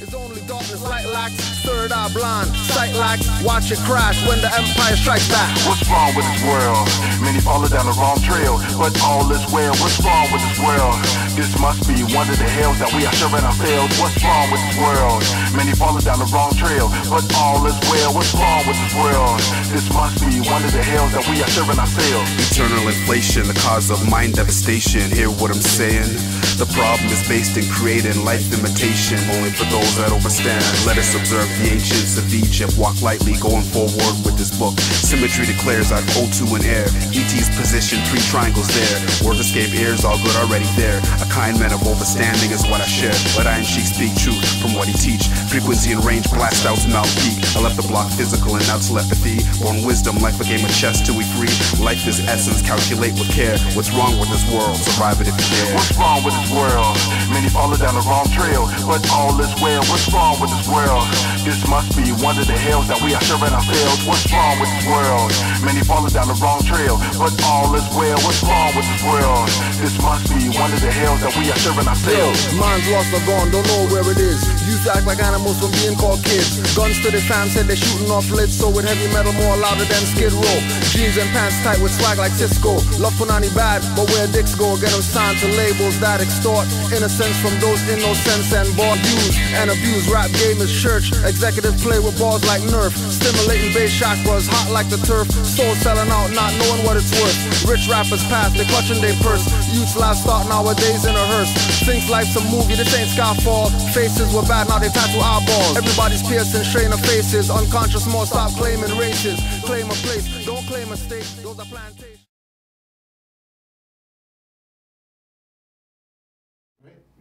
It's only darkness, light lacks, third eye blind, sight lacks, watch it crash when the empire strikes back. What's wrong with this world? Many follow down the wrong trail, but all is well. What's wrong with this world? This must be one of the hells that we are sure in our failed. What's wrong with this world? Many follow down the wrong trail, but all is well. What's wrong with this world? This must be one of the hells that we are sure in ourselves. Eternal inflation, the cause of mind devastation. Hear what I'm saying? The problem is based in creating life imitation, only for those that overstand. Let us observe the ancients of Egypt, walk lightly, going forward with this book. Symmetry declares I've O2 in air. ET's position, 3 triangles there. Word escape ears, all good already there. A kind man of overstanding is what I share. Let Iron Sheik speak truth from what he teach. Frequency and range, blast out to mouth peak. I left the block physical and now telepathy. Born wisdom, like a game of chess till we free. Life is essence, calculate with care. What's wrong with this world? Survive it if you dare. What's wrong with this world? Many follow down the wrong trail, but all is well. What's wrong with this world? This must be one of the hells that we are sure in ourselves. What's wrong with this world? Many follow down the wrong trail, but all is well. What's wrong with this world? This must be one of the hells that we are sure in ourselves. Minds lost or gone, don't know where it is. Used to act like animals from being called kids. Guns to the fam said they're shooting off lids, so with heavy metal more louder than Skid Row. Jeans and pants tight with swag like Cisco. Love Punani bad, but where dicks go, get them signed to labels that extort innocence from those innocents and bought, use and abuse. Rap game is church. Executives play with balls like Nerf. Stimulating bass chakras, hot like the turf. Soul selling out, not knowing what it's worth. Rich rappers pass, they clutching their purse. Youth's livestock nowadays in a hearse. Thinks life's a movie, this ain't Skyfall. Faces were bad, now they tattoo eyeballs. Everybody's piercing, strain of faces. Unconscious more, stop claiming races. Claim a place, don't claim a state. Those are plantations.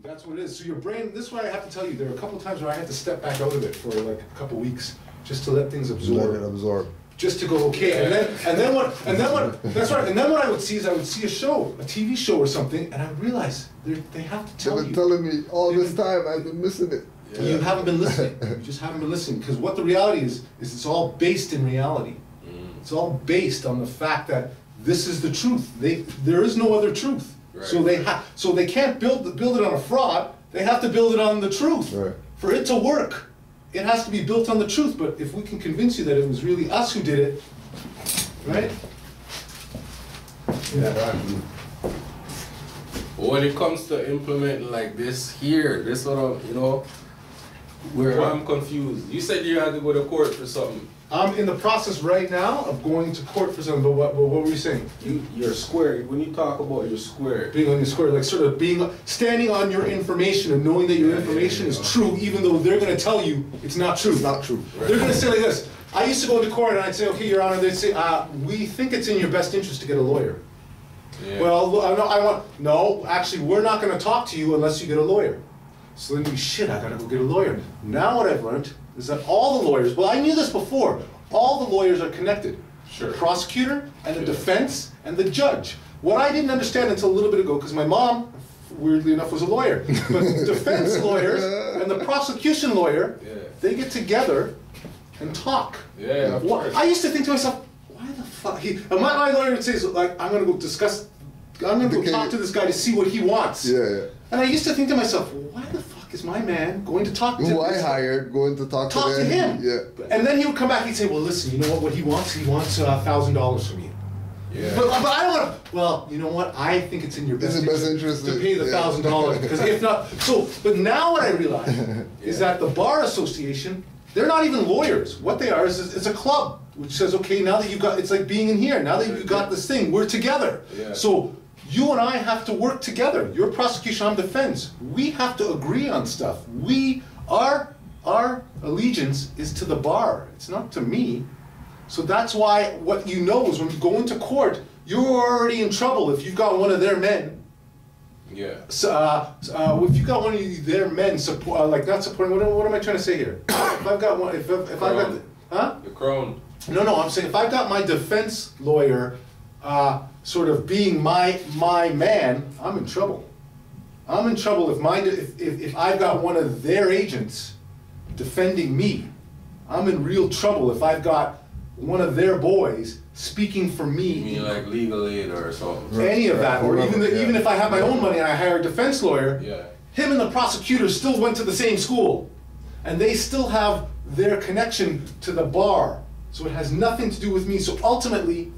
That's what it is. So your brain, this is why I have to tell you, there are a couple times where I had to step back out of it for like a couple weeks just to let things absorb. Let it absorb. Just to go, okay, and then what that's right, and then what I would see is I would see a show, a TV show or something, and I would realize they have to tell you. They've been telling me all this time, I've been missing it. Yeah. You haven't been listening. You just haven't been listening, because what the reality is it's all based in reality. It's all based on the fact that this is the truth. There is no other truth. Right. So they can't build it on a fraud. They have to build it on the truth. Right. For it to work, it has to be built on the truth. But if we can convince you that it was really us who did it, right? Yeah. When it comes to implementing like this here, this sort of, you know, where I'm confused. You said you had to go to court for something. I'm in the process right now of going to court for something, but what were you saying? You're square. When you talk about your square. Being on your square, like sort of standing on your information and knowing that your information is true, even though they're going to tell you it's not true. It's not true. Right. They're going to say like this. I used to go into court and I'd say, okay, Your Honor, they'd say, we think it's in your best interest to get a lawyer. Yeah. Well, no, actually, we're not going to talk to you unless you get a lawyer. So then shit, I gotta go get a lawyer. Now what I've learned is that all the lawyers, well, I knew this before, all the lawyers are connected. Sure. The prosecutor and the defense and the judge. What I didn't understand until a little bit ago, because my mom, weirdly enough, was a lawyer, but defense lawyers and the prosecution lawyer, they get together and talk. Yeah, of course. I used to think to myself, why the fuck? My lawyer would say, like, I'm gonna go talk to this guy to see what he wants. Yeah. And I used to think to myself, why the fuck is my man going to talk to who I hired going to talk to him? Yeah. And then he would come back and he'd say, well, listen, you know what he wants? He wants $1,000 from you. Yeah. But I don't want to, well, you know what? I think it's in your best interest to pay the $1,000. Because if not, but now what I realize is that the Bar Association, they're not even lawyers. What they are is a club, which says, okay, now that you've got, it's like being in here. Now that you've got this thing, we're together. Yeah. So you and I have to work together. Your prosecution, I'm defense. We have to agree on stuff. Our allegiance is to the bar. It's not to me. So that's why what you know is when you go into court, you're already in trouble if you've got one of their men. Yeah. So, if you got one of their men like not supporting, what am I trying to say here? If I've got one, if I've got, the crown. No, I'm saying if I've got my defense lawyer, sort of being my man, I'm in trouble. I'm in trouble if I've got one of their agents defending me. I'm in real trouble if I've got one of their boys speaking for me. You mean like legal aid or something? Any of that, or even if I have my own money and I hire a defense lawyer, him and the prosecutor still went to the same school. and they still have their connection to the bar. So it has nothing to do with me. So ultimately,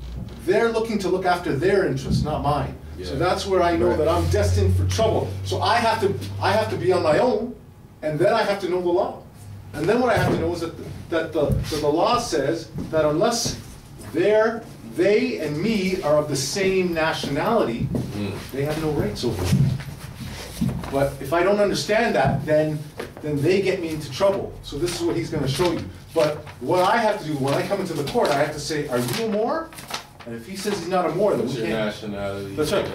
they're looking to look after their interests, not mine. Yeah. So that's where I know that I'm destined for trouble. So I have to be on my own, and then I have to know the law. And then what I have to know is that the law says that unless they and me are of the same nationality, they have no rights over me. But if I don't understand that, then they get me into trouble. So this is what he's going to show you. But what I have to do when I come into the court, I have to say, are you a Moor? And if he says he's not a Moor, then we can't. Your nationality. That's right.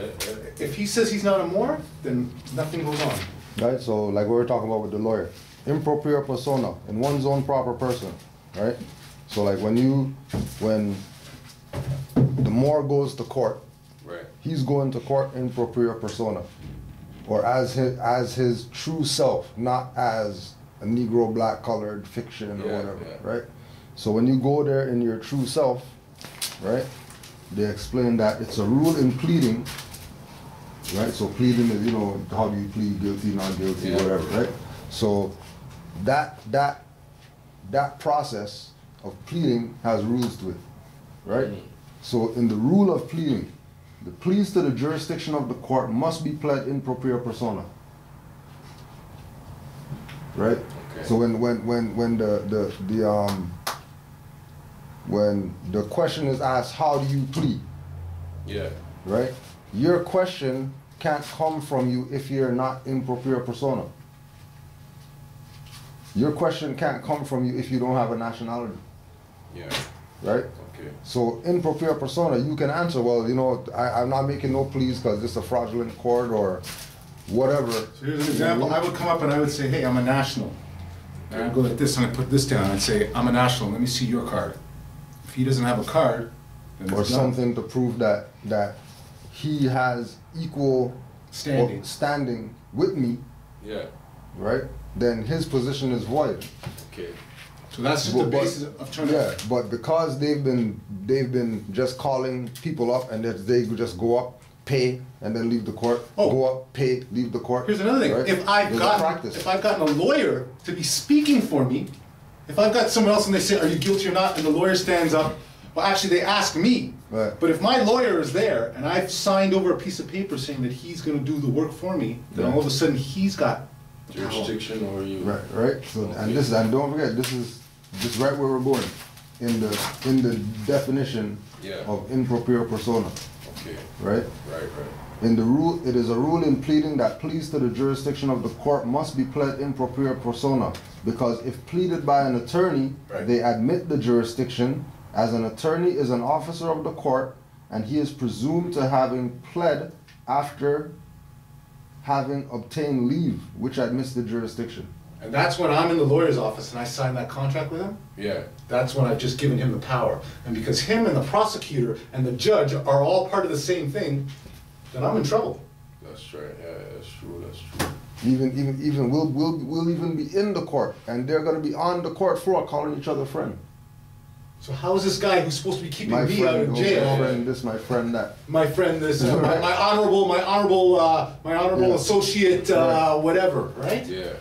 If he says he's not a Moor, then nothing goes on. Right, so like we were talking about with the lawyer, in proprio persona, in one's own proper person, right? So like when the Moor goes to court, right, he's going to court in proprio persona, or as his true self, not as a Negro black colored fiction or whatever, right? So when you go there in your true self, right, they explain that it's a rule in pleading, right? So pleading is, you know, how do you plead, guilty, not guilty, whatever, right? So that process of pleading has rules to it, right? So in the rule of pleading, the pleas to the jurisdiction of the court must be pled in proprio persona, right? Okay. So when the question is asked, how do you plead? Yeah. Right? Your question can't come from you if you're not in proprio persona. Your question can't come from you if you don't have a nationality. Yeah. Right? Okay. So in proprio persona, you can answer, well, you know, I'm not making no pleas because this is a fraudulent court or whatever. So here's an example. I would come up and I would say, hey, I'm a national. And I'd go like this and I'd put this down. I'd say, I'm a national. Let me see your card. If he doesn't have a card, then or something to prove that he has equal standing with me. Yeah. Right? Then his position is void. Okay. So that's just the basis of trying to. Yeah, but because they've been just calling people up and that they just go up, pay, and then leave the court. Go up, pay, leave the court. Here's another thing. Right? If I've gotten a lawyer to be speaking for me, if I've got someone else and they say, are you guilty or not, and the lawyer stands up, well, actually they ask me. Right. But if my lawyer is there and I've signed over a piece of paper saying that he's going to do the work for me, then all of a sudden he's got jurisdiction over you. Right. So and don't forget, this is right where we're going in the definition of in proprio persona. Okay. Right. In the rule, it is a rule in pleading that pleas to the jurisdiction of the court must be pled in proprio persona, because if pleaded by an attorney, they admit the jurisdiction, as an attorney is an officer of the court, and he is presumed to having pled after having obtained leave, which admits the jurisdiction. And that's when I'm in the lawyer's office and I sign that contract with him. Yeah. That's when I've just given him the power. And because him and the prosecutor and the judge are all part of the same thing, then I'm in trouble. That's right. Yeah, that's true. That's true. Even we'll even be in the court, and they're going to be on the court floor calling each other friend. So how is this guy who's supposed to be keeping my me friend, out of jail? My friend this, my friend that. My friend this, my honorable associate, whatever, right? Yeah.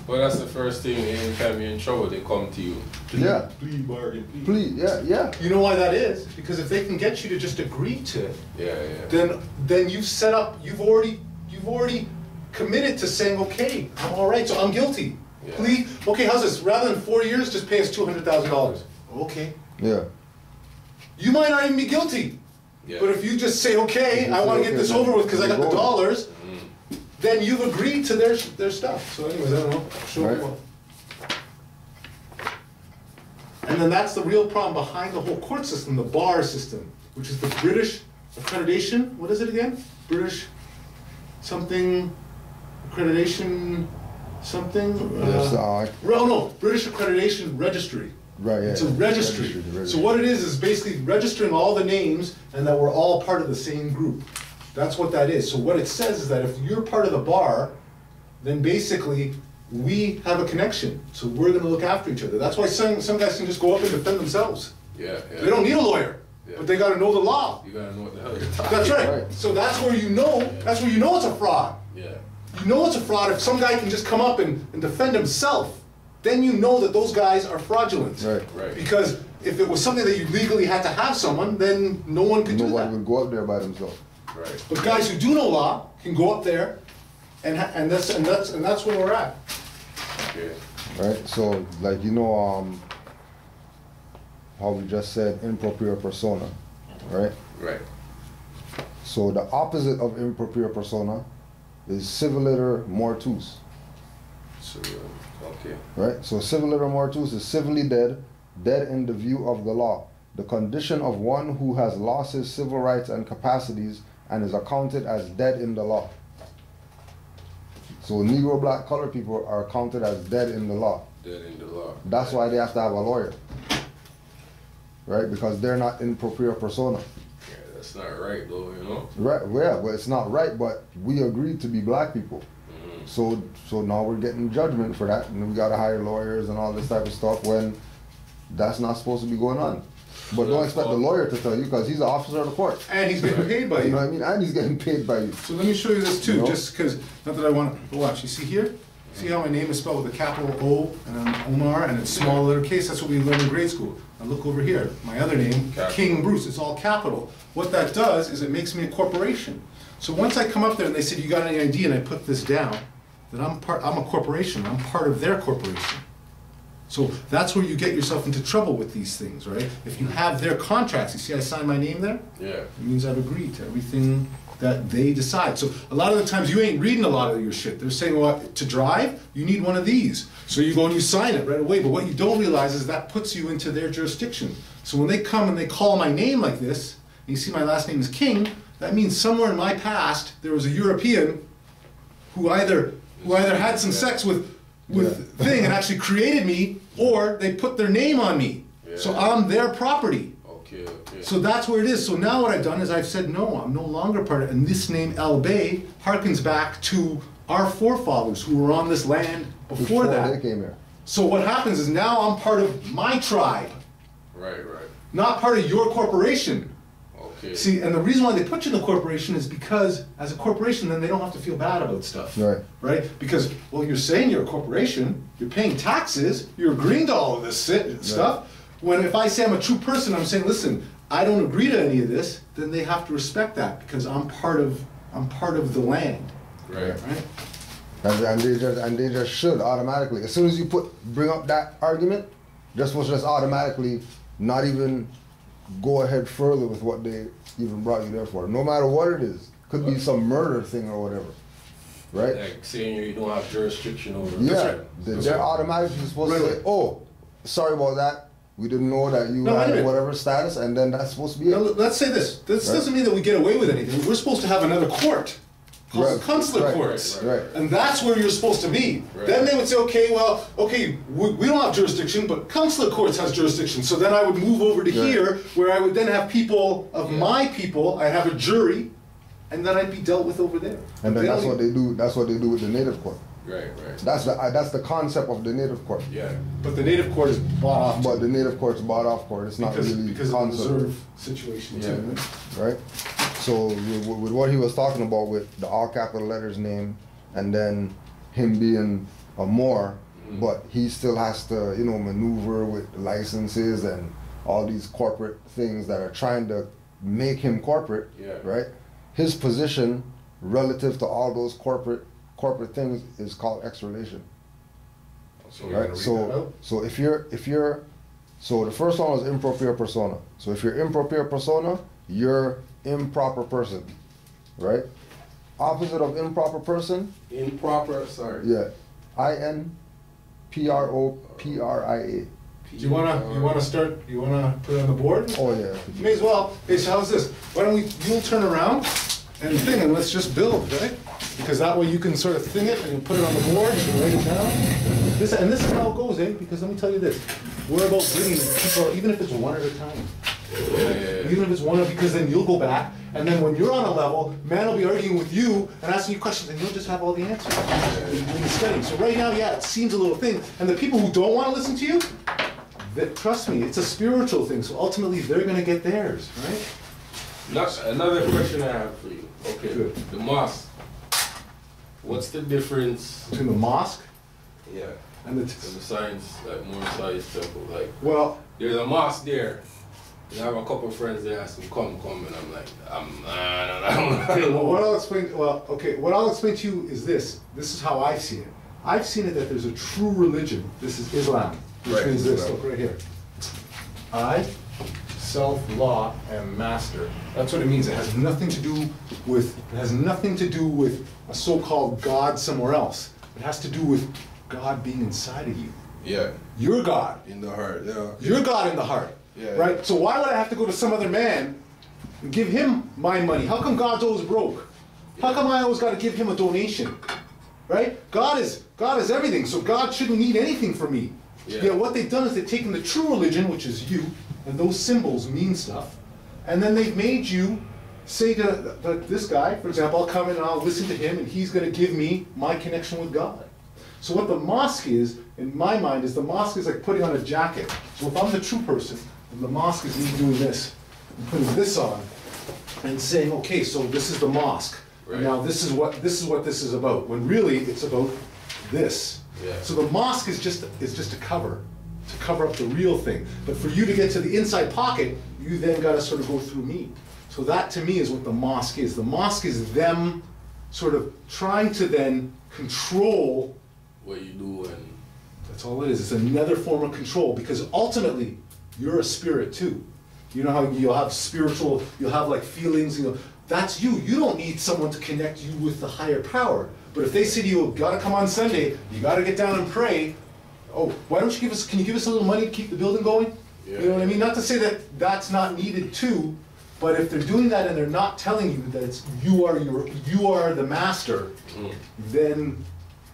Well, that's the first thing. Anytime you're in trouble, they come to you. Plead, bargain, plead. Yeah. You know why that is? Because if they can get you to just agree to it, then you've already committed to saying, okay, I'm all right, so I'm guilty. Yeah. Plead. Okay, how's this? Rather than 4 years, just pay us $200,000. Okay. Yeah. You might not even be guilty. Yeah. But if you just say, okay, I want to get this over with because I got the dollars, then you've agreed to their stuff. So anyways, I don't know. Show me what. And then that's the real problem behind the whole court system, the bar system, which is the British accreditation. What is it again? British something accreditation something? British Accreditation Registry. Right, yeah. It's a registry. So what it is basically registering all the names and that we're all part of the same group. That's what that is. So what it says is that if you're part of the bar, then basically we have a connection. So we're going to look after each other. That's why some guys can just go up and defend themselves. Yeah. They don't need a lawyer, but they got to know the law. You got to know what the hell you're talking That's right. So that's where you know. That's where you know it's a fraud. Yeah. You know it's a fraud if some guy can just come up and defend himself. then you know that those guys are fraudulent. Right. Right. Because if it was something that you legally had to have someone, then no one could do that. Nobody would go up there by themselves. Right. But guys who do know law can go up there, and that's where we're at. Okay. Right? So, like, how we just said, in proprio persona, right? Right. So the opposite of in proprio persona is civiliter mortus, So, okay. right? So civiliter mortus is civilly dead, dead in the view of the law, the condition of one who has lost his civil rights and capacities and is accounted as dead in the law. So Negro, black, colored people are counted as dead in the law. Dead in the law. That's why they have to have a lawyer, right? Because they're not in proprio persona. Yeah, that's not right though, you know? Right, yeah, but it's not right, but we agreed to be black people. Mm-hmm. So now we're getting judgment for that, and we gotta hire lawyers and all this type of stuff when that's not supposed to be going on. But don't expect the lawyer to tell you, because he's an officer of the court. And he's getting paid by You you. know what I mean? And he's getting paid by you. So let me show you this too, You know? just because, not that I want to watch. You see here? See how my name is spelled with a capital O and an Omar and it's small lowercase? That's what we learned in grade school. Now look over here. My other name, Capital. King Bruce, it's all capital. What that does is it makes me a corporation. So once I come up there and they said, you got any ID? And I put this down, that I'm a corporation. I'm part of their corporation. So that's where you get yourself into trouble with these things, right? If you have their contracts, you see I signed my name there? Yeah. It means I've agreed to everything that they decide. So a lot of the times you ain't reading a lot of your shit. They're saying, well, to drive, you need one of these. So you go and you sign it right away. But what you don't realize is that puts you into their jurisdiction. So when they come and they call my name like this, and you see my last name is King, that means somewhere in my past there was a European who either had some sex with thing and actually created me, or they put their name on me. Yeah. So I'm their property. Okay, okay. So that's where it is. So now what I've done is I've said, no, I'm no longer part of it. And this name El Bey harkens back to our forefathers who were on this land before that. they came here. So what happens is now I'm part of my tribe, Right, right. not part of your corporation. Okay. See, and the reason why they put you in the corporation is because as a corporation, then they don't have to feel bad about stuff. Right. Right? Because, well, you're saying you're a corporation, you're paying taxes, you're agreeing to all of this stuff. When if I say I'm a true person, I'm saying, listen, I don't agree to any of this, then they have to respect that because I'm part of the land. Right. Right? And they just should automatically. As soon as you bring up that argument, they're supposed to just automatically not even go ahead further with what they even brought you there for. No matter what it is. Could be some murder thing or whatever. Right? Like saying you don't have jurisdiction over it. Yeah. They're automatically supposed to say, oh, sorry about that. We didn't know that you had whatever status, and then that's supposed to be it. Now, let's say this. This doesn't mean that we get away with anything. We're supposed to have another court. Called consular courts. Right. And that's where you're supposed to be. Right. Then they would say, okay, well, okay, we don't have jurisdiction, but consular courts has jurisdiction. So then I would move over to here, where I would then have people of my people, I'd have a jury, and then I'd be dealt with over there. And then that's what they do. That's what they do with the native court. Right, right. That's the concept of the native court. Yeah. But the native court is bought off. But the native court's bought off court. It's not really because of the consular. reserve situation too. Right? So with what he was talking about with the all capital letters name and then him being a Moor, but he still has to, maneuver with licenses and all these corporate things that are trying to make him corporate, right? His position relative to all those corporate things is called ex-relation. Right? So if you're so the first one was improper persona. So if you're improper persona, you're improper person, right? Opposite of improper person? Improper, sorry. Yeah. INPROPRIA. Do you wanna start? You wanna put it on the board? Oh yeah. May as well. Hey, so how's this? Why don't you'll turn around and thing, and let's just build, right? Because that way you can sort of thing it and you put it on the board, you can write it down. This is how it goes, eh? Because let me tell you this. We're about bringing people, even if it's one at a time. Even if it's one, because then you'll go back, and then when you're on a level, man will be arguing with you and asking you questions, and you'll just have all the answers when you study. So right now, yeah, it seems a little thing, and the people who don't want to listen to you, trust me, it's a spiritual thing. So ultimately, they're going to get theirs, right? Another question I have for you. Okay, Good. The mosque. What's the difference Between the mosque? Yeah. And the science, like more science temple, like well, there's a mosque there. I have a couple of friends there ask me come, and I'm like, well, what I'll explain. Well, okay, what I'll explain to you is this. This is how I see it. I've seen it that there's a true religion. This is Islam, which means this. Look right here. I, self, law, and master. That's what it means. It has nothing to do with. It has nothing to do with a so-called God somewhere else. It has to do with God being inside of you. Yeah. You're God. In the heart. Yeah. You're God in the heart. Yeah. Right? So why would I have to go to some other man and give him my money? How come God's always broke? How come I always got to give him a donation? Right? God is everything, so God shouldn't need anything from me. Yeah, what they've done is they've taken the true religion, which is you, and those symbols mean stuff, and then they've made you say to this guy, for example, I'll come in and I'll listen to him, and he's going to give me my connection with God. So what the mosque is, in my mind, is the mosque is like putting on a jacket. So if I'm the true person, and the mosque is me doing this, and putting this on, and saying, okay, so this is the mosque. Right. Now this is what this is about. When really it's about this. Yeah. So the mosque is just a cover to cover up the real thing. But for you to get to the inside pocket, you then got to sort of go through me. So that to me is what the mosque is. The mosque is them sort of trying to then control what you do, and that's all it is. It's another form of control, because ultimately you're a spirit too. You know how you'll have spiritual, you'll have like feelings, you know. That's you. You don't need someone to connect you with the higher power. But if they say to you, gotta come on Sunday, you gotta get down and pray, oh, why don't you give us, can you give us a little money to keep the building going? Yeah. You know what I mean? Not to say that that's not needed too, but if they're doing that and they're not telling you that it's, you are the master, then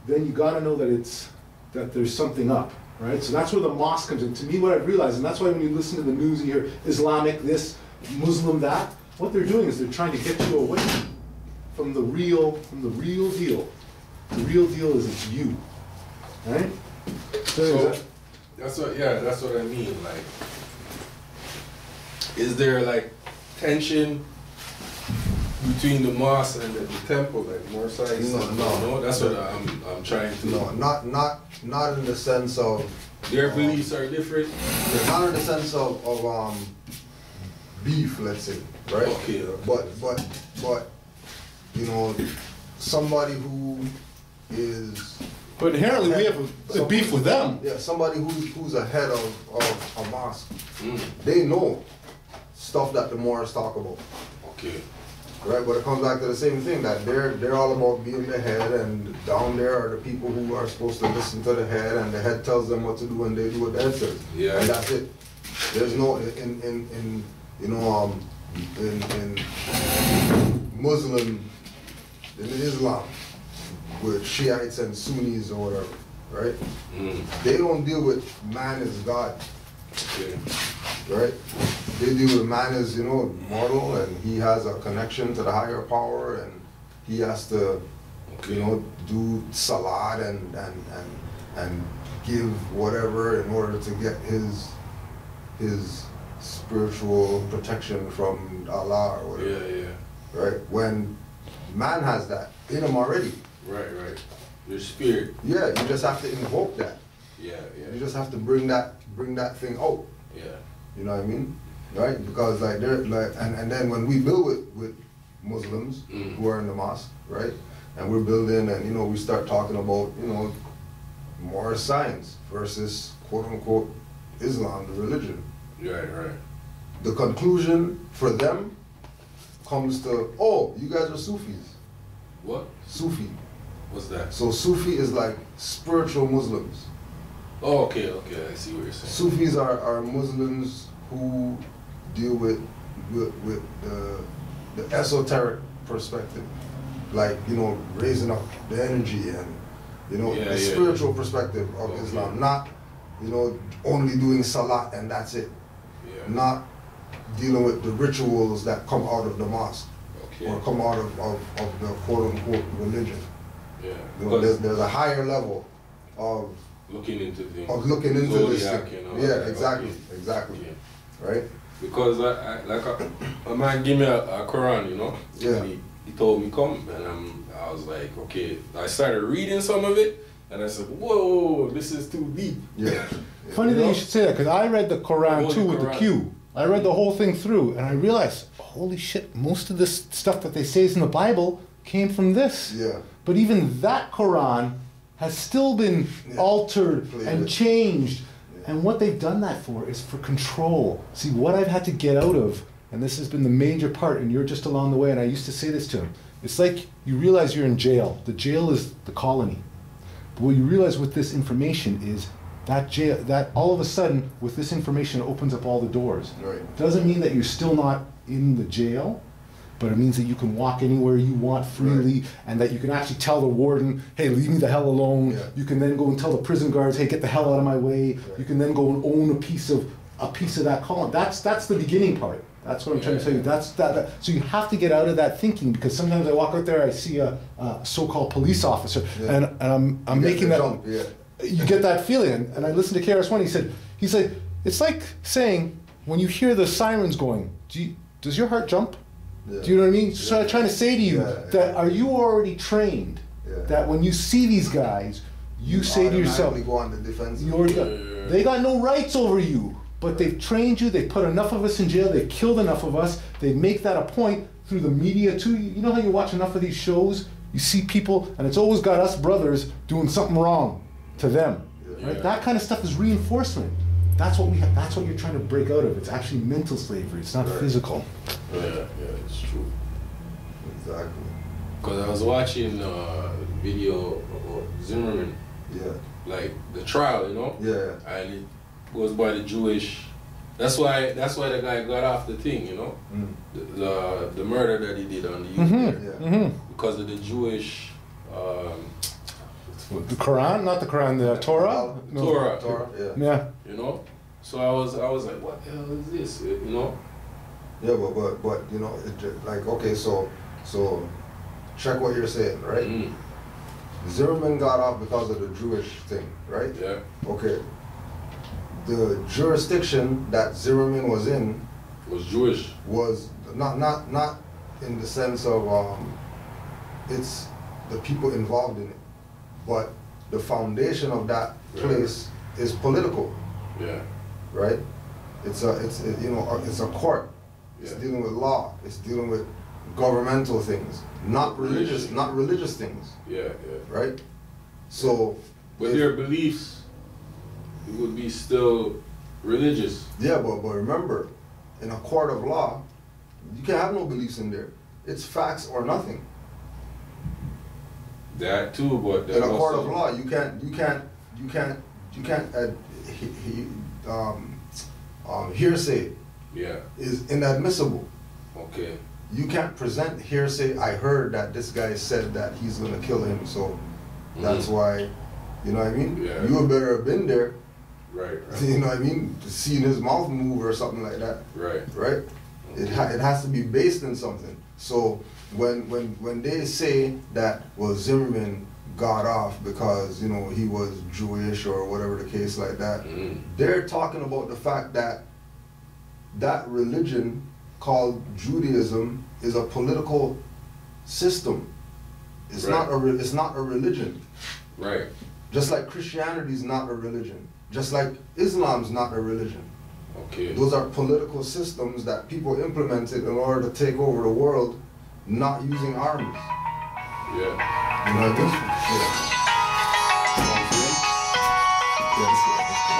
you gotta know that there's something up, right? So that's where the mosque comes in. To me, what I've realized, and that's why when you listen to the news, you hear Islamic this, Muslim that, what they're doing is they're trying to get you away from the real deal. The real deal is it's you, right? So that's what I mean. Like, is there like tension between the mosque and the temple, like more sides? No. That's what I'm trying to. No, not in the sense of their beliefs are different. Not in the sense of beef, let's say, right? Okay. But you know, somebody who is. But inherently, we have a beef with them. Yeah, somebody who's ahead of a mosque. They know stuff that the Moors talk about. Okay. Right, but it comes back to the same thing, that they're all about being the head, and down there are the people who are supposed to listen to the head, and the head tells them what to do, and they do what the head says. Yeah. And that's it. There's no in Muslim, in Islam, with Shiites and Sunnis or whatever, right? They don't deal with man as God. Okay. Right? They deal with man as, mortal, and he has a connection to the higher power, and he has to, do salat and give whatever in order to get his spiritual protection from Allah or whatever. Yeah. Right? When man has that in him already. Right. Your spirit. Yeah, you just have to invoke that. Yeah. You just have to bring that thing out. Yeah. You know what I mean? Right? Because and then when we build with Muslims who are in the mosque, right? And we're building, and we start talking about, Moorish science versus quote unquote Islam, the religion. Right. The conclusion for them comes to, oh, you guys are Sufis. What? Sufi. What's that? So Sufi is like spiritual Muslims. Oh, okay, I see what you're saying. Sufis are Muslims who deal with the esoteric perspective, like raising up the energy and the spiritual perspective of Islam, not only doing salat and that's it, not dealing with the rituals that come out of the mosque or come out of the quote unquote religion. Yeah, there's a higher level of looking into things. Of looking into this thing. Yeah, exactly. Right? Because a man gave me a Quran, Yeah. He told me come, and I was like, okay. I started reading some of it, And I said, whoa, this is too deep. Yeah. Funny that you should say that, because I read the Quran too with the Q. I read the whole thing through, and I realized, holy shit, most of this stuff that they say is in the Bible came from this. Yeah. But even that Quran has still been altered and changed. Yeah. And what they've done that for is for control. See, what I've had to get out of, and this has been the major part, and you're just along the way, and I used to say this to him, it's like you realize you're in jail. The jail is the colony. But what you realize with this information is that jail, that all of a sudden, with this information, it opens up all the doors. Right. Doesn't mean that you're still not in the jail, but it means that you can walk anywhere you want freely, right. And that you can actually tell the warden, hey, leave me the hell alone. Yeah. You can then go and tell the prison guards, hey, get the hell out of my way. Right. You can then go and own a piece of that colony. That's the beginning part. That's what I'm trying to tell you. That's that. So you have to get out of that thinking, because sometimes I walk out there, I see a so-called police officer, and I'm making that. Jump, you get that feeling, and I listened to KRS-One. He's like, it's like saying when you hear the sirens going, does your heart jump? Yeah. Do you know what I mean? So I'm trying to say to you that are you already trained that when you see these guys, you say to yourself, go on the defensive. You already got, they got no rights over you. But they've trained you, they've put enough of us in jail, they've killed enough of us, they make that a point through the media too. You know how you watch enough of these shows, you see people, and it's always got us brothers doing something wrong to them. Right? That kind of stuff is reinforcement. That's what we have, that's what you're trying to break out of. It's actually mental slavery, it's not physical. Yeah, it's true. Exactly. Because I was watching a video about Zimmerman. Yeah. Like the trial, you know? Yeah. And it goes by the Jewish. That's why the guy got off the thing, you know, the murder that he did on the youth because of the Jewish. The Quran, not the Quran, the Torah. No. Torah. Yeah. You know, so I was like, what the hell is this? You know. Yeah, but you know, like okay, so check what you're saying, right? Zimmerman got off because of the Jewish thing, right? Yeah. Okay. The jurisdiction that Zimmerman was in was Jewish. Was not in the sense of it's the people involved in it, but the foundation of that place is political. Yeah. Right. It's a court. It's dealing with law. It's dealing with governmental things, not religious things. Yeah. Right. So. But their beliefs. It would be still religious. Yeah, but remember, in a court of law, you can't have no beliefs in there. It's facts or nothing. That too, but in a court of law, you can't hearsay. Yeah. Is inadmissible. Okay. You can't present hearsay. I heard that this guy said that he's gonna kill him, so that's why. You know what I mean? Yeah. You would better have been there. Right. You know what I mean? Seeing his mouth move or something like that. Right. Right? It has to be based in something. So when they say that, well, Zimmerman got off because, you know, he was Jewish or whatever the case like that, they're talking about the fact that that religion called Judaism is a political system. It's not a religion. Right. Just like Christianity is not a religion. Just like Islam's not a religion. Okay. Those are political systems that people implemented in order to take over the world, not using armies. Yeah. You know what I mean?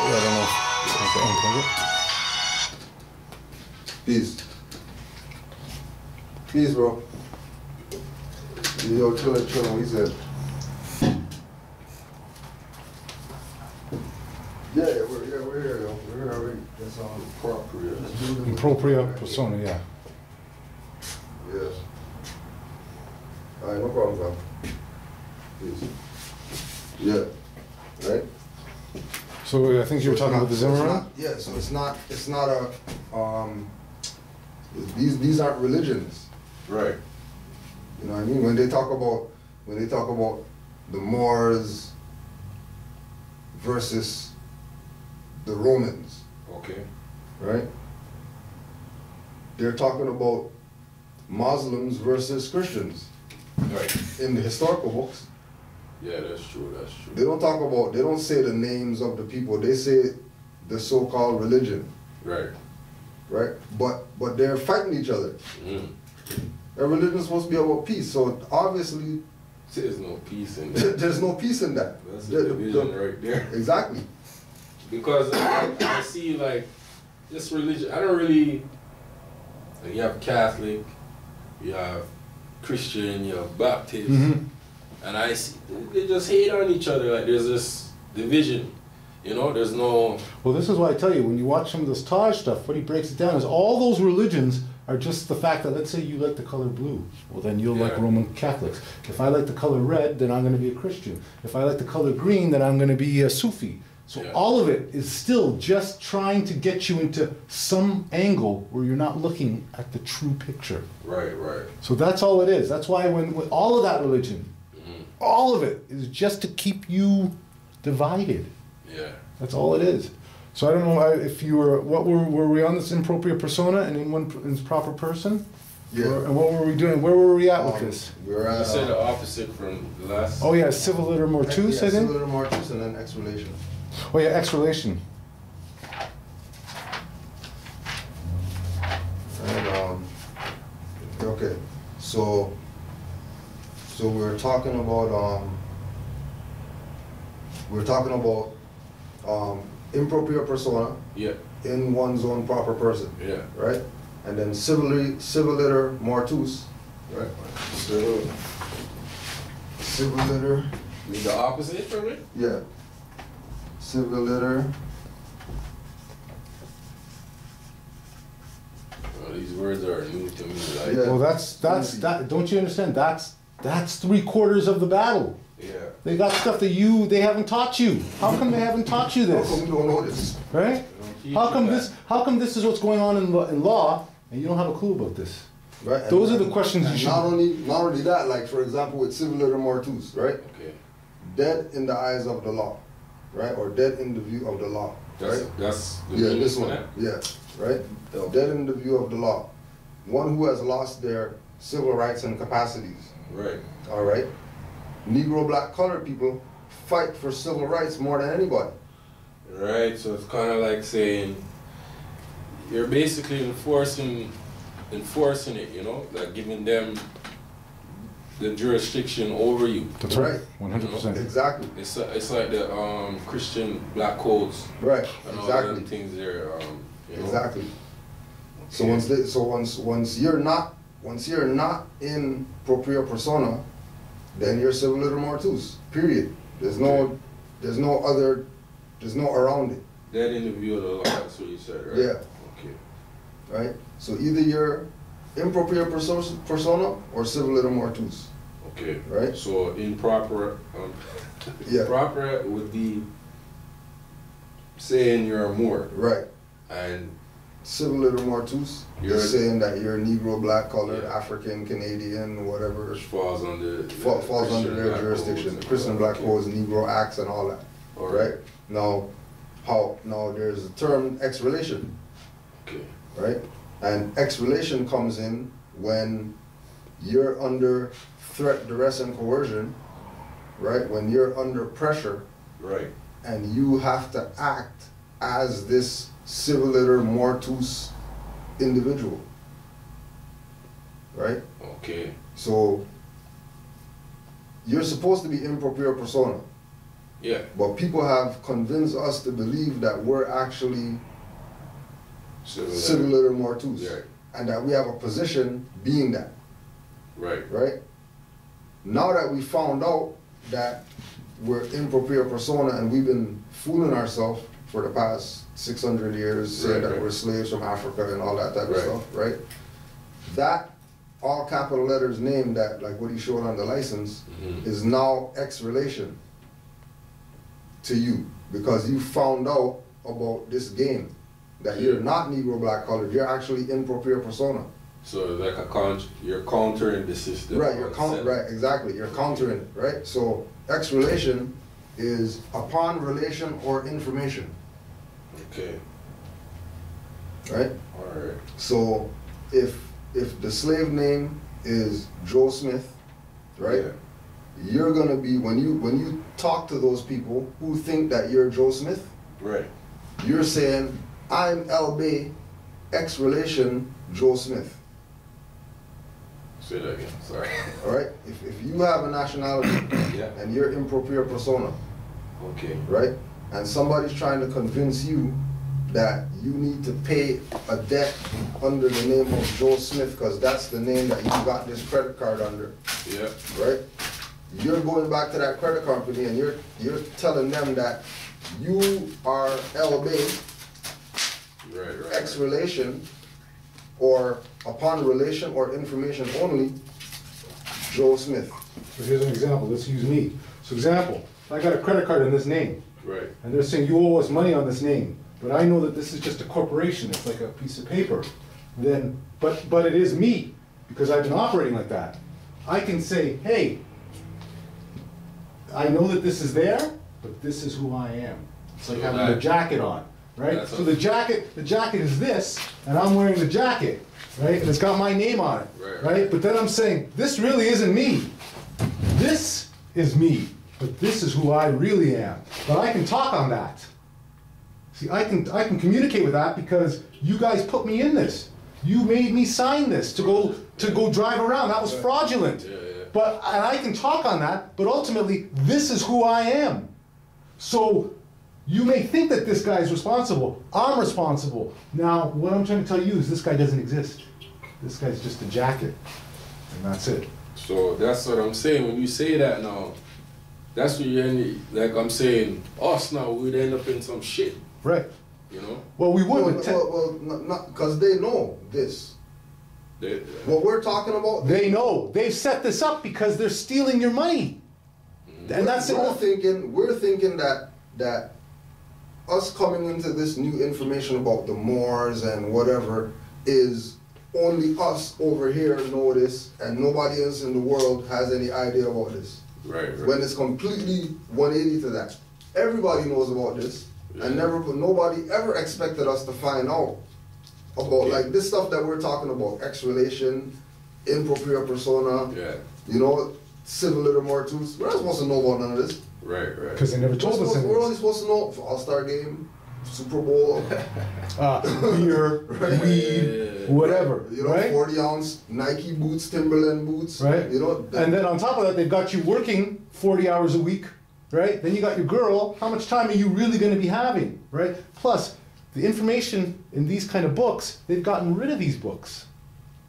I don't know. Peace. Peace, bro. Yo, chillin', he said. Yeah, we're here, yo. We're here already. That's all. Proprio persona, yeah. Yes. All right, no problem, bro. Peace. Yeah. Right? So I think you were talking about the Zimmerman? Yeah, so it's not a, these aren't religions. Right. You know what I mean? When they talk about the Moors versus the Romans. Okay. Right? They're talking about Muslims versus Christians. Right. In the historical books. Yeah, that's true, that's true. They don't say the names of the people, they say the so-called religion. Right. Right? But they're fighting each other. Mm. Their religion is supposed to be about peace, so obviously there's no peace in that. There's no peace in that. That's the division right there. Exactly. Because I see like this religion, I don't really, like, you have Catholic, you have Christian, you have Baptist, and I see they just hate on each other. Like there's this division, you know. There's no. Well, this is why I tell you, when you watch some of this Taj stuff, what he breaks it down is all those religions are just the fact that, let's say you like the color blue, well then you'll like Roman Catholics. If I like the color red, then I'm going to be a Christian. If I like the color green, then I'm going to be a Sufi. So all of it is still just trying to get you into some angle where you're not looking at the true picture. Right, right. So that's all it is. That's why when all of that religion, all of it is just to keep you divided. Yeah. That's all it is. So I don't know if you were, were we on this impropria persona and in proper person? Yeah. And what were we doing? Where were we at with this? We were at, you said the opposite from the last. Oh yeah, civil liter mortuus, I think? Civil liter mortuus and then ex-relation. Oh yeah, ex-relation. And okay, so we were talking about impropria persona in one's own proper person. Yeah. Right? And then civil liter mortuus. Right? So civil liter. The opposite from it? Yeah. Civil liter. Oh, these words are new to me. Like, Yeah. Well, that's that. Don't you understand? That's 3/4 of the battle. Yeah. They got stuff that they haven't taught you. How come they haven't taught you How this? come we don't know this? Right? How come this is what's going on in law and you don't have a clue about this? Right. Those are the questions you should. Not only that, like for example with civil liter mortuus, right? Okay. Dead in the eyes of the law, right? Or dead in the view of the law, right? That's the Yeah, meaning this for one. that? Yeah, right? Dead in the view of the law. One who has lost their civil rights and capacities. Right. All right? Negro, black, colored people fight for civil rights more than anybody. Right, so it's kind of like saying you're basically enforcing it, you know, like giving them the jurisdiction over you. That's right. 100%. Exactly. It's like the Christian black codes. Right. And all Exactly. them things there. You know? Exactly. Okay. So once you're not in proprio persona, then you're civil liter mortuus. Period. There's no around it. Dead in the view of the law, that's what you said, right? Yeah. Okay. Right? So either you're in proprio persona or civil liter mortuus. Okay. Right? So improper improper would be saying you're a Moor. Right. And civil liter mortuus is saying that you're Negro, black, colored, African, Canadian, whatever. Which falls under their jurisdiction. Christian black codes, Negro acts, and all that. All right. Now there's a term ex-relation. Okay. Right? And ex-relation comes in when you're under threat, duress, and coercion. Right? When you're under pressure. Right. And you have to act as this civil liter mortuus individual. Right? Okay. So you're supposed to be in proprio persona. Yeah. But people have convinced us to believe that we're actually civil liter mortuus. Yeah. And that we have a position being that. Right. Right? Now that we found out that we're in proprio persona and we've been fooling ourselves for the past 600 years, saying that we're slaves from Africa and all that type of stuff, right? That all capital letters name that, like what he showed on the license, is now ex-relation to you because you found out about this game, that you're not Negro, black, colored, you're actually in proprio persona. So like you're countering the system. Right, right, exactly, you're countering it, right? So ex-relation is upon relation or information. Okay. Right? Alright. So if the slave name is Joe Smith, right? Yeah. you're gonna be, when you talk to those people who think that you're Joe Smith, right, you're saying, I'm El Bay, ex relation Joe Smith. Say that again, sorry. Alright? If you have a nationality Yeah. and you're in proprio persona, Okay. right? And somebody's trying to convince you that you need to pay a debt under the name of Joe Smith because that's the name that you got this credit card under. Yeah. Right? You're going back to that credit company and you're telling them that you are El Bay, Right. ex-relation, or upon relation or information only, Joe Smith. So here's an example. Let's use me. So example, I got a credit card in this name. Right. And they're saying you owe us money on this name. But I know that this is just a corporation. It's like a piece of paper. Then, but it is me because I've been operating like that. I can say, hey, I know that this is there, but this is who I am. It's like So having a jacket on, right? That's So the jacket is this, and I'm wearing the jacket, right? And it's got my name on it, right? But then I'm saying, this really isn't me. This is me, but this is who I really am. But I can talk on that. See, I can communicate with that because you guys put me in this. You made me sign this to go drive around. That was fraudulent. Yeah, yeah. And I can talk on that, but ultimately, this is who I am. So you may think that this guy is responsible. I'm responsible. Now, what I'm trying to tell you is this guy doesn't exist. This guy's just a jacket, and that's it. So that's what I'm saying. When you say that now, that's what you're in. Like I'm saying, us now we'd end up in some shit. Right. You know. Well, we would. Well, not because they know this. What we're talking about. They know. They've set this up because they're stealing your money. And that's it. We're thinking that us coming into this new information about the Moors and whatever is only us over here know this and nobody else in the world has any idea about this. Right. When it's completely 180 to that. Everybody knows about this. Yeah. And nobody ever expected us to find out about like this stuff that we're talking about, ex-relation, in proprio persona, you know, civil little mortus. We're not supposed to know about none of this. Right. Because they never told us. We're only supposed to know for All-Star Game, Super Bowl, beer, weed, whatever. You know, right? 40-ounce Nike boots, Timberland boots. Right. You know. And then on top of that, they've got you working 40 hours a week. Right? Then you got your girl. How much time are you really going to be having? Right? Plus, the information in these kind of books, they've gotten rid of these books.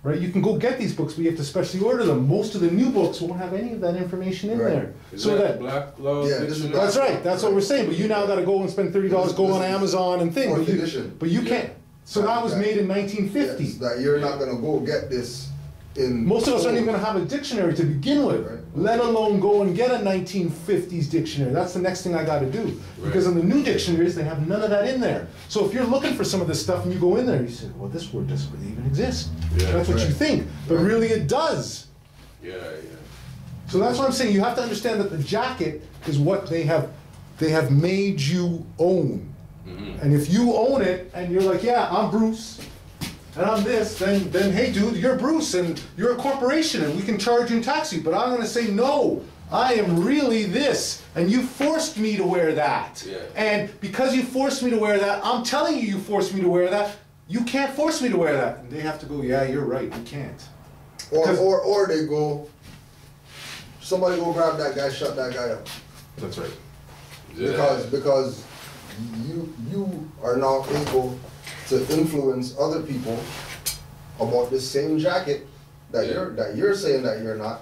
Right? You can go get these books, but you have to specially order them. Most of the new books won't have any of that information in there. So that Black Law Dictionary? That's right. That's what we're saying. But you now got to go and spend $30, go on Amazon and things. But you can't. So that was made in 1950. Yes, that you're not going to go get this. Most of us aren't even going to have a dictionary to begin with, let alone go and get a 1950s dictionary. That's the next thing I got to do. Because in the new dictionaries, they have none of that in there. So if you're looking for some of this stuff and you go in there, you say, well, this word doesn't really even exist. That's what you think. But really it does. So that's what I'm saying. You have to understand that the jacket is what they have made you own. And if you own it and you're like, yeah, I'm Bruce, and I'm this, then hey dude, you're Bruce and you're a corporation and we can charge you and tax you. But I'm gonna say, no, I am really this and you forced me to wear that. And because you forced me to wear that, I'm telling you forced me to wear that, you can't force me to wear that. And they have to go, yeah, you're right, you can't. Or they go, somebody go grab that guy, shut that guy up. That's right. Because you are now able to influence other people about this same jacket that you're saying that you're not.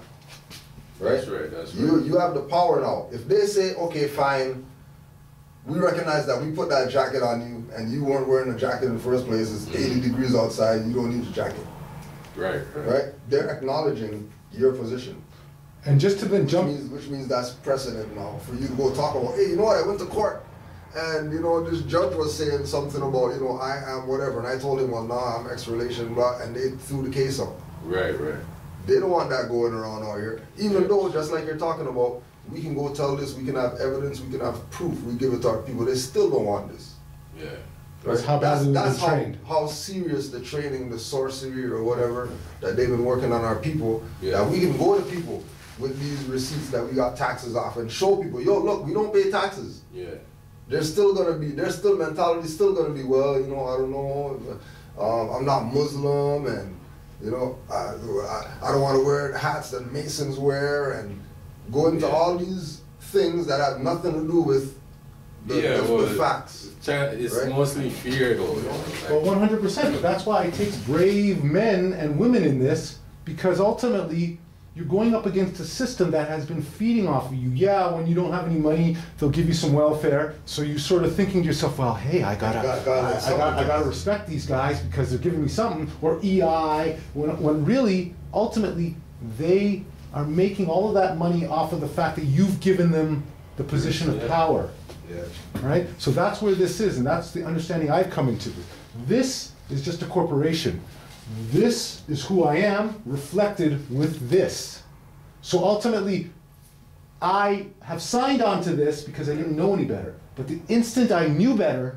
Right? That's right. You have the power now. If they say, okay, fine, we recognize that we put that jacket on you and you weren't wearing a jacket in the first place, it's 80 degrees outside, you don't need a jacket. Right. They're acknowledging your position. And just to then which means that's precedent now for you to go talk about, hey, you know what, I went to court and, you know, this judge was saying something about, you know, I am whatever. And I told him, well, nah, I'm ex-relation, blah, and they threw the case out. Right. They don't want that going around out here. Even though, just like you're talking about, we can go tell this, we can have evidence, we can have proof, we give it to our people. They still don't want this. Yeah. That's how badly we've been trained. How serious the training, the sorcery or whatever that they've been working on our people, that we can go to people with these receipts that we got taxes off and show people, yo, look, we don't pay taxes. Yeah. There's still mentality still gonna be, well, you know, I don't know, I'm not Muslim, and you know, I don't want to wear hats that Masons wear, and go into all these things that have nothing to do with the facts. It's right? mostly fear, though. You know? Well, 100%. But that's why it takes brave men and women in this, because ultimately you're going up against a system that has been feeding off of you. Yeah, when you don't have any money, they'll give you some welfare. So you're sort of thinking to yourself, well, hey, I gotta respect these guys because they're giving me something. Or EI, when really, ultimately, they are making all of that money off of the fact that you've given them the position of power. Yeah. Right? So that's where this is, and that's the understanding I've come into. This is just a corporation. This is who I am, reflected with this. So ultimately, I have signed on to this because I didn't know any better. But the instant I knew better,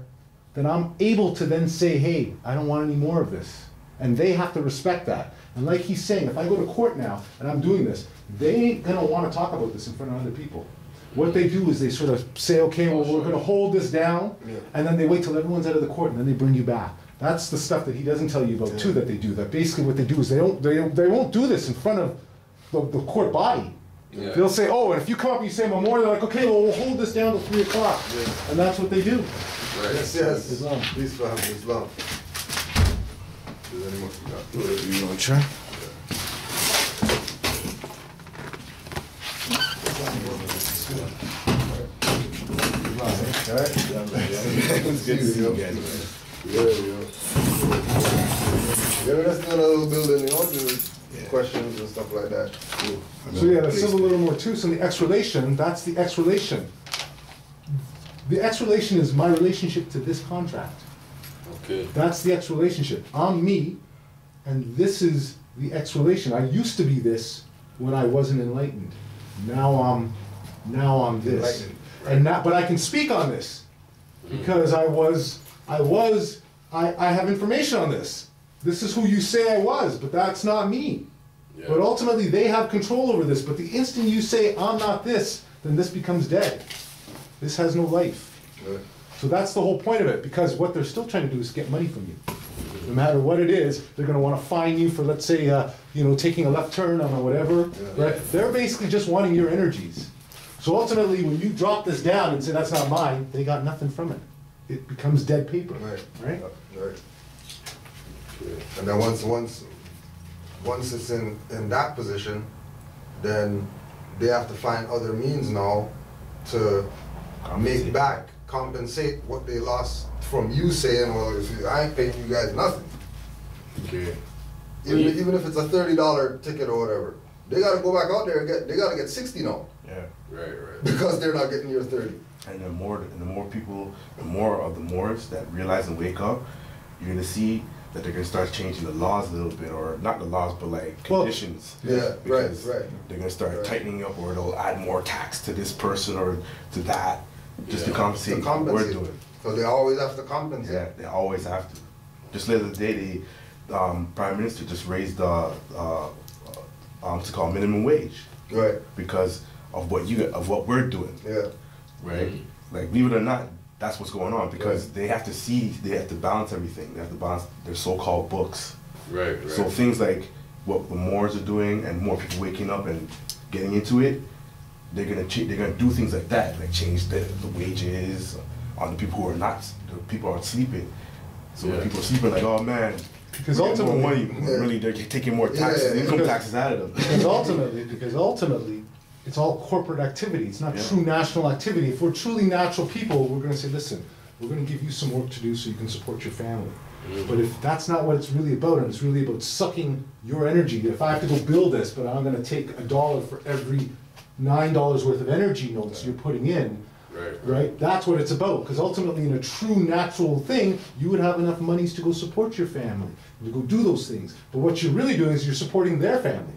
then I'm able to then say, hey, I don't want any more of this. And they have to respect that. And like he's saying, if I go to court now and I'm doing this, they ain't gonna want to talk about this in front of other people. What they do is they sort of say, okay, well, we're gonna hold this down, and then they wait till everyone's out of the court, and then they bring you back. That's the stuff that he doesn't tell you about too, that they do. That basically what they do is they won't do this in front of the court body. Yeah. They'll say, oh, and if you come up and you say memorial, they're like, okay, well, we'll hold this down till 3 o'clock. Yeah. And that's what they do. Right. Yes. Islam. Peace, family, Islam. Does anyone You want to try? All right. It's good to see you again. Yeah. Let's do another little building, you know, do questions and stuff like that. Cool. So yeah, there's still a little more too. So the X relation, that's the X relation. The X relation is my relationship to this contract. Okay. That's the X relationship. I'm me, and this is the X relation. I used to be this when I wasn't enlightened. Now I'm this. Enlightened. And now, but I can speak on this because I have information on this. This is who you say I was, but that's not me. Yeah. But ultimately, they have control over this. But the instant you say, I'm not this, then this becomes dead. This has no life. Good. So that's the whole point of it, because what they're still trying to do is get money from you. No matter what it is, they're going to want to fine you for, let's say, taking a left turn on or whatever. Yeah. Right? They're basically just wanting your energies. So ultimately, when you drop this down and say, that's not mine, they got nothing from it. It becomes dead paper. Right. Right? Right. And then once it's in that position, then they have to find other means now to compensate what they lost from you saying, well, I ain't paying you guys nothing. Okay. Even if it's a $30 ticket or whatever, they got to go back out there and get 60 now. Yeah. Right. Because they're not getting your 30. And the more people, the more of the Moors that realize and wake up, you're gonna see that they're gonna start changing the laws a little bit, or not the laws, but like conditions. Yeah, right. They're gonna start tightening up, or they'll add more tax to this person or to that, just to compensate what we're doing. So they always have to compensate. Yeah, they always have to. Just the other day, the Prime Minister just raised the what's it called, minimum wage. Right. Because of what we're doing. Yeah. Right? Like, believe it or not, that's what's going on, because they have to balance everything. They have to balance their so-called books. Right. So things like what the Moors are doing, and more people waking up and getting into it, they're gonna do things like that, like change the wages on the people who are not, the people aren't sleeping. So when people are sleeping, like, oh man, because ultimately, more money, really they're taking more taxes, income taxes out of them. Because ultimately, it's all corporate activity. It's not true national activity. If we're truly natural people, we're going to say, listen, we're going to give you some work to do so you can support your family. But if that's not what it's really about, and it's really about sucking your energy, if I have to go build this, but I'm going to take $1 for every $9 worth of energy notes you're putting in, right? That's what it's about. Because ultimately, in a true natural thing, you would have enough monies to go support your family, to go do those things. But what you're really doing is you're supporting their family.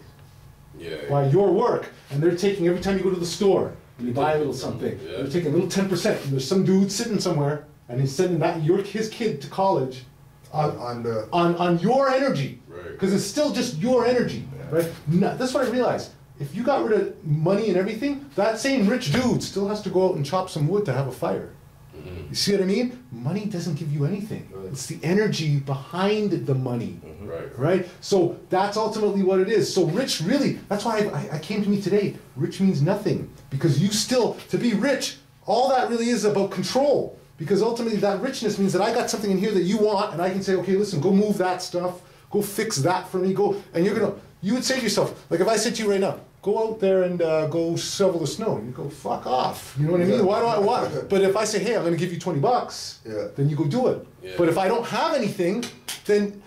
By your work, and they're taking, every time you go to the store and you buy a little something, they're taking a little 10%, and there's some dude sitting somewhere and he's sending his kid to college on your energy, because it's still just your energy, right? No, that's what I realized. if you got rid of money and everything, that same rich dude still has to go out and chop some wood to have a fire. You see what I mean? Money doesn't give you anything. It's the energy behind the money. Right? So that's ultimately what it is. So rich really, that's why I came to me today. Rich means nothing. Because you still, to be rich, all that really is about control. Because ultimately that richness means that I got something in here that you want, and I can say, okay, listen, go move that stuff, go fix that for me, go, and you would say to yourself, like if I said to you right now, go out there and go shovel the snow. You go, fuck off. You know what I mean? Why do I want? But if I say, hey, I'm going to give you $20, then you go do it. Yeah. But if I don't have anything, then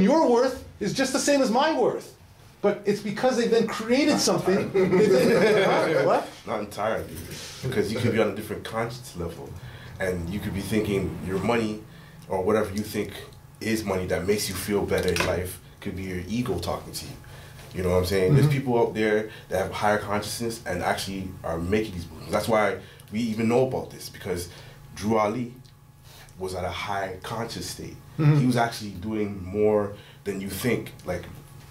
your worth is just the same as my worth. But it's because they've then created something. What? Not entirely. Because you could be on a different conscience level. And you could be thinking your money or whatever you think is money that makes you feel better in life could be your ego talking to you. You know what I'm saying? There's people out there that have higher consciousness and actually are making these moves. That's why we even know about this, because Drew Ali was at a high conscious state. He was actually doing more than you think, like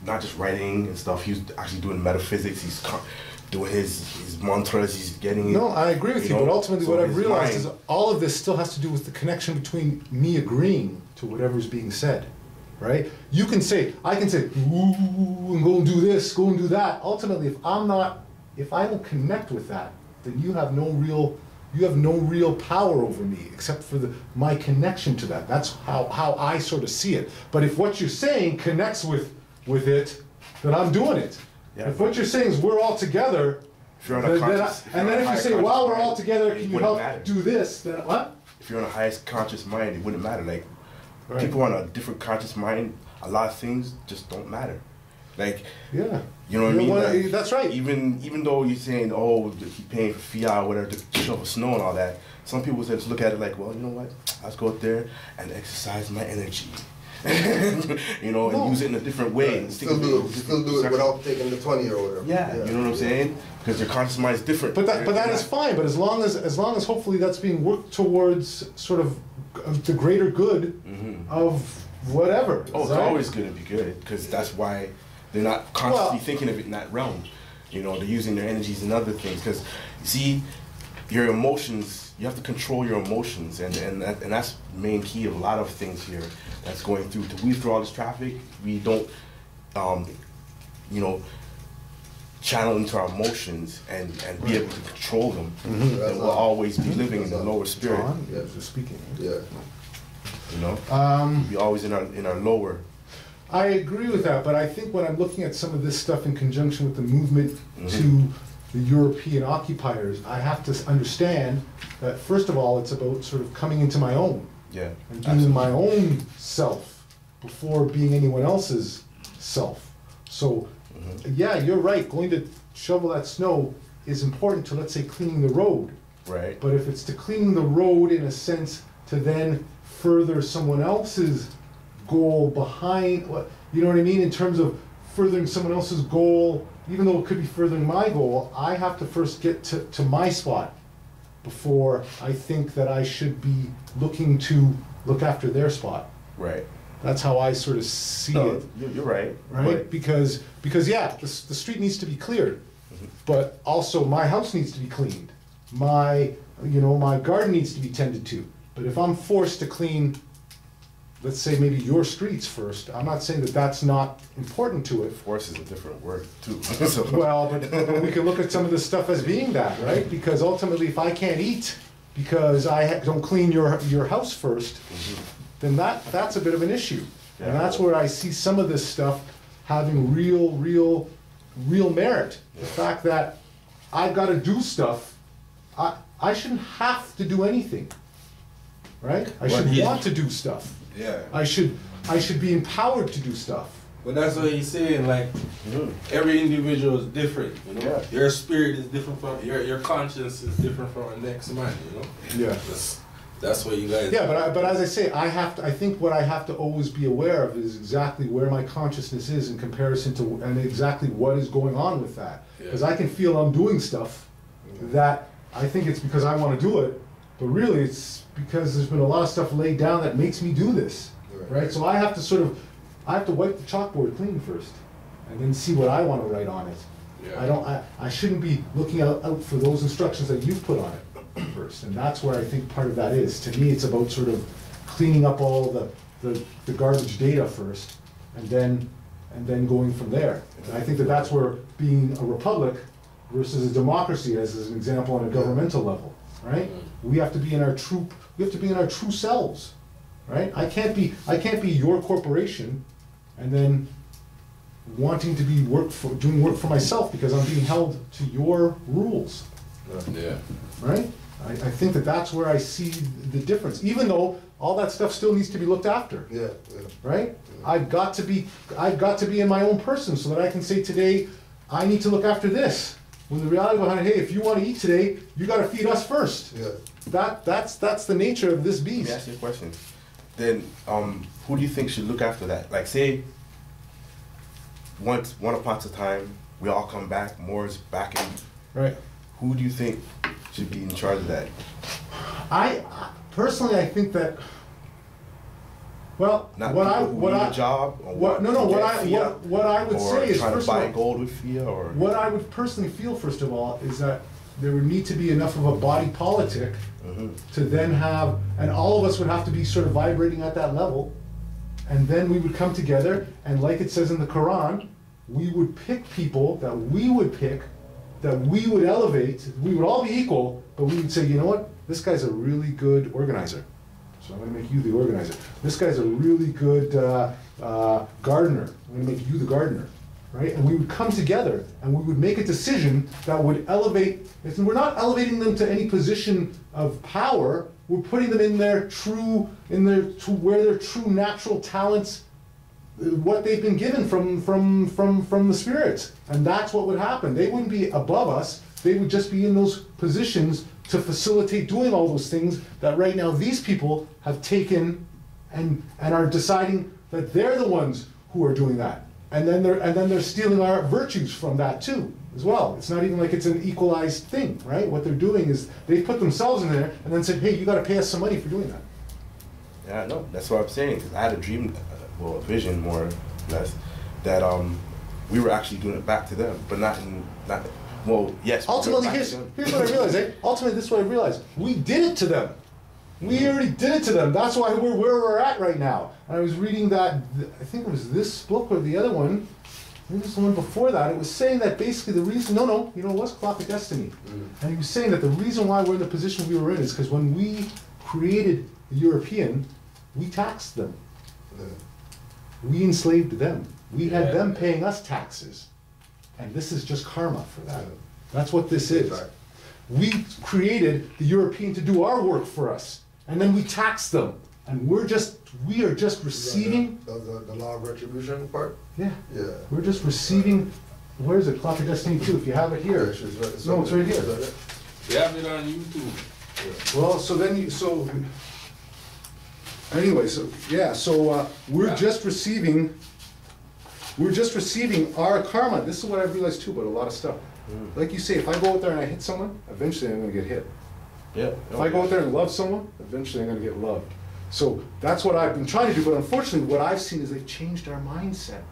not just writing and stuff. He was actually doing metaphysics. He's doing his mantras. He's getting. No, I agree with you. But ultimately, what I've realized is all of this still has to do with the connection between me agreeing to whatever's being said. Right? You can say, I can say, ooh, and go and do this, go and do that. Ultimately, if I don't connect with that, then you have no real power over me, except for my connection to that. That's how I sort of see it. But if what you're saying connects with it, then I'm doing it. Yeah. If what you're saying is we're all together, and then if you say, while we're all together, can you help do this? Then what? If you're on the highest conscious mind, it wouldn't matter. Like. Right. People on a different conscious mind, a lot of things just don't matter. Like, you know what I mean? Like, that's right. Even though you're saying, oh, you're paying for fiat or whatever to shovel snow and all that, some people just look at it like, well, you know what? Let's go out there and exercise my energy. You know, and use it in a different way. And still do it without taking the 20 or whatever. Yeah, you know what I'm saying? Because your conscious mind is different. But that is fine. But as long as hopefully that's being worked towards sort of the greater good of whatever. Oh, it's always going to be good, because that's why they're not constantly thinking of it in that realm. You know, they're using their energies in other things. Because, see, your emotions, you have to control your emotions, and that's the main key of a lot of things here that's going through. To weave through all this traffic, we don't, you know, channel into our emotions and be able to control them. And we'll always be living in the lower spirit. Yeah, just speaking. Yeah. You know, be always in our lower. I agree with that, but I think when I'm looking at some of this stuff in conjunction with the movement to the European occupiers, I have to understand that first of all, it's about sort of coming into my own. Yeah. And being my own self before being anyone else's self. So, yeah, you're right. Going to shovel that snow is important to, let's say, cleaning the road. Right. But if it's to clean the road in a sense to then further someone else's goal behind, you know what I mean? In terms of furthering someone else's goal, even though it could be furthering my goal, I have to first get to my spot before I think that I should be looking to look after their spot. Right. That's how I sort of see it. You're right. Right? Because yeah, the street needs to be cleared, but also my house needs to be cleaned. My garden needs to be tended to. But if I'm forced to clean, let's say maybe your streets first, I'm not saying that that's not important to it. Force is a different word too. Well, but we can look at some of this stuff as being that, right? Because ultimately, if I can't eat because I don't clean your house first, then that's a bit of an issue. Yeah. And that's where I see some of this stuff having real merit. The fact that I've got to do stuff, I shouldn't have to do anything, right? I should want to do stuff. Yeah. I should be empowered to do stuff. But that's what he's saying, like, every individual is different, you know? Yeah. Your spirit is different from, your conscience is different from the next man, you know? Yeah. That's what you guys... Yeah, but as I say, I think what I have to always be aware of is exactly where my consciousness is in comparison to, and exactly what is going on with that. Because I can feel I'm doing stuff that I think it's because I want to do it, but really it's because there's been a lot of stuff laid down that makes me do this, right? So I have to wipe the chalkboard clean first, and then see what I want to write on it. Yeah. I shouldn't be looking out for those instructions that you've put on it first. And that's where I think part of that is. To me, it's about sort of cleaning up all the garbage data first, and then going from there. And I think that that's where being a republic versus a democracy, as an example on a governmental level, right? We have to be in our true selves, right? I can't be your corporation and then wanting to be doing work for myself because I'm being held to your rules. Yeah. Right? I think that that's where I see the difference, even though all that stuff still needs to be looked after. Yeah. Right? I've got to be in my own person so that I can say today, I need to look after this. When the reality behind it, hey, if you want to eat today, you got to feed us first. Yeah. That's the nature of this beast. Let me ask you a question. Then, who do you think should look after that? Like, say, one upon a time, we all come back, Moors back in. Right. Who do you think should be in charge of that? I personally, I think that. Well, Not what I would say is, trying first to buy of all, gold with fear, or what I would personally feel, first of all, is that there would need to be enough of a body politic to then have, and all of us would have to be sort of vibrating at that level, and then we would come together, and like it says in the Quran, we would pick people that we would pick, that we would elevate. We would all be equal, but we would say, you know what, this guy's a really good organizer. So I'm going to make you the organizer. This guy's a really good gardener. I'm going to make you the gardener, right? And we would come together and we would make a decision that would elevate. We're not elevating them to any position of power. We're putting them in their where their true natural talents, what they've been given from the spirits, and that's what would happen. They wouldn't be above us. They would just be in those positions to facilitate doing all those things that right now these people have taken and are deciding that they're the ones who are doing that. And then they're stealing our virtues from that too, as well. It's not even like it's an equalized thing, right? What they're doing is they put themselves in there and then said, hey, you got to pay us some money for doing that. Yeah, no, that's what I'm saying. Because I had a dream, well, a vision more or less, that we were actually doing it back to them, but not. Well, yes. Ultimately, here's what I realized. Ultimately, this is what I realized. We did it to them. We already did it to them. That's why we're where we're at right now. And I was reading that, I think it was this book or the other one, maybe it was the one before that. It was saying that basically the reason, it was Clock of Destiny. And he was saying that the reason why we're in the position we were in is because when we created the European, we taxed them. We enslaved them. We had them paying us taxes. And this is just karma for that. That's what this is. We created the European to do our work for us, and then we tax them, and we are just receiving. The law of retribution part. Yeah. Yeah. We're just receiving. Where is it? Clock of Destiny 2. If you have it here. It's No, it's right here. You have it on YouTube. Yeah. Well, anyway, we're just receiving. We're just receiving our karma. This is what I've realized too about a lot of stuff. Like you say, if I go out there and I hit someone, eventually I'm going to get hit. Yeah. If I go out there and love someone, eventually I'm going to get loved. So that's what I've been trying to do. But unfortunately, what I've seen is they've changed our mindset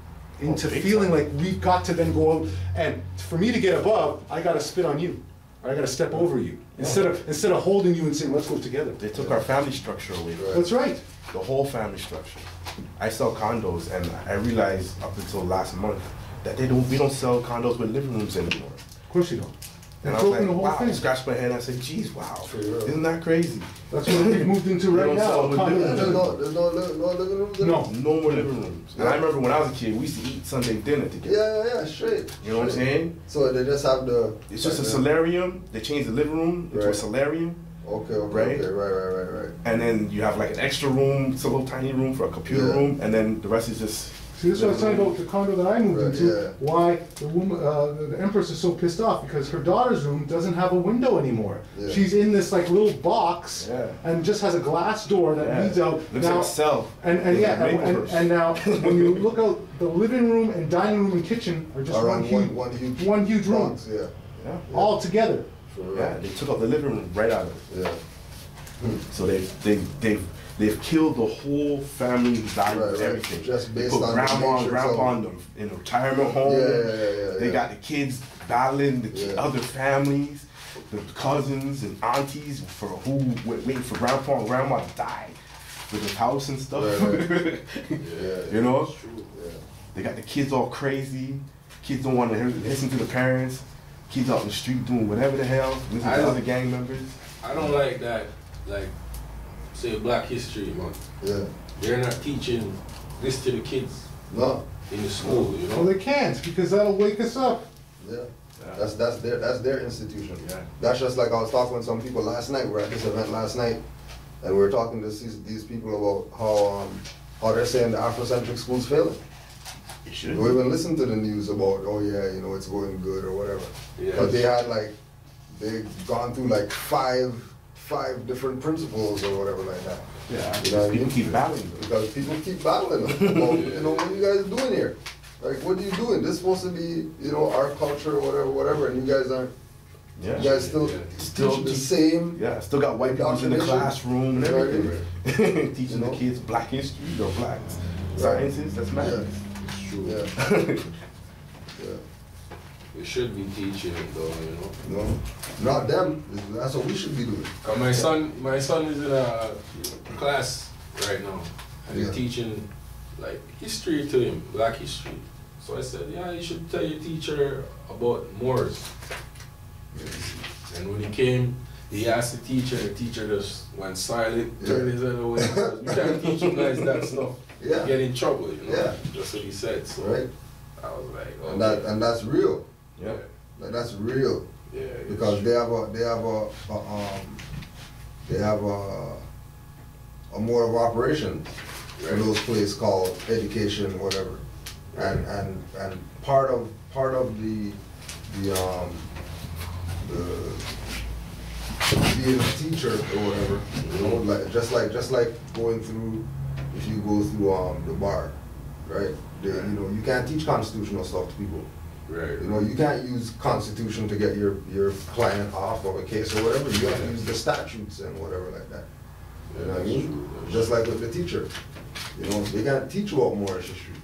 into feeling like we've got to then go out, and for me to get above, I got to spit on you. Or I got to step over you. Instead of holding you and saying, let's go together. They took our family structure away. That's right. The whole family structure. I sell condos, and I realized up until last month that we don't sell condos with living rooms anymore. Of course you don't. And I was like, wow, I scratched my head and I said, geez, wow, isn't that crazy? That's what we've moved into right now. There's no living rooms? No more living rooms. And I remember when I was a kid, we used to eat Sunday dinner together. Yeah, straight. You know what I'm saying? So they just have it's just a solarium. They changed the living room into a solarium. Okay, right? Right. And then you have like an extra room, it's a little tiny room for a computer room, and then the rest is just. See, this is what I was talking about the condo that I moved into. Why the woman, the Empress is so pissed off because her daughter's room doesn't have a window anymore. Yeah. She's in this like little box and just has a glass door that leads out. Looks like a cell. And now when you look out, the living room and dining room and kitchen are just one huge room. Yeah. All together. Yeah, they took out the living room right out of it. Yeah. So they've killed the whole family value of everything. Just based they put on grandma and grandpa in a retirement home. Yeah. They got the kids battling the other families, the cousins and aunties for who waiting for grandpa and grandma to die with his house and stuff. You know? They got the kids all crazy. Kids don't want to listen to the parents. Kids out in the street doing whatever the hell, listening to other gang members. I don't like that, like, say Black History Month. They're not teaching this to the kids in the school, you know? Well, they can't, because that'll wake us up. That's their institution. That's just like I was talking with some people last night. We're at this event last night, and we were talking to these people about how they're saying the Afrocentric school's failing. We even listened to the news about, oh yeah, you know, it's going good or whatever. But they had they've gone through like five different principles or whatever like that. You know what I mean? Keep battling. Because people keep battling about, you know, what are you guys doing here? Like, what are you doing? This is supposed to be, you know, our culture or whatever, and you guys aren't. You guys still teach the same. Still got white people in the classroom and everything. Teaching the kids Black history or Black sciences. That's mad. It's true. We should be teaching it though, you know. No, not them. That's what we should be doing. My son is in a class right now, and he's teaching like history to him, Black history. So I said, yeah, you should tell your teacher about Moors. And when he came, he asked the teacher just went silent, turned his head away. You can't teach you guys that stuff. Get in trouble, you know. That's what he said. So I was like, okay. And that's real. Yeah. That's real. Yeah. Because they have a mode of operation for those places called education, whatever. And part of the being a teacher or whatever, you know, like just like going through, if you go through the bar, right? You know, you can't teach constitutional stuff to people. Right. You know, you can't use Constitution to get your client off of a case or whatever. You have to use the statutes and whatever like that. You know what I mean? Just like with the teacher. You know, they can't teach about Moorish history.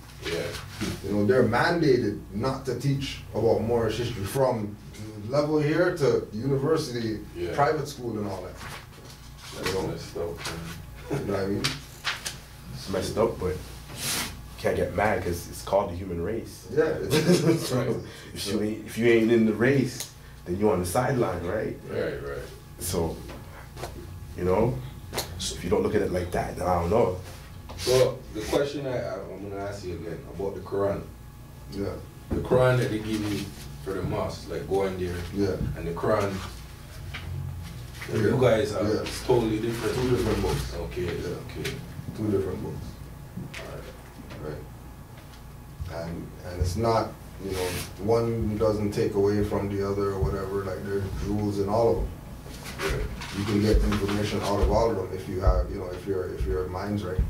You know, they're mandated not to teach about Moorish history from level here to university, private school and all that. That's messed up, you know what I mean? It's messed up, but can't get mad because it's called the human race. So if you ain't in the race, then you're on the sideline, right? Right. So, you know, if you don't look at it like that, then I don't know. Well, the question I'm gonna ask you again about the Quran. The Quran that they give you for the mosque, like going there, and the Quran that you guys are it's totally different. Two different books. Okay. Two different books. Right. And it's not, you know, one doesn't take away from the other or whatever. Like there's rules in all of them. You can get information out of all of them if you have, you know, if your mind's right.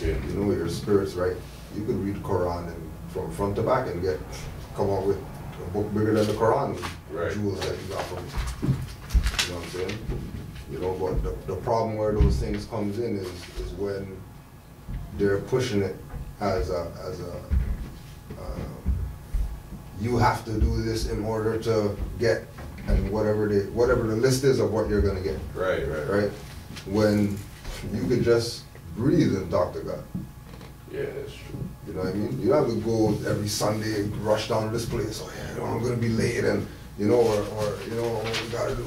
You know, your spirit's right. You could read the Quran and from front to back and come up with a book bigger than the Quran. Jewels that you got from it. You know what I'm saying? You know, but the problem where those things comes in is when they're pushing it as a you have to do this in order to get, and whatever the list is of what you're gonna get. Right. When you could just breathe and talk to God. Yeah, that's true. You know what I mean? You don't have to go every Sunday and rush down to this place. Oh yeah, I'm gonna be late, and you know, or you know, we gotta do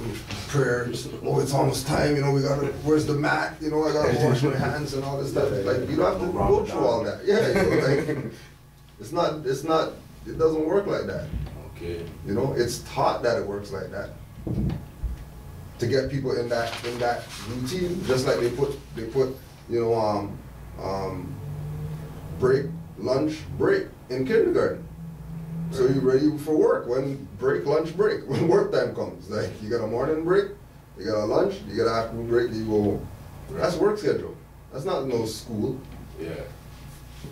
prayers. Oh, it's almost time. You know, we gotta. Where's the mat? You know, I gotta wash my hands and all this stuff. Like you don't have to go through all that. Yeah, you know, like it's not. It doesn't work like that. Okay. You know, it's taught that it works like that. To get people in that routine, just like they put you know break, lunch, break in kindergarten. So you're ready for work when lunch break, when work time comes. Like you got a morning break, you got a lunch, you got an afternoon break, you go home. That's work schedule. That's not no school. Yeah.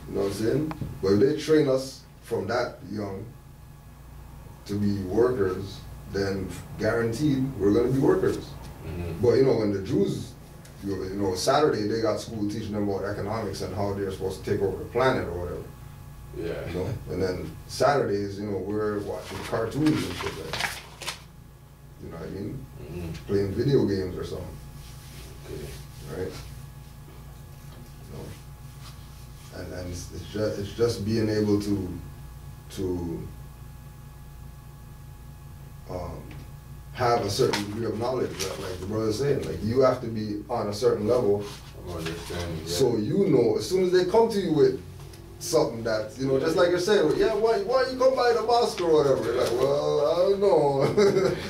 You know what I'm saying? But if they train us from that young to be workers, then guaranteed we're gonna be workers. But you know, when the Jews, you know, Saturday they got school teaching them about economics and how they're supposed to take over the planet or whatever. Yeah. You know, and then Saturdays, you know, we're watching cartoons and shit like that. You know what I mean? Mm-hmm. Playing video games or something. Okay. Right? You know? And it's just being able to have a certain degree of knowledge, right? Like the brother's saying, like you have to be on a certain level. I'm understanding. Yeah. So you know, as soon as they come to you with something that, you know, just like you're saying, yeah, why you come by the mosque or whatever? You're like, well, I don't know.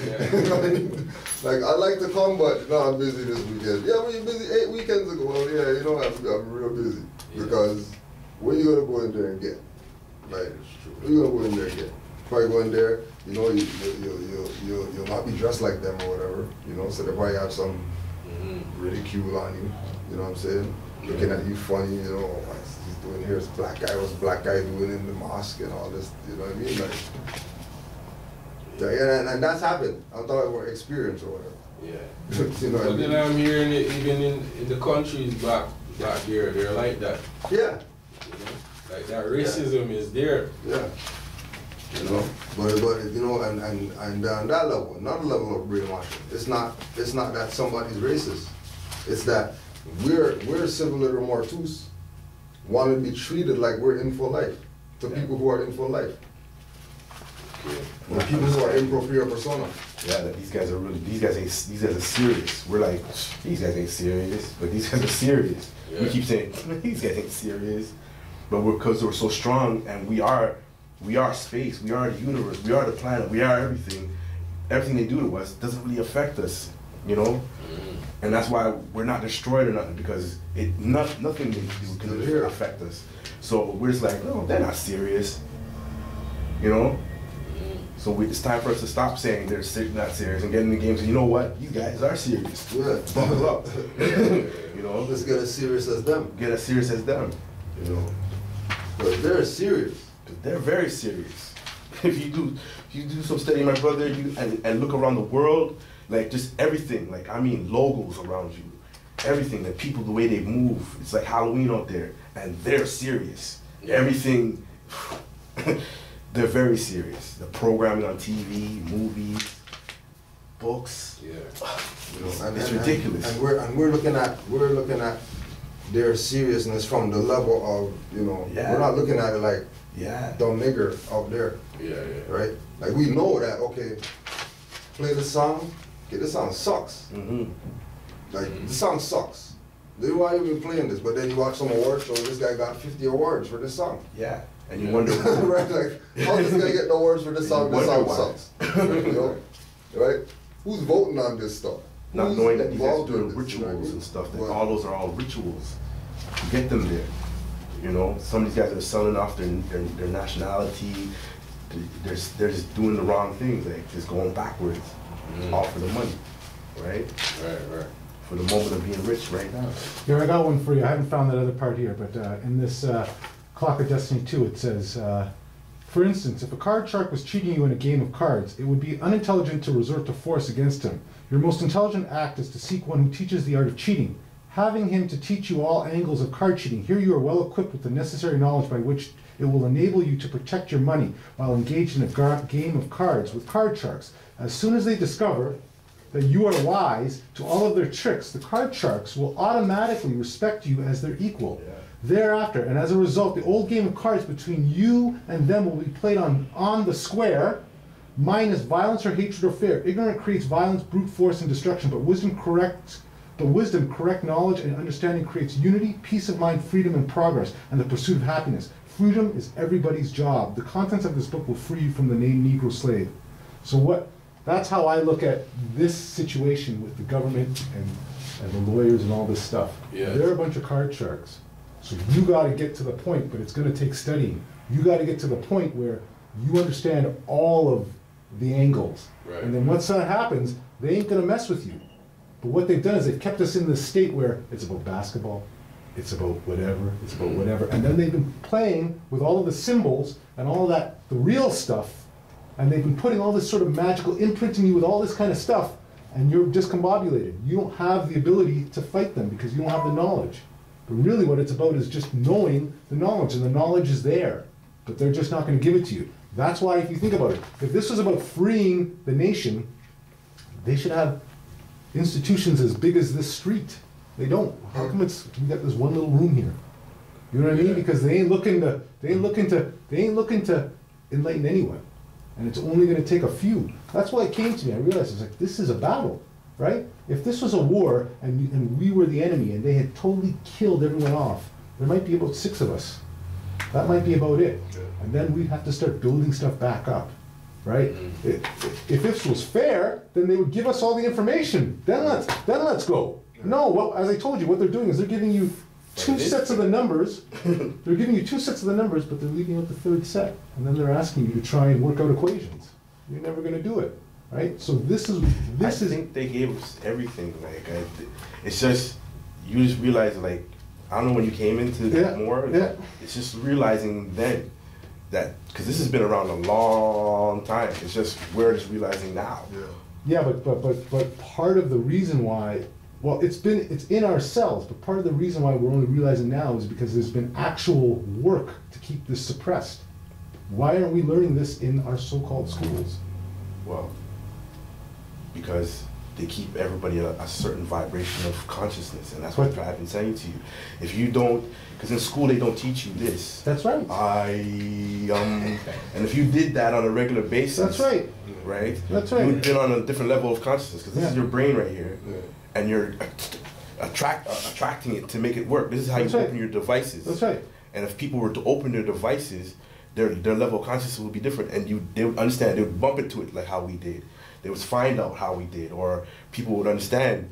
Yeah. You know what I mean? Like, I like to come, but no, I'm busy this weekend. Yeah, well, you're busy 8 weekends ago. Well, yeah, you know, I'm real busy. Yeah. Because what are you going to go in there and get? Right? What are you going to go in there and get? Probably go in there, you know, you'll not be dressed like them or whatever, you know, so they probably have some ridicule on you, you know what I'm saying? Looking at you funny, you know, what's he's doing here, what's black guy doing in the mosque and all this, you know what I mean? Like, yeah, and that's happened. I'm talking about experience or whatever. Yeah. You know what I But mean? then I'm hearing it even in the countries back here, they're like that. Yeah. You know? Like that racism is there. Yeah. You know, but you know, and on that level, another level of brainwashing. It's not that somebody's racist. It's that we're civil mortus want to be treated like we're in for life to people who are in for life. Okay. Or people who are in proprio persona. Yeah, that these guys are serious. We're like, these guys ain't serious, but these guys are serious. Yeah. We keep saying, these guys ain't serious. But because we're so strong and we are space, we are the universe, we are the planet, we are everything. Everything they do to us doesn't really affect us, you know? And that's why we're not destroyed or nothing, because nothing they do can affect us. So we're just like, no, they're not serious, you know? So it's time for us to stop saying they're not serious and get in the game and say, you know what, these guys are serious. Yeah. Buckle up. You know? Let's get as serious as them. Get as serious as them. You know? But they're serious. They're very serious. If you do some study, my brother, and look around the world, like just everything, like I mean logos around you, everything, the people, the way they move, it's like Halloween out there, and they're serious. Everything, they're very serious. The programming on TV, movies, books, You know, it's ridiculous. And we're looking at their seriousness from the level of, you know, we're not looking at it like dumb nigger out there. Right? Like we know that, okay, play the song, okay, this song sucks. Like the song sucks. They don't want even playing this, but then you watch some awards show, this guy got 50 awards for this song. Yeah. And you wonder right, like how does this guy get the awards for this song? This song sucks. You know? Right? Who's voting on this stuff? Not Who's knowing that these guys are involved doing in this, rituals you know what I mean? and stuff, that But- all those are all rituals to get them there. You know, some of these guys are selling off their nationality. They're just doing the wrong things, like just going backwards, all for the money, right? Right. For the moment of being rich right now. Here, I got one for you. I haven't found that other part here, but in this Clock of Destiny 2, it says, for instance, if a card shark was cheating you in a game of cards, it would be unintelligent to resort to force against him. Your most intelligent act is to seek one who teaches the art of cheating, having him to teach you all angles of card cheating. Here you are well equipped with the necessary knowledge by which it will enable you to protect your money while engaged in a game of cards with card sharks. As soon as they discover that you are wise to all of their tricks, the card sharks will automatically respect you as their equal. Thereafter, and as a result, the old game of cards between you and them will be played on the square. Mine is violence or hatred or fear. Ignorance creates violence, brute force, and destruction, but wisdom, correct knowledge, and understanding creates unity, peace of mind, freedom, and progress, and the pursuit of happiness. Freedom is everybody's job. The contents of this book will free you from the name Negro slave. So that's how I look at this situation with the government and the lawyers and all this stuff. Yeah. They're a bunch of card sharks. So you got to get to the point, but it's going to take studying. You got to get to the point where you understand all of the angles. Right. And then once that happens, they ain't going to mess with you. But what they've done is they've kept us in this state where it's about basketball, it's about whatever, it's about whatever. And then they've been playing with all of the symbols and all of that, the real stuff, and they've been putting all this sort of magical, imprinting you with all this kind of stuff, and you're discombobulated. You don't have the ability to fight them because you don't have the knowledge. But really what it's about is just knowing the knowledge, and the knowledge is there. but they're just not going to give it to you. That's why, if you think about it, if this was about freeing the nation, they should have institutions as big as this street. They don't. How come we got this one little room here? You know what I mean? Because they ain't looking to enlighten anyone, and it's only going to take a few. That's why it came to me. I realized it's like, this is a battle, right? If this was a war and we were the enemy and they had totally killed everyone off, there might be about 6 of us. That might be about it. And then we'd have to start building stuff back up, right? If this was fair, then they would give us all the information. Then let's go. No, well, as I told you, what they're doing is they're giving you 2 sets of the numbers. They're giving you 2 sets of the numbers, but they're leaving out the 3rd set. And then they're asking you to try and work out equations. You're never going to do it, right? So I think they gave us everything. Like, it's just, you just realize, like, I don't know when you came into more. It's just realizing then that, because this has been around a long time. It's just we're just realizing now. Yeah, but part of the reason why, well, it's in ourselves, but part of the reason why we're only realizing now is because there's been actual work to keep this suppressed. Why aren't we learning this in our so-called schools? Well, because they keep everybody a certain vibration of consciousness, and that's what I've been saying to you. If you don't, because in school they don't teach you this. That's right. And if you did that on a regular basis, that's right. Right? That's right. You've been on a different level of consciousness, because this is your brain right here, and you're attracting it to make it work. This is how you open your devices. That's right. And if people were to open their devices, their level of consciousness would be different, and they would understand. They would bump into it like how we did. They would find out how we did, or people would understand,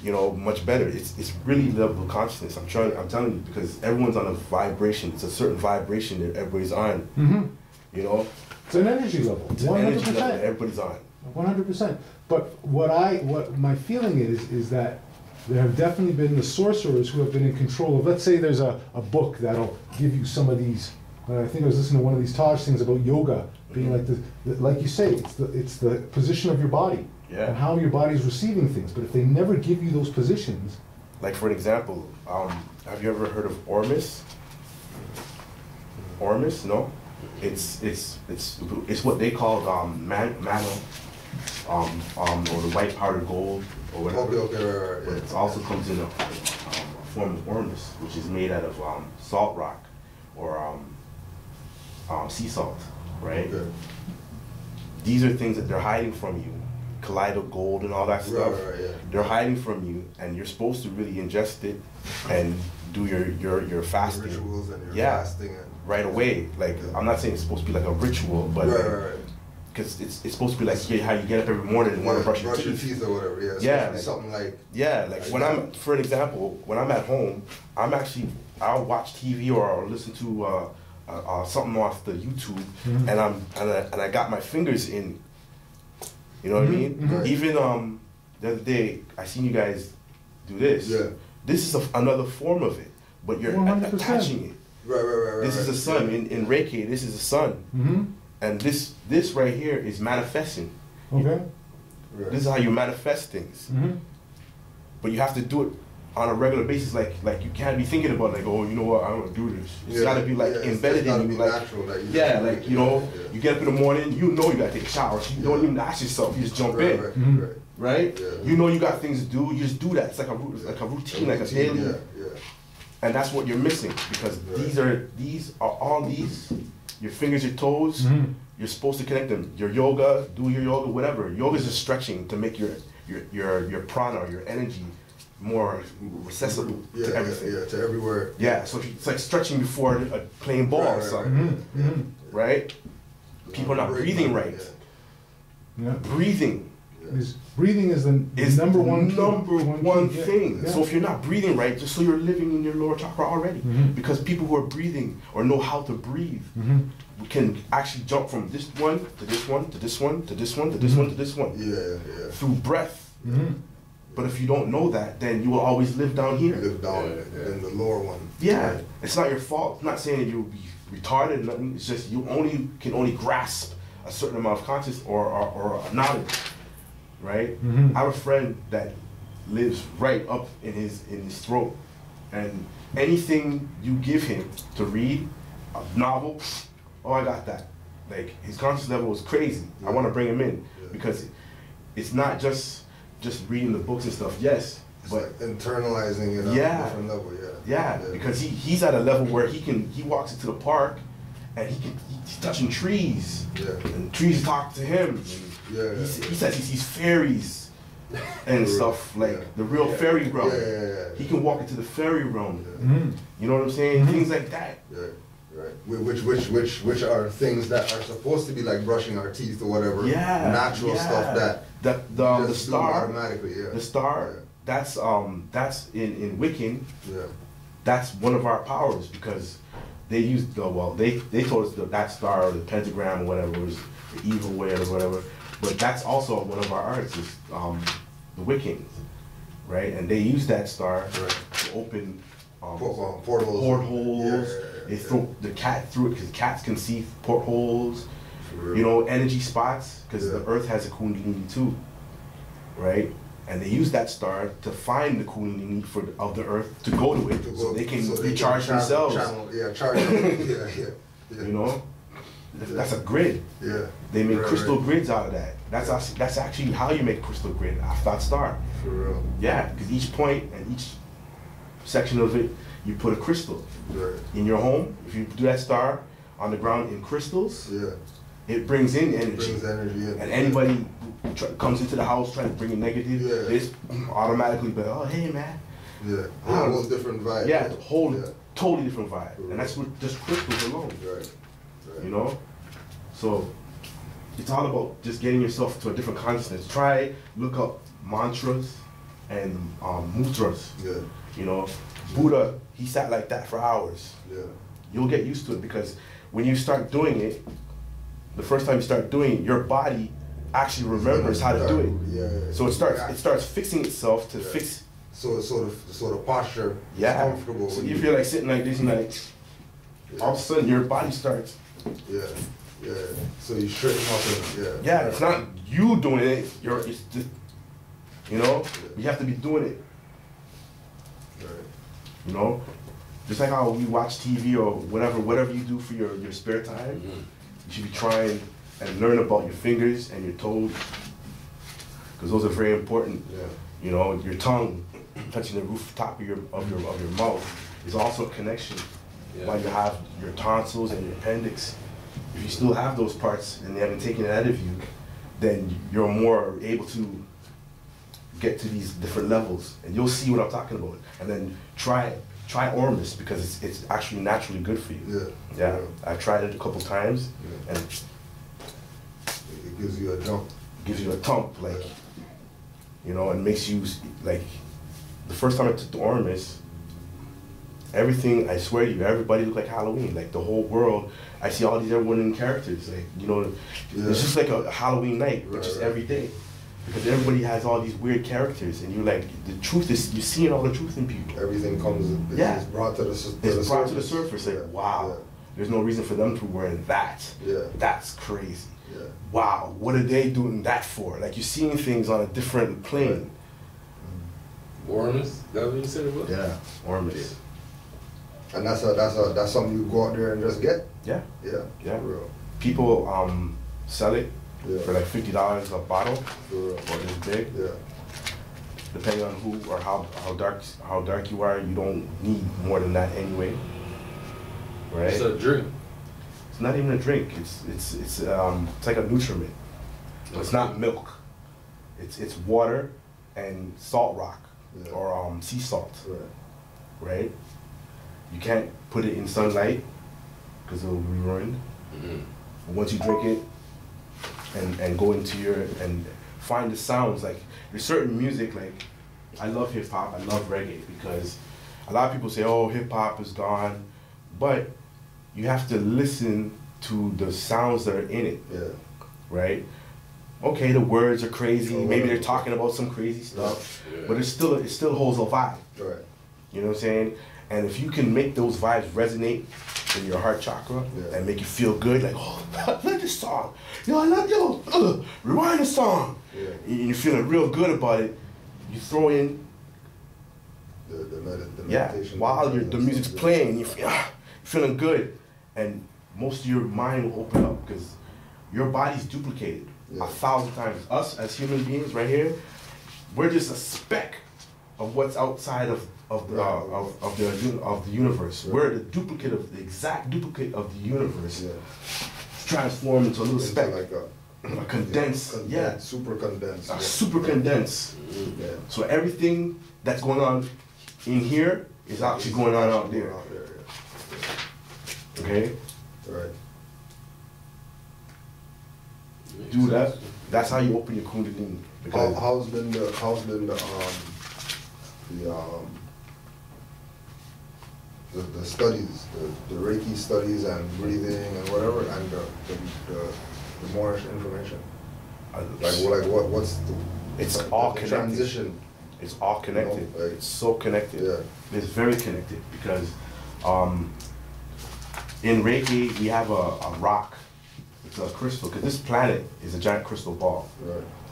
you know, much better. It's really level of consciousness. I'm telling you, because everyone's on a vibration. It's a certain vibration that everybody's on. You know, it's an energy level. 100%. An energy level that everybody's on. 100%. But what my feeling is that there have definitely been the sorcerers who have been in control of. Let's say there's a book that'll give you some of these. I think I was listening to one of these Taj things about yoga being like like you say, it's the position of your body and how your body's receiving things. But if they never give you those positions, like for an example, have you ever heard of Ormus? Ormus, no? It's what they call mana, or the white powdered gold or whatever. Okay, it also comes in a form of Ormus, which is made out of salt rock or sea salt, right? Okay. These are things that they're hiding from you. Kaleido gold and all that stuff. They're hiding from you, and you're supposed to really ingest it and do your fasting. Your rituals and your fasting. Right away. Like, I'm not saying it's supposed to be like a ritual, but because it's supposed to be like how you get up every morning and want to brush your teeth or whatever. Like something like when I'm, for an example, when I'm at home, I'll watch TV or I'll listen to something off the YouTube, and I got my fingers in. You know what I mean? Even the other day, I seen you guys do this. This is another form of it, but you're attaching it. Right. This is a sun. In Reiki, this is a sun. And this right here is manifesting. Okay. This is how you manifest things. But you have to do it on a regular basis. Like you can't be thinking about like, oh, you know what, I'm gonna do this. It's gotta be like embedded in you. Like, like you know, you get up in the morning, you know you gotta take a shower. So you don't even ask yourself, you just jump in. Right? You know you got things to do, you just do that. It's like a routine, like a daily. And that's what you're missing, because these are all these, your fingers, your toes, you're supposed to connect them. Your yoga, do your yoga, whatever. Yoga is just stretching to make your prana, or your energy, more accessible to everything. To everywhere. Yeah, so it's like stretching before playing ball or something. Right? People are not breathing right. Breathing. Breathing is the number one thing. So if you're not breathing right, just so you're living in your lower chakra already. Because people who are breathing or know how to breathe can actually jump from this one to this one to this one to this one to this one to this one. Through breath. But if you don't know that, then you will always live down here. Live down in the lower one. Yeah. It's not your fault. I'm not saying that you'll be retarded, nothing. It's just you can only grasp a certain amount of consciousness or knowledge. Right? I have a friend that lives right up in his throat, and anything you give him to read, a novel. Oh, I got that. Like his conscious level was crazy. I want to bring him in because it's not just reading the books and stuff. Yes, but like internalizing it on a different level. Yeah, because he's at a level where he walks into the park and he's touching trees. And trees talk to him. He says he sees fairies and stuff, like the real fairy realm. He can walk into the fairy realm. You know what I'm saying? Things like that. Right. Which are things that are supposed to be like brushing our teeth or whatever. Natural stuff that the star automatically. The star. That's in Wiccan. That's one of our powers because they used they told us that star or the pentagram or whatever was the evil way or whatever. But that's also one of our arts is the Wiccans, right? And they use that star to open portholes. They throw the cat through it because cats can see portholes. You know, energy spots because the Earth has a kundalini too, right? And they use that star to find the kundalini of the Earth to go to it so they can recharge themselves. You know, that's a grid. They make crystal grids out of that. That's actually how you make a crystal grid off that star. For real. Yeah, because each point and each section of it, you put a crystal. In your home, if you do that star on the ground in crystals, it brings in energy. And anybody who comes into the house trying to bring in negative, it's automatically be like, oh, hey, man. A whole different vibe. Totally different vibe. And that's with just crystals alone. You know? So, it's all about just getting yourself to a different consciousness. Look up mantras and mudras. You know, Buddha, he sat like that for hours. You'll get used to it because when you start doing it, the first time you start doing it, your body actually remembers how to do it. So it starts fixing itself to fix. So the posture is comfortable. So if you're like sitting like this and like, all of a sudden your body starts. So you straighten up and it's not you doing it. It's just, you know, you have to be doing it. You know, just like how we watch TV or whatever you do for your spare time, you should be trying and learn about your fingers and your toes, because those are very important. You know, your tongue touching the rooftop of your mouth is also a connection. While you have your tonsils and your appendix, if you still have those parts and they haven't taken it out of you, then you're more able to get to these different levels, and you'll see what I'm talking about. And then try Ormus because it's actually naturally good for you. I've tried it a couple times, and it gives you a jump. Gives you a thump, like, you know, and makes you like. The first time I took the Ormus, everything, I swear to you, everybody looked like Halloween. Like the whole world, I see all these everyone characters. Like, you know, it's just like a Halloween night, which is every day. Because everybody has all these weird characters, and you're like, the truth is, you're seeing all the truth in people. Everything comes, it's brought to the surface. It's brought to the surface, like, wow, there's no reason for them to wear that. That's crazy. Wow, what are they doing that for? Like, you're seeing things on a different plane. Ormus, that's what you said it was? Yeah, Ormus. And that's something you go out there and just get? Yeah. For real. People sell it for like $50 a bottle, or this big. Depending on who or how dark you are, you don't need more than that anyway. Right? It's a drink. It's not even a drink. It's like a nutriment. It's not milk. It's water and salt rock or sea salt. Right? You can't put it in sunlight because it will be ruined. But once you drink it and go into and find the sounds, like there's certain music, like I love hip hop, I love reggae, because a lot of people say, oh, hip hop is gone, but you have to listen to the sounds that are in it, right? Okay, the words are crazy, maybe they're talking about some crazy stuff, but it still holds a vibe. You know what I'm saying? And if you can make those vibes resonate in your heart chakra and make you feel good, like, oh, I love this song. Rewind the song. And you're feeling real good about it. You throw in the meditation while the music's playing, you're feeling good. and most of your mind will open up because your body's duplicated 1,000 times. Us as human beings right here, we're just a speck of what's outside of the universe. Right. We're the duplicate of the exact duplicate of the universe, transformed into a little speck, like a condensed, super condensed, super condensed. So everything that's going on in here is actually going on out there. Okay. Right. Do that. That's how you open your Kundalini. How's been the studies, the Reiki studies and breathing and whatever, and the Moorish information? What's the? It's all connected. Transition. It's all connected. You know, like, it's so connected. Yeah. It's very connected because in Reiki we have a rock. It's a crystal, because this planet is a giant crystal ball,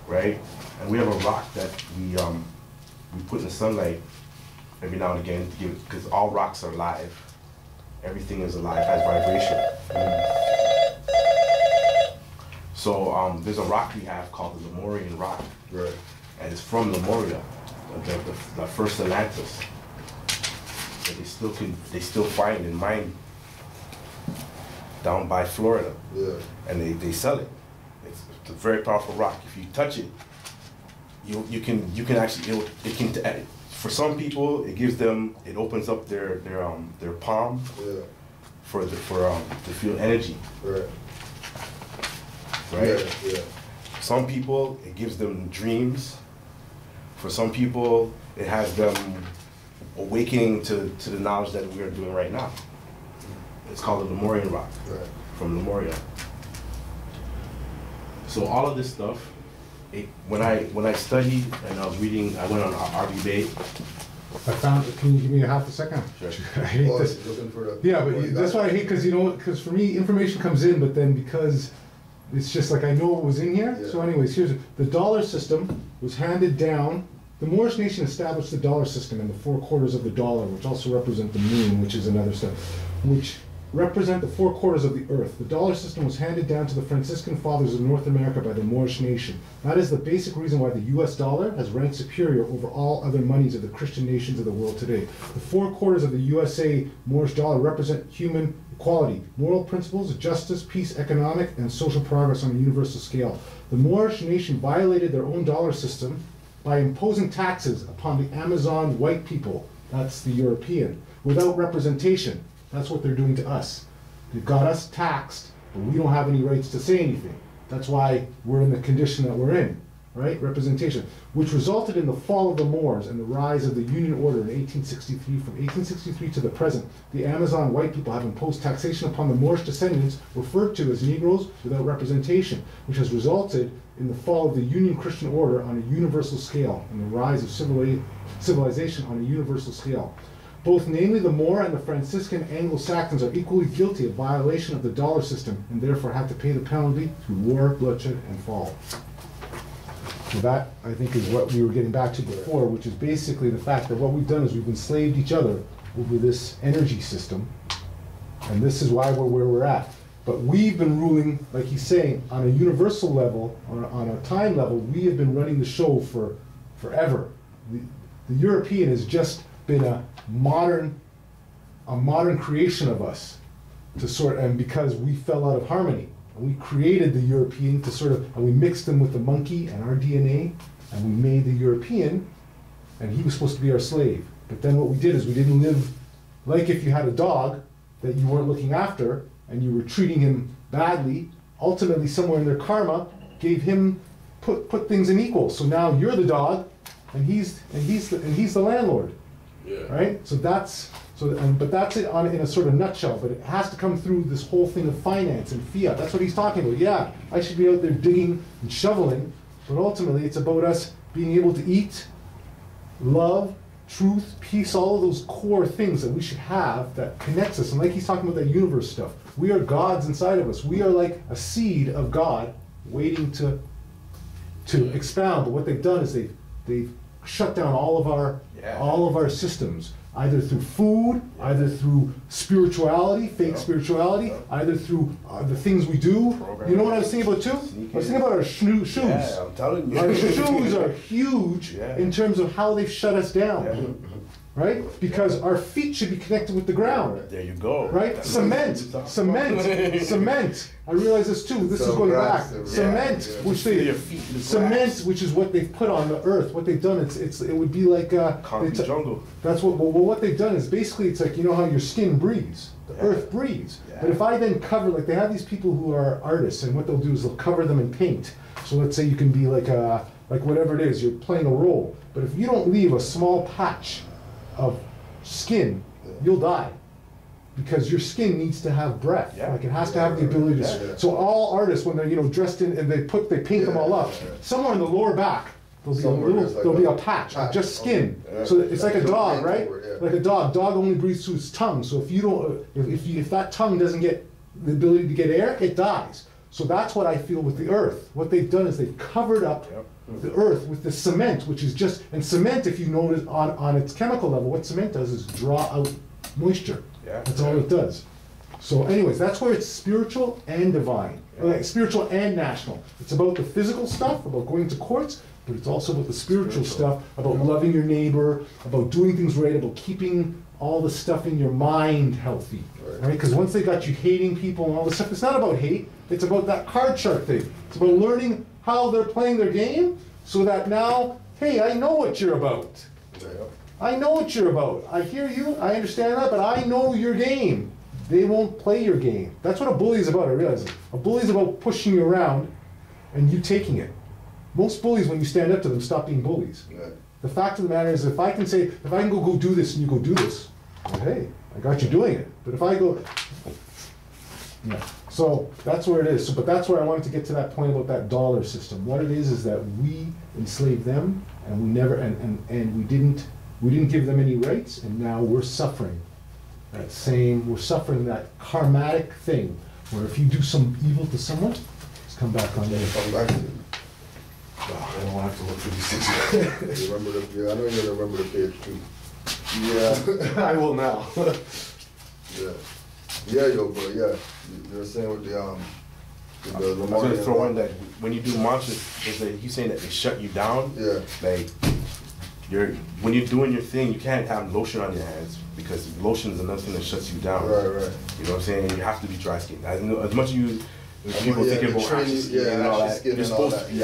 right? And we have a rock that we put in the sunlight every now and again to give, because all rocks are alive. Everything is alive, has vibration. So there's a rock we have called the Lemurian rock, and it's from Lemuria, the first Atlantis. But they still find and mine down by Florida, and they sell it. It's a very powerful rock. If you touch it, you can actually for some people it opens up their palm to feel energy. Right. Some people it gives them dreams. For some people it has them awakening to the knowledge that we are doing right now. It's called the Lemurian rock, from Lemuria. So all of this stuff, when I studied and I was reading, I went on RB Bay. I found. Can you give me a half a second? Sure. I hate this. But that's why I hate, because for me information comes in, but then because it's just like I know what was in here. So anyways, here's the dollar system was handed down. The Moorish nation established the dollar system and the 4 quarters of the dollar, which also represent the moon, which is another stuff, which represent the 4 quarters of the earth. The dollar system was handed down to the Franciscan fathers of North America by the Moorish nation. That is the basic reason why the US dollar has ranked superior over all other monies of the Christian nations of the world today. The 4 quarters of the USA Moorish dollar represent human equality, moral principles, justice, peace, economic, and social progress on a universal scale. The Moorish nation violated their own dollar system by imposing taxes upon the Amazon white people, that's the European, without representation. That's what they're doing to us. They've got us taxed, but we don't have any rights to say anything. That's why we're in the condition that we're in, right? Representation, which resulted in the fall of the Moors and the rise of the Union Order in 1863. From 1863 to the present, the Amazon white people have imposed taxation upon the Moorish descendants, referred to as Negroes, without representation, which has resulted in the fall of the Union Christian Order on a universal scale and the rise of civilization on a universal scale. Both, namely the Moor and the Franciscan Anglo-Saxons, are equally guilty of violation of the dollar system and therefore have to pay the penalty through war, bloodshed, and fall. So that, I think, is what we were getting back to before, which is basically the fact that what we've done is we've enslaved each other over this energy system, and this is why we're where we're at. But we've been ruling, like he's saying, on a universal level, on a time level, we have been running the show for forever. The European has just been a modern creation of us and because we fell out of harmony. And we created the European and we mixed them with the monkey and our DNA, and we made the European, and he was supposed to be our slave. But then what we did is we didn't live like if you had a dog that you weren't looking after and you were treating him badly. Ultimately, somewhere in their karma, gave him put things in equal. So now you're the dog, and he's the landlord. Right? So that's but that's it in a sort of nutshell. But it has to come through this whole thing of finance and fiat. That's what he's talking about. Yeah, I should be out there digging and shoveling, but ultimately it's about us being able to eat, love, truth, peace, all of those core things that we should have that connects us. And like he's talking about that universe stuff, we are gods inside of us. We are like a seed of God waiting to expound. But what they've done is they've shut down all of our systems. either through food, either through spirituality, fake spirituality, either through the things we do. You know what I was thinking about too? I was thinking about our shoes. Yeah, I'm telling you. Our shoes are huge in terms of how they've shut us down. Right? Because our feet should be connected with the ground. There you go. Right? Cement. I realize this too. This is going back. Cement, which which is what they've put on the earth. What they've done, it would be like concrete jungle. That's what they've done is basically it's like, you know how your skin breathes, the earth breathes. But if I then cover, like they have these people who are artists, and what they'll do is they'll cover them in paint. So let's say you can be like whatever it is, you're playing a role. But if you don't leave a small patch of skin, you'll die. Because your skin needs to have breath. Like it has to have the ability to. So all artists, when they're dressed in and they paint them all up, somewhere in the lower back, there'll be a patch of just skin. So it's like a dog, right? Like a dog. Dog only breathes through its tongue. So if you don't, if that tongue doesn't get the ability to get air, it dies. So that's what I feel with the earth. What they've done is they've covered up the earth with the cement, which is just, and cement, if you notice on its chemical level, what cement does is draw out moisture. That's all it does. So anyways, that's where it's spiritual and divine, like spiritual and national. It's about the physical stuff, about going to courts, but it's also about the spiritual stuff, about loving your neighbor, about doing things right, about keeping all the stuff in your mind healthy, right? Because once they got you hating people and all this stuff, it's not about hate, it's about that card shark thing. It's about learning how they're playing their game, so that now, hey, I know what you're about. I know what you're about. I hear you, I understand that, but I know your game. They won't play your game. That's what a bully is about, I realize. A bully is about pushing you around and you taking it. Most bullies, when you stand up to them, stop being bullies. The fact of the matter is, if I can go do this and you go do this, well, hey, I got you doing it. But if I go, so that's where it is. So, but that's where I wanted to get to that point about that dollar system. What it is that we enslaved them, and we never, and we didn't give them any rights, and now we're suffering we're suffering that karmatic thing, where if you do some evil to someone, it's come back on you. Come back to you. I don't have to look for these things. I know you're gonna remember the page too. Yeah, I will now. You're saying with the I was gonna throw in that when you do mantras, he's saying that they shut you down. Like when you're doing your thing, you can't have lotion on your hands because lotion is another thing that shuts you down. Right. You know what I'm saying? And you have to be dry skin. As much as you. People thinking about and all that. You're supposed to be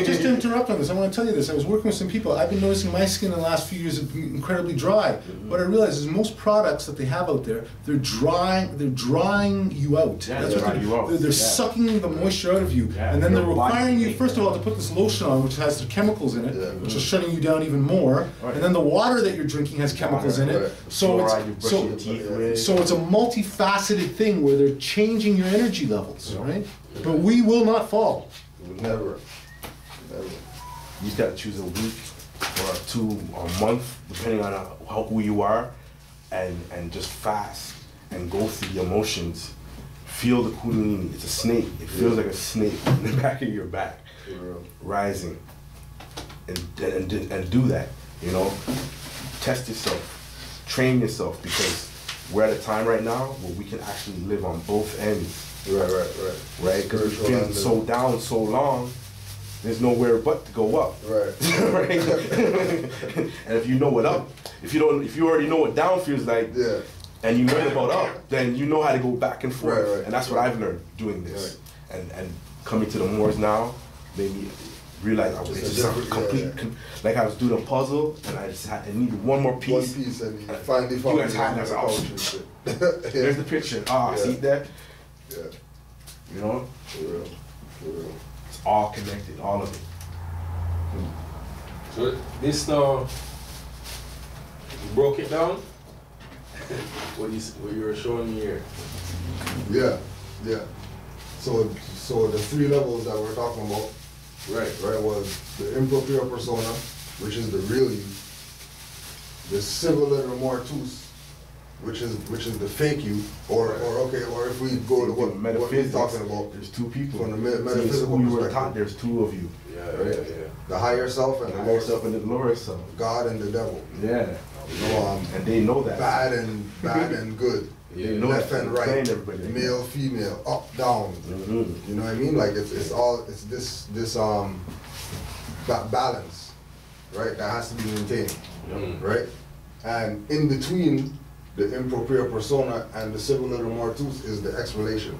just to interrupt on this, I want to tell you this. I was working with some people. I've been noticing my skin in the last few years is incredibly dry. What I realize is most products that they have out there, they're drying you out. That's what they're sucking the moisture out of you. And then they're requiring you, first of all, to put this lotion on, which has the chemicals in it, which is shutting you down even more. And then the water that you're drinking has chemicals in it. So it's a multifaceted thing where they're changing your energy levels, right? But we will not fall. Never. You just got to choose a week or 2 or a month, depending on who you are, and just fast and go through the emotions. Feel the kundalini. It's a snake. It feels like a snake in the back of your back, rising, and do that. You know, test yourself, train yourself, because we're at a time right now where we can actually live on both ends. Right, because we've been so down so long, there's nowhere but to go up. Right. And if you know what up, if you already know what down feels like, and you learn about up, then you know how to go back and forth. And that's what I've learned doing this. And coming to the Moors now made me realize I was just complete. Like I was doing a puzzle, and I needed one more piece. One piece, and you finally found it. There's the picture. See that? You know? For real. It's all connected, all of it. So this now, you broke it down? what you were showing me here. Yeah. So the 3 levels that we're talking about, right, was the improprio persona, which is the real you, the civil liter mortus, which is the fake you, or if we go to what Metaphysics talking about, there's 2 people. From the metaphysical perspective, you were taught there's 2 of you. The higher self and the lower self and the lower self. God and the devil. You know, and they know that. bad and good. They know Left that. and They're playing right, everybody. male, female, up, down. You know what I mean? Like it's this that balance, right? That has to be maintained, right? And in between the improprio persona and the civil little mortus is the exhalation.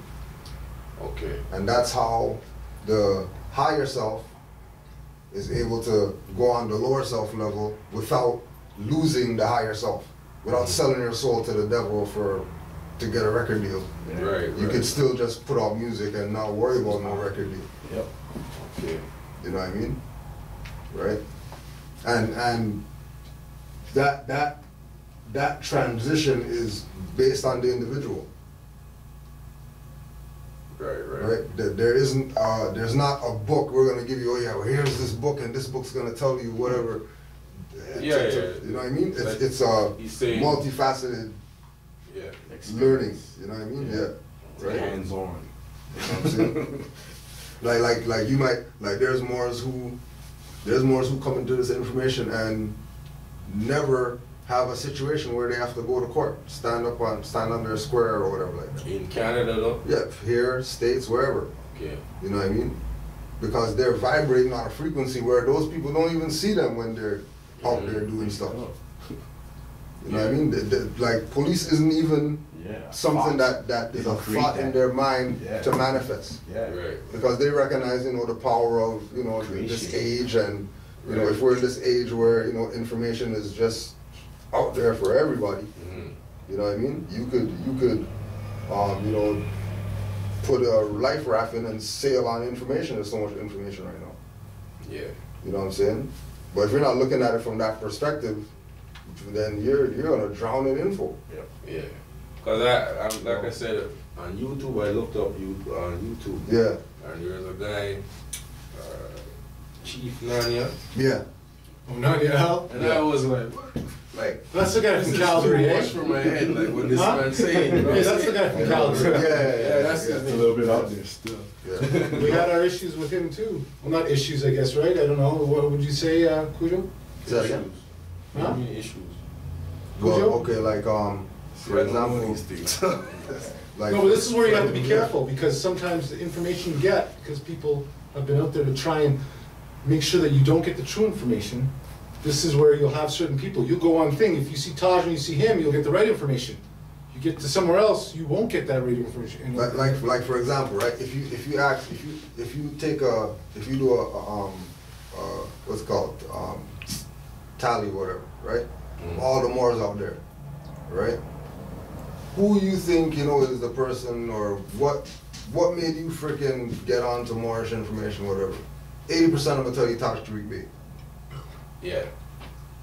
Okay. And that's how the higher self is able to go on the lower self level without losing the higher self, without selling your soul to the devil to get a record deal. Right. You could still just put out music and not worry about no record deal. Yep. Okay. You know what I mean? Right? And that transition is based on the individual. Right? There isn't, there's not a book we're gonna give you. Oh yeah, well, here's this book, and this book's gonna tell you whatever. You know what I mean? It's multifaceted learning. You know what I mean? Yeah. Right. Hands on. You know what I'm saying? like you might there's Moors who come into this information and never have a situation where they have to go to court, stand under a square or whatever like that. In Canada though? Yeah, here, States, wherever. Okay. You know what I mean? Because they're vibrating on a frequency where those people don't even see them when they're out there doing stuff. You know what I mean? Like police isn't even something that is a thought in their mind to manifest. Yeah. Right. Because they recognize, the power of, this age, and if we're in this age where, information is just out there for everybody. You know what I mean? You could put a life raft in and sail on information. There's so much information right now. Yeah. You know what I'm saying? But if you're not looking at it from that perspective, then you're gonna drown in info. Yeah. Because I like I said, on YouTube, I looked up you on YouTube. Yeah. And there's a guy, Chief Nanya. Yeah. Oh, Nanya. And I was like, what? Like, that's the guy from Calgary, eh? For my head, like what this man's saying. Yeah, that's the guy from Calgary. Yeah, that's a little bit out there still. Yeah. We had our issues with him too. Well, not issues, I guess, right? I don't know. What would you say, Kudjo? Issues. Huh? I mean issues. Well, okay, like for example, like no, but this is where you have to be careful, because sometimes the information you get, because people have been out there to try and make sure that you don't get the true information. This is where you'll have certain people. You'll go on thing. If you see Taj and you see him, you'll get the right information. You get to somewhere else, you won't get that right information. Like for example, right? If you do a what's it called tally, whatever, right? All the Moors out there, right? Who you think is the person, or what made you freaking get on to Moorish information, whatever? 80% of them tell you Taj Tariq Bey. Yeah.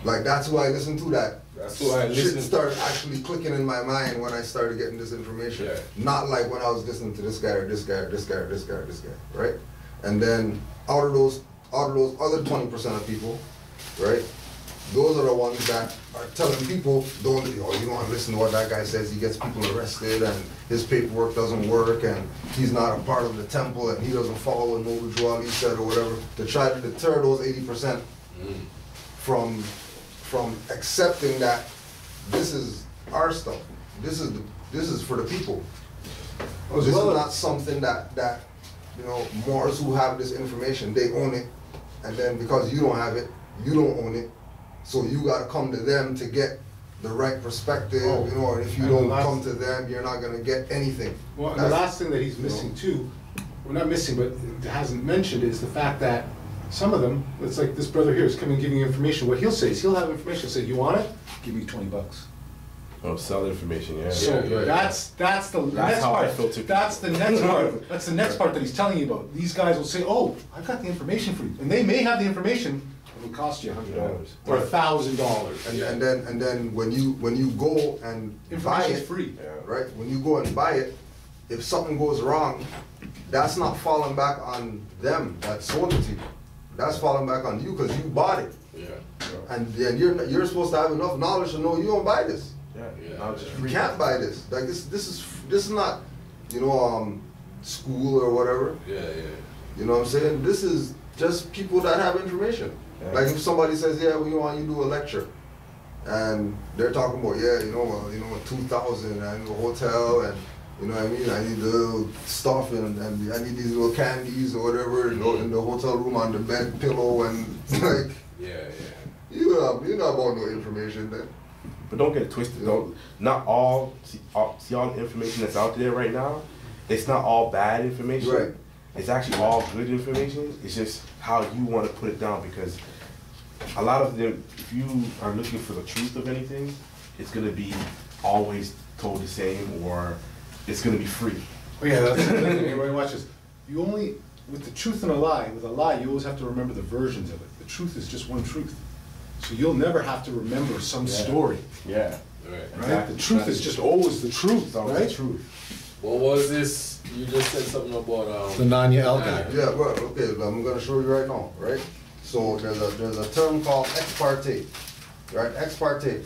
Like that's who I listen to. That's who I listen to. Shit started actually clicking in my mind when I started getting this information. Yeah. Not like when I was listening to this guy or this guy or this guy or this guy or this guy, right? And then out of those other 20% of people, right? Those are the ones that are telling people, you don't want to listen to what that guy says. He gets people arrested, and his paperwork doesn't work, and he's not a part of the temple, and he doesn't follow what Noble Ali said or whatever, to try to deter those 80% from accepting that this is our stuff. This is for the people. This is not something that Moors who have this information, they own it, and then because you don't have it, you don't own it. So you got to come to them to get the right perspective, and if you don't come to them, you're not going to get anything. Well, and the last thing that he's missing too, well, not missing, but hasn't mentioned, is the fact that some of them, it's like this brother here is coming giving you information. What he'll say is he'll have information. He'll say, "You want it? Give me $20." Oh, sell information, yeah. So that's the next how part. I filter. That's the next part. That's the next part that he's telling you about. These guys will say, "Oh, I've got the information for you," and they may have the information. It will cost you $100 or $1,000. And then when you go and buy it, free, right? When you go and buy it, if something goes wrong, that's not falling back on them that sold it to you. That's falling back on you because you bought it. Yeah. And then you're supposed to have enough knowledge to know you don't buy this. Yeah. You can't buy this. Like this is not, school or whatever. Yeah. You know what I'm saying? This is just people that have information. Yeah. Like if somebody says, "Yeah, we want you to do a lecture," and they're talking about, yeah, 2,000, I need a hotel, and you know what I mean, I need the stuff, and I need these little candies or whatever in the hotel room on the bed pillow, and like, you know about no information then. But don't get it twisted. Not all see all the information that's out there right now. It's not all bad information. Right. It's actually all good information. It's just how you want to put it down, because a lot of them, if you are looking for the truth of anything, it's going to be always told the same, or it's going to be free. Oh yeah, that's the thing. Everybody watch this. You only, with the truth and a lie, with a lie, you always have to remember the versions of it. The truth is just one truth. So you'll never have to remember some story. Yeah. Right. Right? The truth is just always the truth, right? The truth. What was this? You just said something about The Nanya L guy. Yeah, well, okay, I'm gonna show you right now, right? So there's a term called ex parte, right? Ex parte,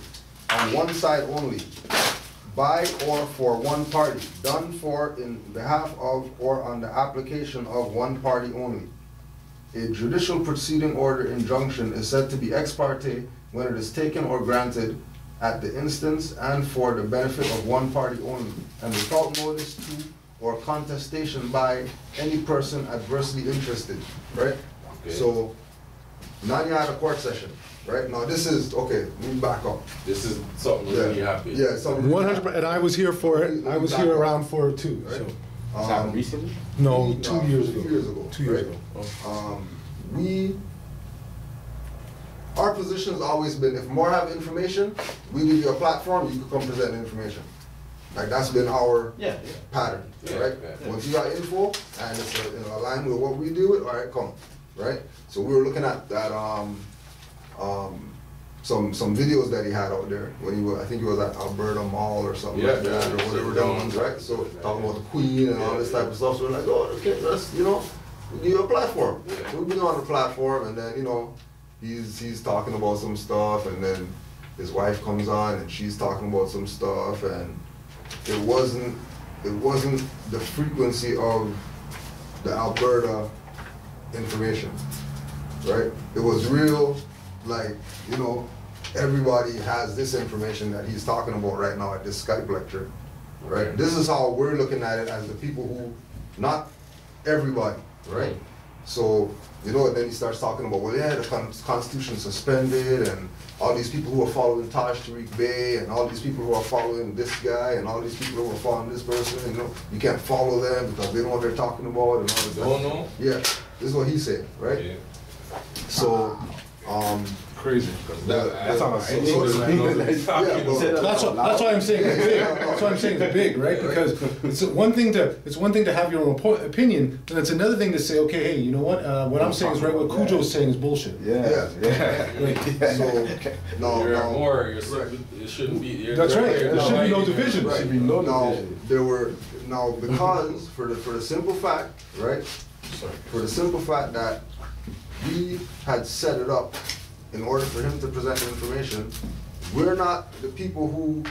on one side only, by or for one party, done for in behalf of or on the application of one party only. A judicial proceeding order injunction is said to be ex parte when it is taken or granted at the instance and for the benefit of one party only, and without notice to or contestation by any person adversely interested, right? Okay. So, now you had a court session, right? Now this is, okay, let me back up. This is something really happy. Yeah, something. 100%, and I was here for it. I was here around for it too. Right. So. It's happened recently? No, 2 years ago. 2 years ago. 2 years right? ago. Our position has always been, if more have information, we give you a platform, you can come present information. Like that's been our pattern, right? Yeah. Once you got info and it's in alignment with what we do, all right, come, right? So we were looking at that some videos that he had out there when he was, I think he was at Alberta Mall or something like that, or whatever that ones, right? So talking about the Queen and all this type of stuff. So we're like, oh, okay, let's, we give you a platform. So we've been on the platform, and then he's talking about some stuff, and then his wife comes on and she's talking about some stuff, and it wasn't the frequency of the Alberta information, right? It was real, like, everybody has this information that he's talking about right now at this Skype lecture, right? Okay. This is how we're looking at it as the people who, not everybody, right? So, and then he starts talking about, well, yeah, the Constitution suspended, and all these people who are following Taj Tariq Bey, and all these people who are following this guy, and all these people who are following this person, you can't follow them because they know what they're talking about, and all this Don't know? Yeah, this is what he said, right? Yeah. So, Crazy. That's how That's why I'm saying it's big. That's why I'm saying it's big, right? Because it's one thing to have your own opinion, and it's another thing to say, okay, hey, you know what? What I'm saying is right. What Kudjo is saying is bullshit. Yeah. So You're it shouldn't be. That's right. There should be no division. Right. Should be no division. Because for the simple fact, right? For the simple fact that we had set it up in order for him to present the information, we're not the people who,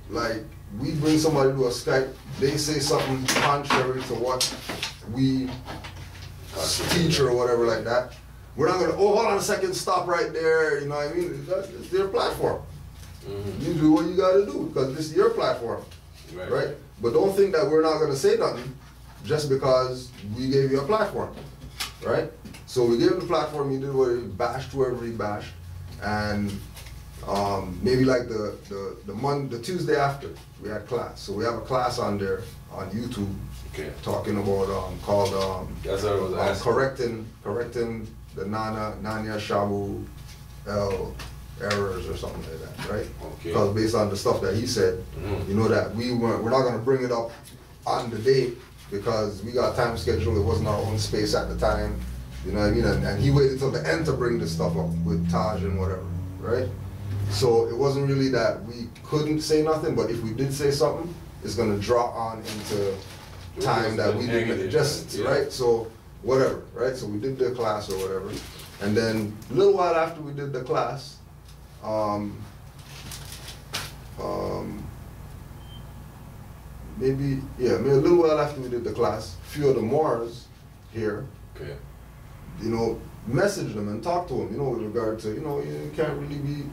like, we bring somebody to a Skype, they say something contrary to what we teach or whatever like that. We're not gonna, hold on a second, stop right there, you know what I mean? It's their platform. Mm-hmm. You do what you gotta do, because this is your platform, right? But don't think that we're not gonna say nothing just because we gave you a platform, right? So we gave him the platform, he did what he bashed whoever he bashed, and maybe like the Tuesday after, we had class. So we have a class on there, on YouTube, talking about, called correcting the Nanya Shabu L errors or something like that, right? Because based on the stuff that he said, that we're not gonna bring it up on the date because we got time schedule, it wasn't our own space at the time. You know what I mean? And he waited till the end to bring this stuff up with Taj and whatever, right? So it wasn't really that we couldn't say nothing, but if we did say something, it's gonna draw on into time that we didn't right? So whatever, right? So we did the class or whatever. And then a little while after we did the class, maybe a little while after we did the class, a few of the Moors here, message them and talk to them, with regard to, you can't really be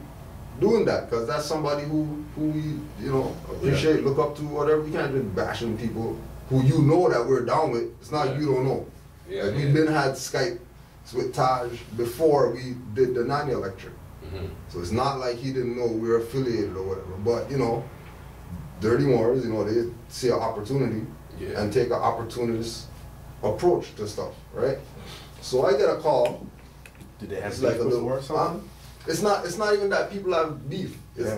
doing that, because that's somebody who we, you know, appreciate, look up to, whatever. You can't just bashing people who you know that we're down with. It's not you don't know. Like we've been had Skype with Taj before we did the Nanya lecture. So it's not like he didn't know we were affiliated or whatever. But you know, Dirty Moors, you know, they see an opportunity and take an opportunist approach to stuff, right? So I get a call. Did they have It's beef like a little before or something? It's not even that people have beef. It's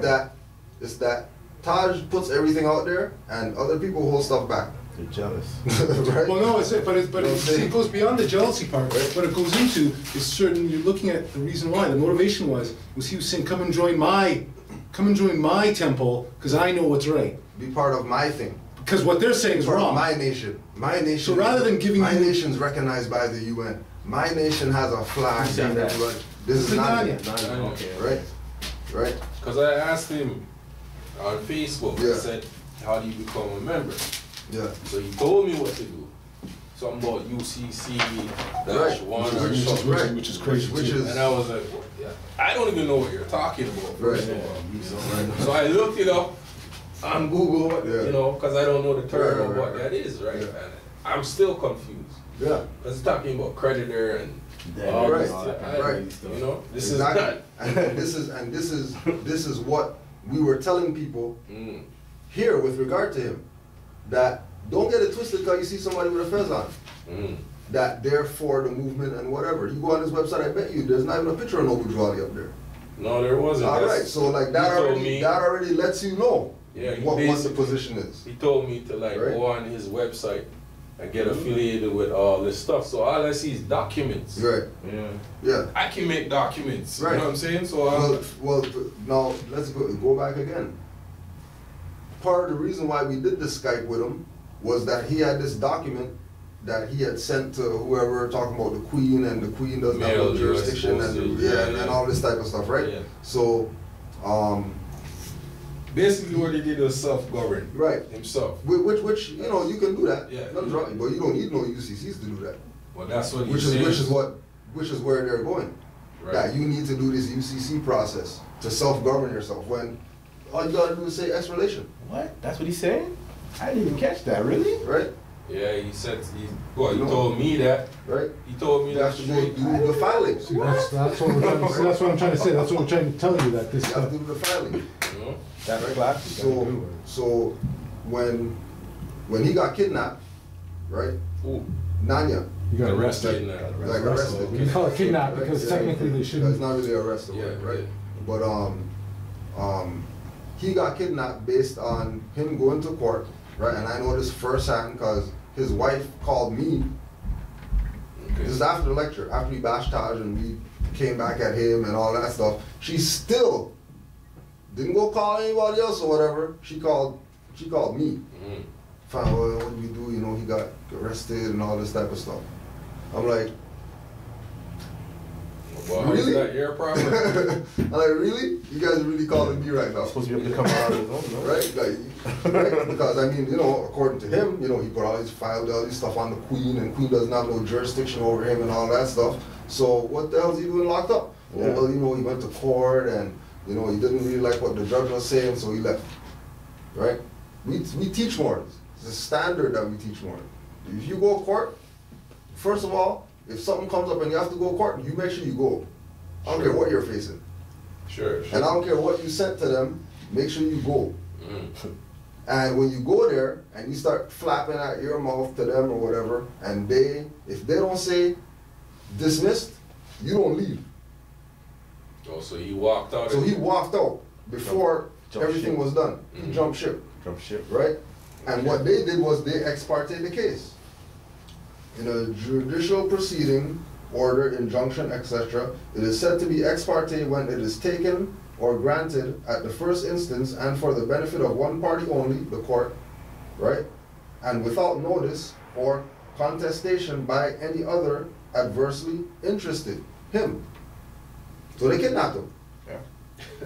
that Taj puts everything out there and other people hold stuff back. They're jealous. Right? Well, no, it goes beyond the jealousy part. Right? What it goes into is certain. You're looking at the reason why. The motivation was he was saying, "Come and join my temple, because I know what's right. Be part of my thing. Because what they're saying is wrong. My nation. My nation. So rather than giving my nation's recognized by the UN. My nation has a flag. This is not it. Okay. Right. Because I asked him on Facebook. I said, "How do you become a member?" Yeah. So he told me what to do. Something about UCC-1 which is crazy. And I was like, I don't even know what you're talking about. Right. So I looked it up on Google, you know, because I don't know the term of what that is, right? And I'm still confused. Yeah. Because it's talking about creditor and all this stuff. You know, this is not. And this is what we were telling people here with regard to him. That don't get it twisted because you see somebody with a fez on. That they're for the movement and whatever. You go on his website, I bet you there's not even a picture of Nobu Jwali up there. No, there wasn't. All right, so like that already lets you know what the position is. He told me to go on his website and get affiliated with all this stuff. So all I see is documents. Right. Yeah. I can make documents. Right. You know what I'm saying? So well, now let's go back again. Part of the reason why we did this Skype with him was that he had this document that he had sent to whoever, talking about the Queen, and the Queen doesn't have no jurisdiction, and all this type of stuff, right? Yeah. So, basically what he did was self-govern. Right. Himself. Which you know, you can do that. Yeah. Nothing's wrong, but you don't need no UCCs to do that. Well, that's what which is where they're going. Right. That you need to do this UCC process to self-govern yourself when all you gotta do is say ex-relation. What? That's what he's saying? I didn't even catch that, really? Right? Yeah, he said, he told me that. Right? He told me that. You have to do the filing. See, that's what we're trying to say. That's what I'm trying to say. That's what we're trying to tell you, that this you have to do the filing. That's right. Class. So when he got kidnapped, right? Ooh. Nanya. You got arrested. Like arrested. We call it kidnap because technically they shouldn't. It's not really arrested, right? But he got kidnapped based on him going to court, right? And I know this firsthand because his wife called me. This is after the lecture, after we bashed Taj and we came back at him and all that stuff. She still didn't go call anybody else or whatever. She called me. Found out, what do we do? You know, he got arrested and all this type of stuff. I'm like, well, really? Is that your problem? I'm like, really? You guys are really calling me right now? Supposed to be able to come out of his own, no? Right? Right? Because I mean, you know, according to him, you know, he put all his filed all this stuff on the Queen, and Queen doesn't have no jurisdiction over him and all that stuff. So what the hell is he doing locked up? Yeah. Oh, well, you know, he went to court and you know he didn't really like what the judge was saying, so he left. Right? We teach more. It's a standard that we teach more. If you go to court, first of all, if something comes up and you have to go to court, you make sure you go. I don't care what you're facing. Sure. And I don't care what you sent to them, make sure you go. And when you go there and you start flapping at your mouth to them or whatever, and if they don't say dismissed, you don't leave. Oh, so he walked out. So he walked out before everything was done. He jumped ship. Jumped ship. Right? And what they did was they ex parte the case. In a judicial proceeding, order, injunction, etc., it is said to be ex parte when it is taken or granted at the first instance and for the benefit of one party only, the court, right? And without notice or contestation by any other adversely interested, him. So they kidnapped him. Yeah.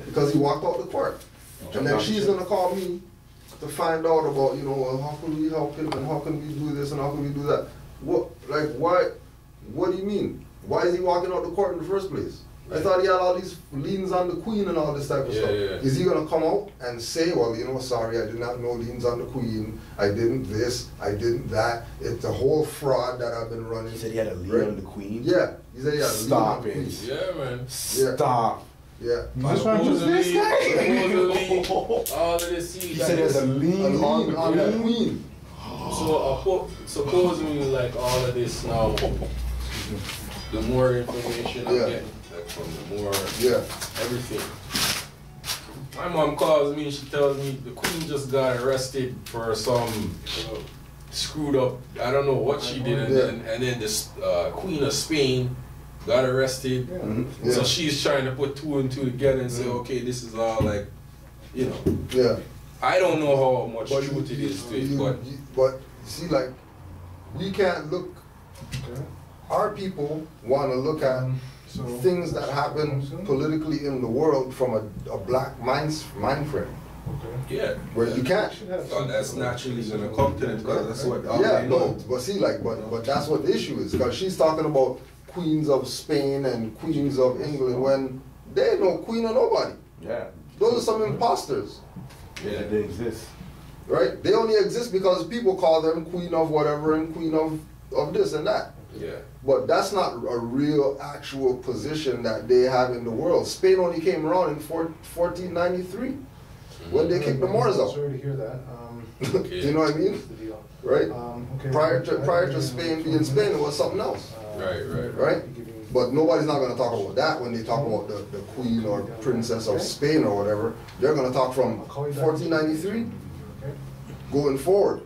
Because he walked out the court. And then she's gonna call me to find out about, you know, well, how can we help him and how can we do this and how can we do that? What do you mean? Why is he walking out the court in the first place? I thought he had all these liens on the queen and all this type of stuff. Is he gonna come out and say, well, you know, sorry, I did not know liens on the queen. I didn't this, I didn't that. It's a whole fraud that I've been running. He said he had a lien on the queen? Yeah, he said he had a lien on the queen. Yeah, man. Stop. Yeah. Supposedly, all of this. He said there's a lien on the queen. So supposedly, like all of this now, the more information I'm getting, like from the more everything. My mom calls me and she tells me the queen just got arrested for some screwed up, I don't know what she did, and then this Queen of Spain got arrested. So she's trying to put two and two together and say, okay, this is all like, you know. Yeah. I don't know how much truth it is to it, but you see, like, we can't look. Our people want to look at things that happen politically in the world from a black mind frame. Yeah. Where you can't. So that's naturally gonna come to them because that's what they know. But see, like, but that's what the issue is, because she's talking about queens of Spain and queens of England when they ain't no queen of nobody. Yeah. Those are some imposters. Yeah, they exist. Right? They only exist because people call them queen of whatever and queen of this and that. Yeah. But that's not a real actual position that they have in the world. Spain only came around in 1493 when they kicked the Moors out. Sorry to hear that. You know what I mean? Right? Prior to Spain being Spain, it was something else. Right? But nobody's not going to talk about that when they talk about the queen or princess of Spain or whatever. They're going to talk from 1493 going forward.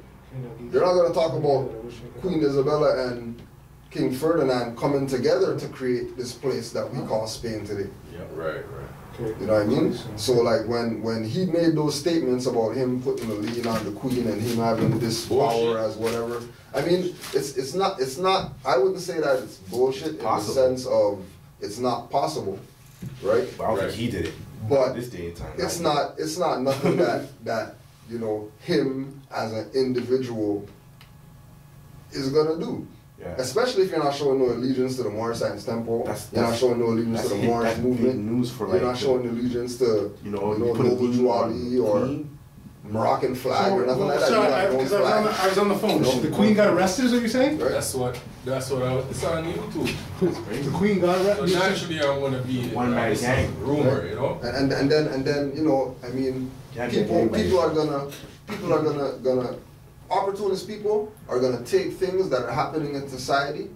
They're not going to talk about Queen Isabella and King Ferdinand coming together to create this place that we call Spain today. Yeah, right. You know what I mean? So like when he made those statements about him putting the lien on the queen and him having this power as whatever, I mean, it's not. I wouldn't say that it's bullshit in the sense of it's not possible, right? But I don't think he did it. But this day and time, it's not nothing that you know him as an individual is gonna do. Yeah. Especially if you're not showing no allegiance to the Moorish Science Temple, you're not showing no allegiance to the Moorish movement, news for you're not showing allegiance to Noble Juali or Moroccan flag or nothing like that. I was on the phone. The Queen got arrested, is what you're saying? Right. That's what it's on YouTube. The Queen got arrested. So naturally I'm gonna be one man gang rumor, you know. And then you know, I mean, people are gonna opportunist people are going to take things that are happening in society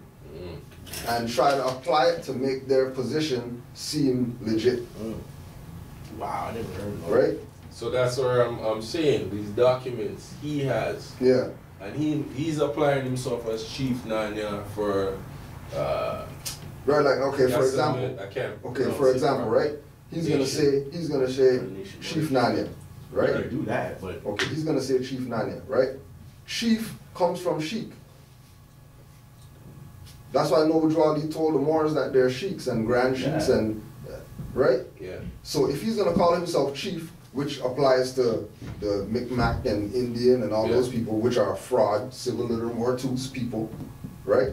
and try to apply it to make their position seem legit. Wow, I never heard of that. Right? So that's where I'm saying these documents he has. Yeah. And he's applying himself as Chief Nanya for right, like okay, for example. For example, right? He's gonna say Chief Nanya, right? He can do that, but okay, he's gonna say Chief Nanya, right? Chief comes from sheik. That's why Noble Juali told the Moors that they're sheiks and grand sheiks and right? Yeah. So if he's gonna call himself chief, which applies to the Micmac and Indian and all those people, which are fraud, civil literate Mortus people, right?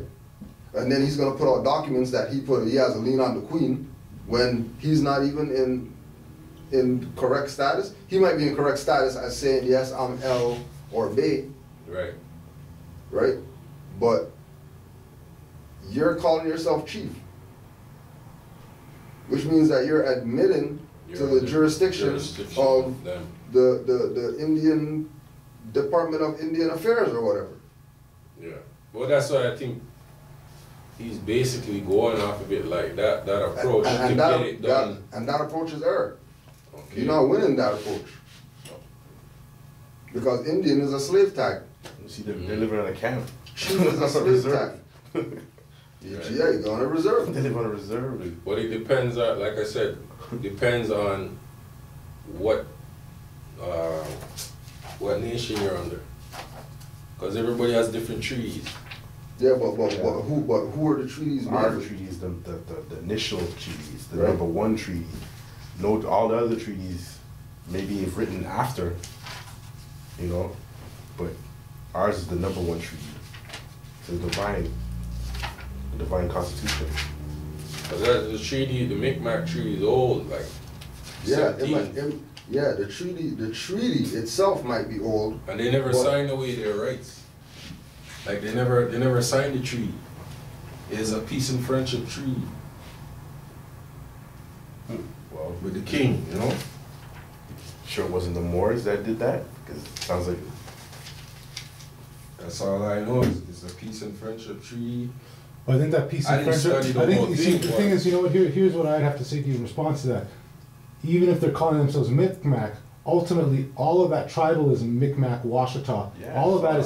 And then he's gonna put out documents that he has a lien on the queen when he's not even in correct status. He might be in correct status as saying, yes, I'm El or Bay. Right. Right? But you're calling yourself chief, which means that you're admitting to the jurisdiction of the Indian Department of Indian Affairs or whatever. Yeah. Well, that's what I think he's basically going off of it like that approach to get it done. And that approach is error. Okay. You're not winning that approach. Because Indian is a slave tag. You see, they're living on a camp. Chief is a slave tag. Yeah, you're going to reserve. They live on a reserve. But it depends on, like I said, depends on what nation you're under. Because everybody has different treaties. Yeah, but who are the treaties? Our treaties, the initial treaties, the number one treaty. No, all the other treaties may be written after, you know, but ours is the number one treaty. It's the divine constitution. Because the treaty, the Micmac treaty is old, like Yeah, 17. yeah. The treaty itself might be old, And they never signed away their rights. Like they never signed the treaty. It's a peace and friendship treaty. Well, With the king, you know? sure it wasn't the Moors that did that? Because it sounds like That's all I know is it's a peace and friendship treaty. Well, I think that peace I and didn't friendship. study the I think whole you see, thing, the but- thing is, you know what? Here's what I'd have to say to you in response to that. Even if they're calling themselves Micmac, ultimately all of that tribalism, Micmac, Washita, Yeah, all of that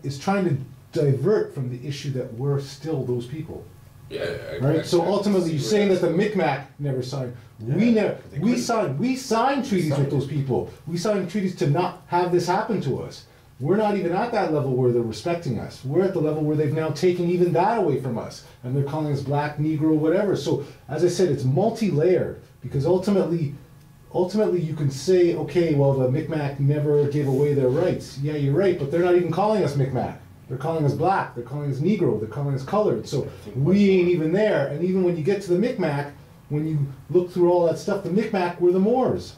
is trying to divert from the issue that we're still those people. Yeah. Right. So ultimately, you're saying that the Micmac never signed. We never. We signed treaties with those people. We signed treaties to not have this happen to us. We're not even at that level where they're respecting us. We're at the level where they've now taken even that away from us, and they're calling us black, Negro, whatever. So as I said, it's multi-layered because ultimately you can say, okay, well, the Micmac never gave away their rights. Yeah, you're right, but they're not even calling us Micmac. They're calling us black, they're calling us Negro, they're calling us colored. So we ain't even there. And even when you get to the Micmac, when you look through all that stuff, the Micmac were the Moors.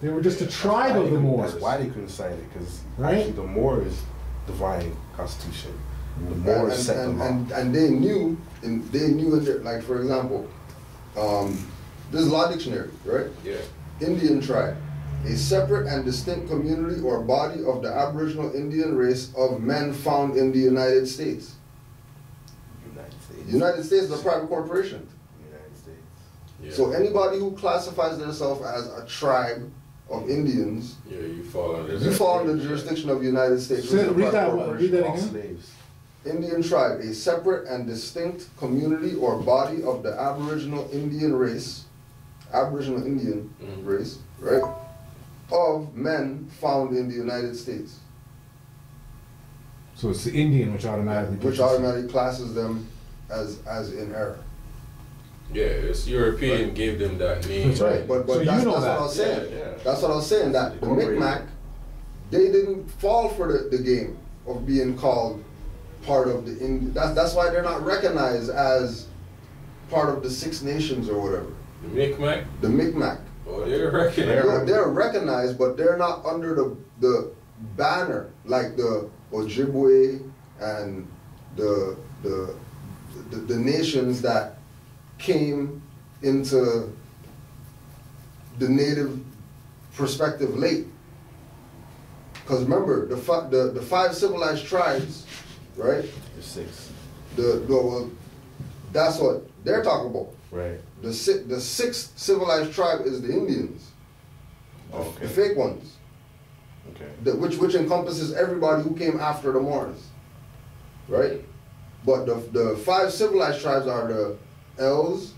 They were just a tribe of the Moors. That's why they couldn't sign it, because Right? actually the Moors divine constitution. The Moors set the law. and they knew, like for example, this is Law Dictionary, right? Yeah. Indian tribe, a separate and distinct community or body of the Aboriginal Indian race of men found in the United States. United States is a private corporation. United States. Yeah. So anybody who classifies themselves as a tribe of Indians, Yeah, you fall under you fall under the jurisdiction of the United States. which is a Read private that corporation. again. All slaves. Indian tribe, a separate and distinct community or body of the Aboriginal Indian race, Aboriginal Indian race, right, of men found in the United States, So it's the Indian which automatically. which automatically classes them as in error. Yeah, it's European gave them that name. That's right. But So you that's know what that. I was saying. Yeah, yeah. That's what I was saying. That the Micmac, they didn't fall for the game of being called part of the Indian. That's why they're not recognized as part of the Six Nations or whatever. The Micmac, The Micmac. oh, they're recognized. They're recognized, but they're not under the banner like the Ojibwe and the nations that came into the native perspective late. Because remember, the five civilized tribes, right? There's 6. Well, that's what they're talking about. Right. The sixth civilized tribe is the Indians, Okay. the fake ones, Okay. which encompasses everybody who came after the Moors, right? But the five civilized tribes are the Els,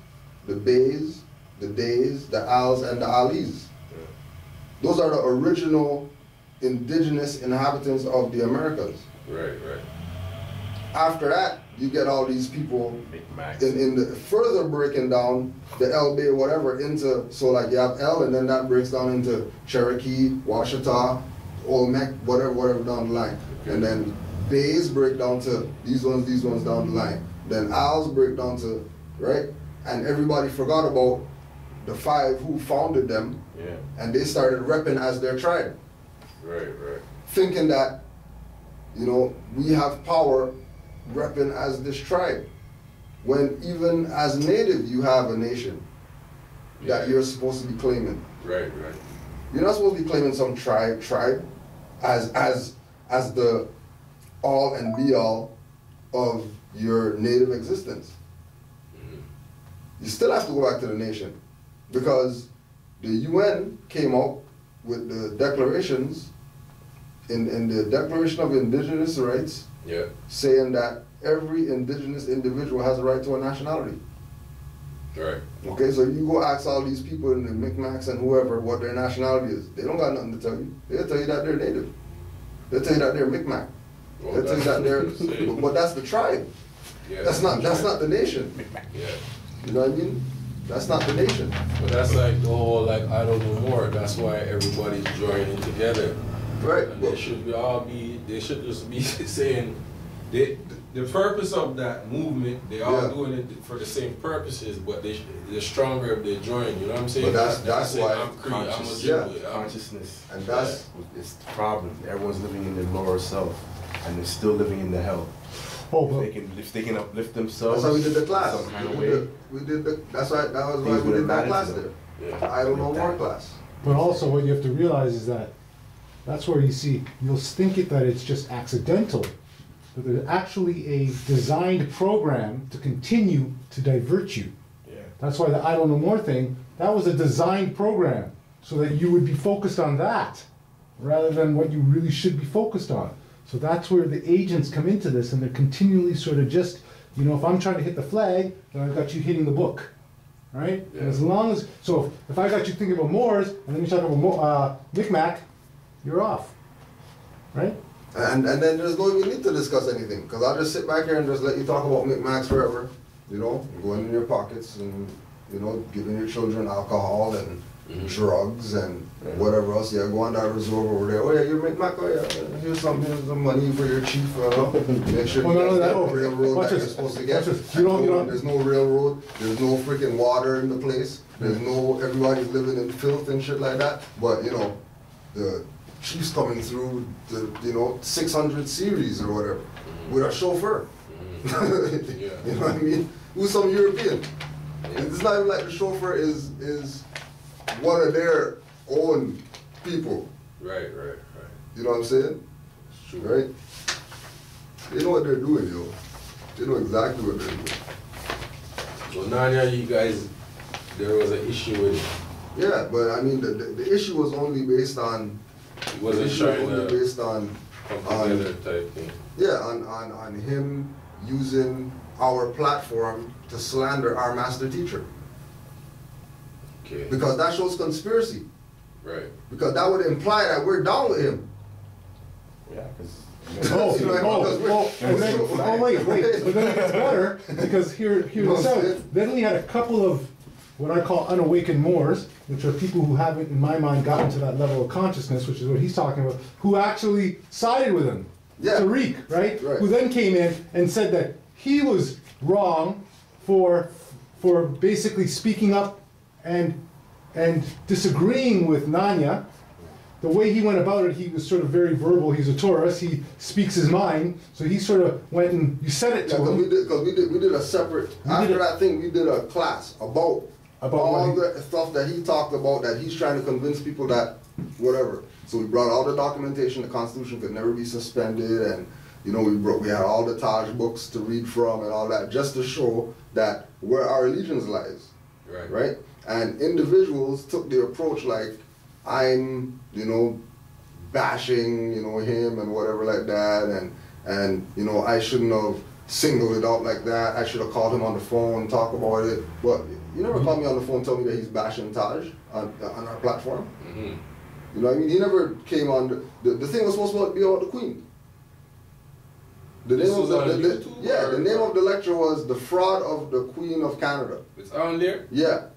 the Bays, the Days, the Als, and the Alis. Those are the original indigenous inhabitants of the Americas. Right, right. After that, you get all these people Micmacs. in the further breaking down the El Bay whatever into, so like you have El and then that breaks down into Cherokee, Washita, Olmec, whatever down the line. And then Bays break down to these ones down the line. Then Als break down to, right? And everybody forgot about the five who founded them, Yeah. and they started repping as their tribe. Right, right. Thinking that, you know, we have power repping as this tribe. When even as native, you have a nation that you're supposed to be claiming. Right, right. You're not supposed to be claiming some tribe as the all and be all of your native existence. You still have to go back to the nation, because the UN came out with the declarations in the Declaration of Indigenous Rights, Yeah. saying that every indigenous individual has a right to a nationality. Right. Okay, so you go ask all these people in the Micmacs and whoever what their nationality is. They don't got nothing to tell you. They'll tell you that they're native. They'll tell you that they're Micmac. Well, They'll tell you that they're, but that's the tribe. Yeah, That's not the nation. Yeah. You know what I mean? That's not the nation. But that's like the whole, like, I don't know more. That's why everybody's joining together. Right. And they should just be saying, the the purpose of that movement, they all doing it for the same purposes, but they're stronger if they join. You know what I'm saying? But that's why consciousness, and that's it's the problem. Everyone's living in their lower self, and they're still living in the hell. Oh, if they can uplift themselves. That's why we did the class. Some kind of way. That's why we did that class there. Yeah. I don't know more class. but also what you have to realize is that that's where you see, you'll think that it's just accidental, but there's actually a designed program to continue to divert you. Yeah. That's why the I don't know more thing, that was a designed program so that you would be focused on that rather than what you really should be focused on. So that's where the agents come into this, and they're continually sort of just, you know, if I'm trying to hit the flag, then I've got you hitting the book, right? Yeah. And as long as, so if I got you thinking about Moors, and then you talk about Micmac, you're off, right? And then there's no even need to discuss anything, because I'll just sit back here and just let you talk about Micmacs forever, you know, going in your pockets and, you know, giving your children alcohol and drugs and whatever else. Yeah, go on that resort over there. Oh yeah, you're Micmac. Oh yeah, here's some money for your chief. Make sure you get the railroad that you're supposed to get. There's no railroad. There's no freaking water in the place. There's no, everybody's living in filth and shit like that. But you know, the chief's coming through the 600 series or whatever with a chauffeur. You know what I mean? Who's some European? It's not even like the chauffeur is one of their own people. Right. You know what I'm saying? It's true. Right? They know what they're doing, yo. They know exactly what they're doing. So Nanya, you guys, there was an issue with it. Yeah, but I mean, the issue was only based on. It wasn't trying to based on come together type thing. Yeah, on him using our platform to slander our master teacher. Okay. Because that shows conspiracy. Right. Because that would imply that we're down with him. Yeah, because. Wait, but then it gets better, because here's the then we had a couple of what I call unawakened Moors, which are people who haven't, in my mind, gotten to that level of consciousness, which is what he's talking about, who actually sided with him. Yeah. Tariq, right? Who then came in and said that he was wrong for basically speaking up and disagreeing with Nanya. The way he went about it, he was sort of very verbal. He's a Taurus. He speaks his mind. So he sort of went and you said it to him. Because we did a separate, after that thing, we did a class about all the stuff that he talked about, that he's trying to convince people that whatever. So we brought all the documentation. The Constitution could never be suspended, and you know, we had all the Taj books to read from and all that, just to show that where our allegiance lies. Right? And individuals took the approach like, I'm, you know, bashing, you know, him and whatever like that, and you know, I shouldn't have singled it out like that. I should have called him on the phone, talk about it. But you never called me on the phone, tell me that he's bashing Taj on our platform. You know what I mean? He never came on. The thing was supposed to be about the Queen. The name of the name of the lecture was "The Fraud of the Queen of Canada." It's on there. Yeah.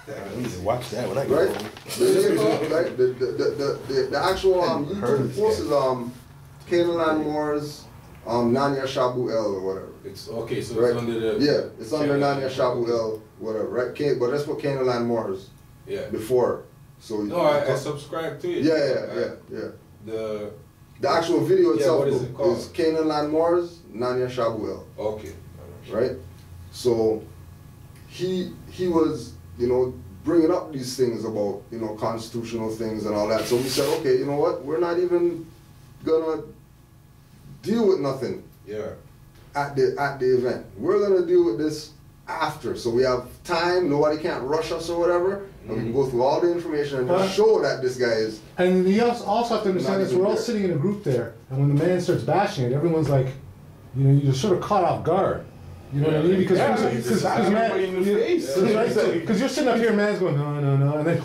I need to watch that when I get home. The actual YouTube post is Canaanland Moors Nanya Shabu El or whatever. It's okay, so it's under the it's under Nanya Shabu El whatever, right? But let's put Canaanland Moors before. So I subscribe to it. Yeah. The actual video itself what is it called? is Canaanland Moors Nanya Shabu El. Okay. Right? So he was, you know, bringing up these things about, you know, constitutional things and all that. So we said, okay, you know what? We're not even gonna deal with nothing at the event. We're gonna deal with this after. So we have time, nobody can't rush us or whatever, and we can go through all the information and just show that this guy is. And you also have to understand this, we're all sitting in a group there, and when the man starts bashing it, everyone's like, you know, you're sort of caught off guard. You know what I mean? Because you're sitting up here and man's going, no, and then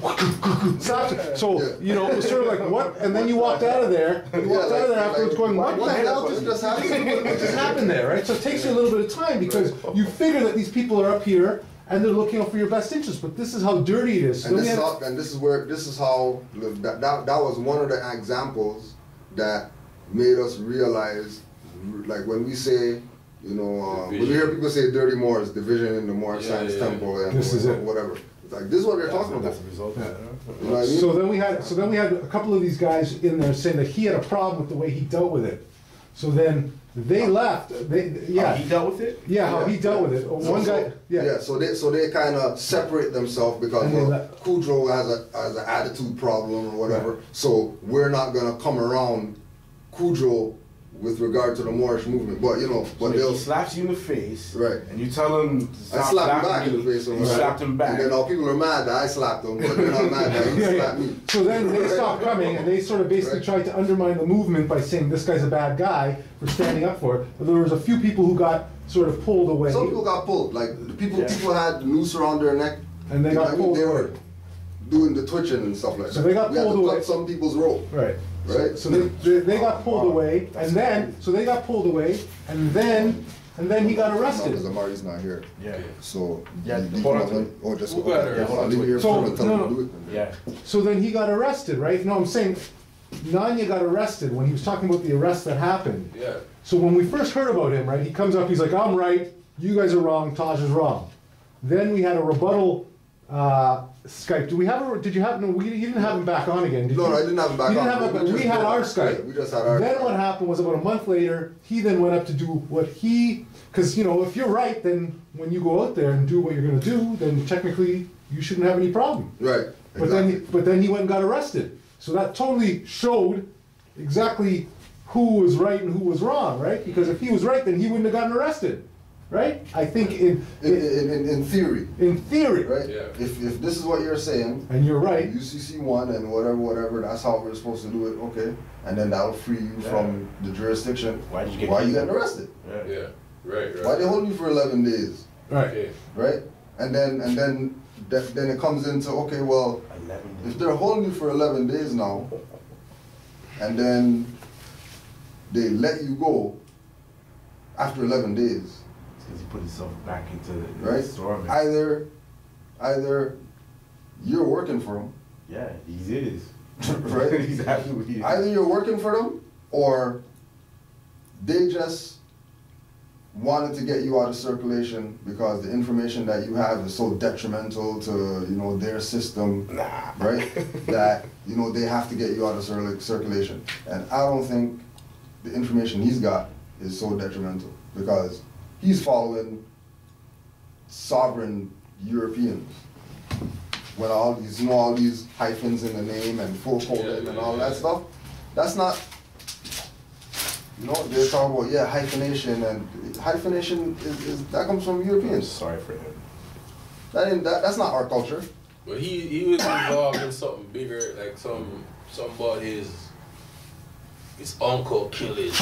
stops. So, you know, it was sort of like, what? And then you walked out of there, afterwards going, what the hell just happened there, right? So it takes you a little bit of time, because you figure that these people are up here and they're looking out for your best interest, but this is how dirty it is. And this is how that was one of the examples that made us realize, like when we say you know, when you hear people say dirty Moors, division in the Moorish Science Temple and This is it. whatever. It's like, this is what they're talking about. That's the result. You know what I mean? So then we had a couple of these guys in there saying that he had a problem with the way he dealt with it. So then they left. How he dealt with it? Yeah, how he dealt with it. One guy. Yeah. So they kind of separate themselves because And they Kudjo has an attitude problem or whatever. So we're not gonna come around Kudjo with regard to the Moorish movement. But you know, but He slaps you in the face, Right. And you tell him to I stop slapped him slapping back in you. the face. You slapped him back. And then all people are mad that I slapped him, but they're not mad that he slapped me. So then they stopped coming, and they sort of basically tried to undermine the movement by saying this guy's a bad guy for standing up for it. But there was a few people who got sort of pulled away. Some people got pulled. Like the people had the noose around their neck, And they got pulled They away. were doing the twitching and stuff like that. So they got we had pulled to away. cut some people's rope. Right. Right. So they got pulled away, and then they got pulled away, and then he got Because arrested. Amari's not here. Yeah. So Yeah, you hold on come to on- it. Oh, just Who got okay. her? I'll leave it here So, for and tell no, them to no. do it. Yeah. So then he got arrested, right? No, I'm saying Nanya got arrested when he was talking about the arrest that happened. Yeah. So when we first heard about him, right, he comes up, he's like, I'm right, you guys are wrong, Taj is wrong. Then we had a rebuttal Skype. Did you have, no, you didn't have him back on again, did you? No, I didn't have him back You on. didn't have him, but we had our Skype. We just had our Then Skype. what happened was about a month later, he then went up to do what because, you know, if you're right, then when you go out there and do what you're going to do, then technically you shouldn't have any problem. Right. But then he went and got arrested. So that totally showed exactly who was right and who was wrong, right? Because if he was right, then he wouldn't have gotten arrested, right? I think in theory. In theory. Right? Yeah. If this is what you're saying, And you're right. UCC 1 and whatever, that's how we're supposed to do it, okay. And then that'll free you from the jurisdiction. Why did you get Why you killed? getting arrested? Yeah. Yeah. Right. Why they holding you for 11 days? Right. Okay. Right? And then it comes into, okay, well, 11 if days. they're holding you for 11 days now, and then they let you go after 11 days, It's because he put himself back into the right? storm. Either you're working for them, Yeah, he is. right? He's absolutely. Either you're working for them, or they just wanted to get you out of circulation because the information that you have is so detrimental to their system, right? That they have to get you out of circulation. And I don't think the information he's got is so detrimental because he's following sovereign Europeans. When all these hyphens in the name and full colon and all that stuff, that's not. They're talking about hyphenation, and hyphenation is that comes from Europeans. Sorry for him. That's not our culture. But he was involved in something bigger, like something about his uncle killing,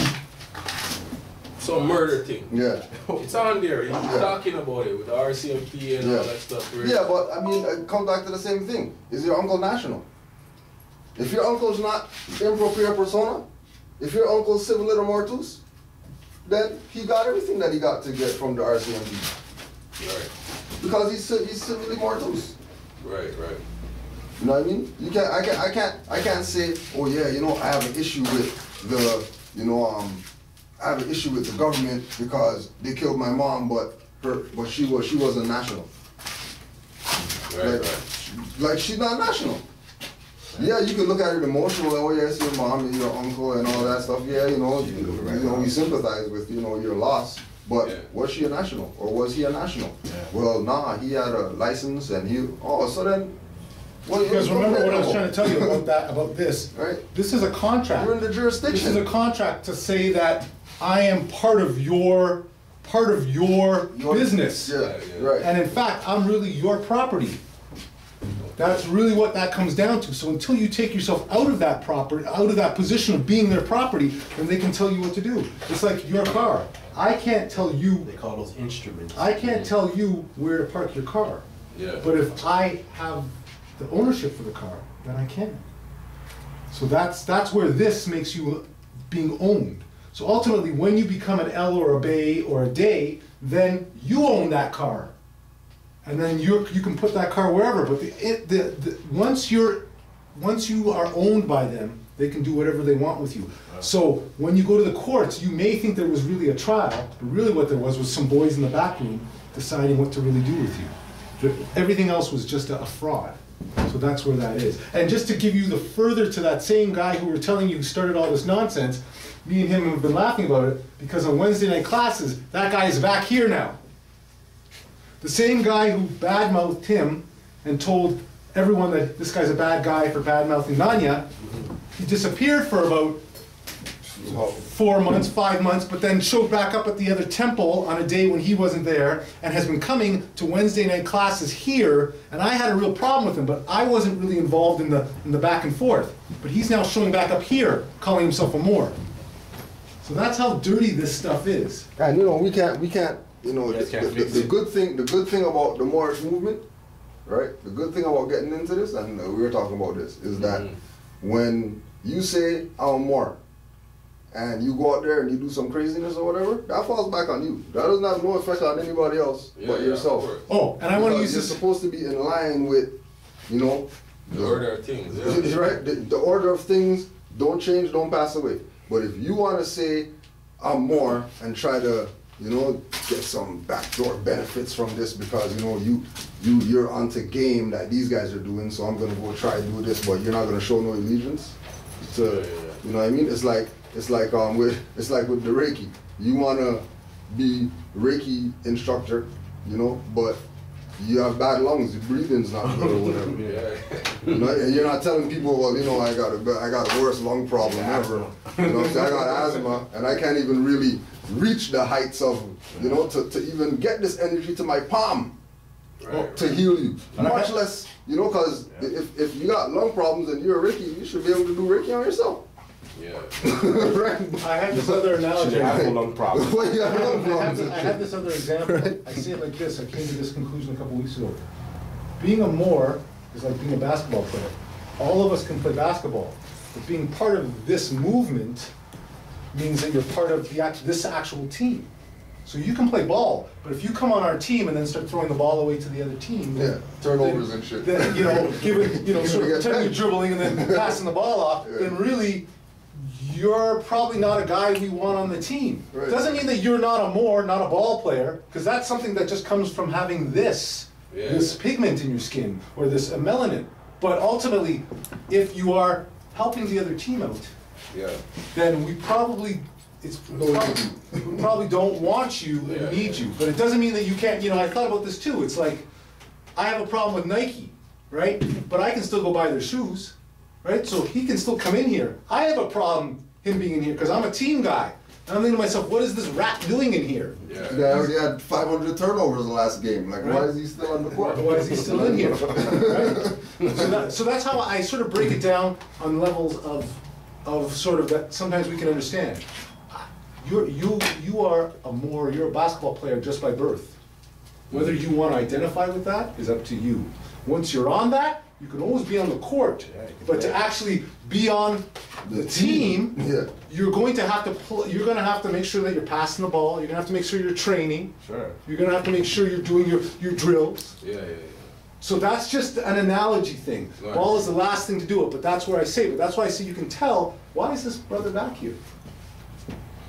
some murder thing. Yeah. It's on there. He's talking about it with the RCMP and all that stuff. Right? Yeah, but I mean, it comes back to the same thing. Is your uncle national? If your uncle's not in proprio persona, if your uncle's civiliter mortus, then he got everything that he got to get from the RCMP. Right. Because he's civilly mortus. Right. You know what I mean? I can't say, oh yeah, I have an issue with I have an issue with the government because they killed my mom, but she was a national. Right. Like she's not national. Yeah, you can look at it emotional. Oh yeah, it's your mom and your uncle and all that stuff. Yeah, we sympathize with your loss. But was she a national or was he a national? Yeah. Well, nah, he had a license and so then. Because remember what I was trying to tell you about this. Right. This is a contract. You're in the jurisdiction. This is a contract to say that I am part of your business. Yeah, right. And in fact, I'm really your property. That's really what that comes down to. So until you take yourself out of that property, out of that position of being their property, then they can tell you what to do. It's like your car. I can't tell you. They call those instruments. I can't tell you where to park your car. Yeah. But if I have the ownership for the car, then I can. So that's where this makes you being owned. So ultimately, when you become an L or a Bay or a Day, then you own that car. And then you can put that car wherever. But once you are owned by them, they can do whatever they want with you. So when you go to the courts, you may think there was really a trial, but really what there was some boys in the back room deciding what to really do with you. Everything else was just a fraud. So that's where that is. And just to give you the further to that same guy who were telling you started all this nonsense, me and him have been laughing about it because on Wednesday night classes, that guy is back here now. The same guy who badmouthed him and told everyone that this guy's a bad guy for badmouthing Nanya, he disappeared for about 4 months, 5 months, but then showed back up at the other temple on a day when he wasn't there and has been coming to Wednesday night classes here, and I had a real problem with him, but I wasn't really involved in the back and forth. But he's now showing back up here, calling himself a Moor. So that's how dirty this stuff is. And you know, we can't, you know, the good thing about the Moorish movement, right? The good thing about getting into this, and we were talking about this, is that when you say, I'm a Moor, and you go out there and you do some craziness or whatever, that falls back on you. That doesn't have no effect on anybody else but yourself. Oh, and I want to use this. You're supposed to be in line with, you know, the order of things. Yeah. Right? The order of things don't change, don't pass away. But if you want to say, I'm Moor, and try to, you know, get some backdoor benefits from this because, you know, you're onto game that these guys are doing, so I'm going to go try to do this, but you're not going to show no allegiance to, you know what I mean? It's like with the Reiki. You want to be Reiki instructor, you know, but you have bad lungs, your breathing's not good or whatever. You know, and you're not telling people, well, you know, I got a worst lung problem ever. You know, so I got asthma and I can't even really reach the heights of, you know, to even get this energy to my palm to heal you. Much less, you know, because if you got lung problems and you're a Reiki, you should be able to do Reiki on yourself. Yeah. Right. I have this other analogy. I have a lung problem. I have this other example. Right. I see it like this. I came to this conclusion a couple weeks ago. Being a Moor is like being a basketball player. All of us can play basketball, but being part of this movement means that you're part of this actual team. So you can play ball, but if you come on our team and then start throwing the ball away to the other team, turnovers and shit. Then, you know, sort of pretending you're dribbling and then passing the ball off, then really, you're probably not a guy we want on the team. Right. Doesn't mean that you're not a Moor, not a ball player, because that's something that just comes from having this pigment in your skin, or this melanin. But ultimately, if you are helping the other team out, then we probably don't want you and need you. But it doesn't mean that you can't, you know, I thought about this too. It's like, I have a problem with Nike, right? But I can still go buy their shoes, right? So he can still come in here. I have a problem, him being in here, because I'm a team guy. And I'm thinking to myself, what is this rat doing in here? Yeah, he already had 500 turnovers the last game. Like, why is he still on the court? Why is he still in here? Right? So that's how I sort of break it down on levels of sort of that sometimes we can understand. You are a Moor, you're a basketball player just by birth. Whether you want to identify with that is up to you. Once you're on that, you can always be on the court, but to actually be on the team, you're going to have to make sure that you're passing the ball. You're going to have to make sure you're training. Sure. You're going to have to make sure you're doing your drills. So that's just an analogy thing. Right. Ball is the last thing to do it, but that's where I say. But that's why I say you can tell, why is this brother back here?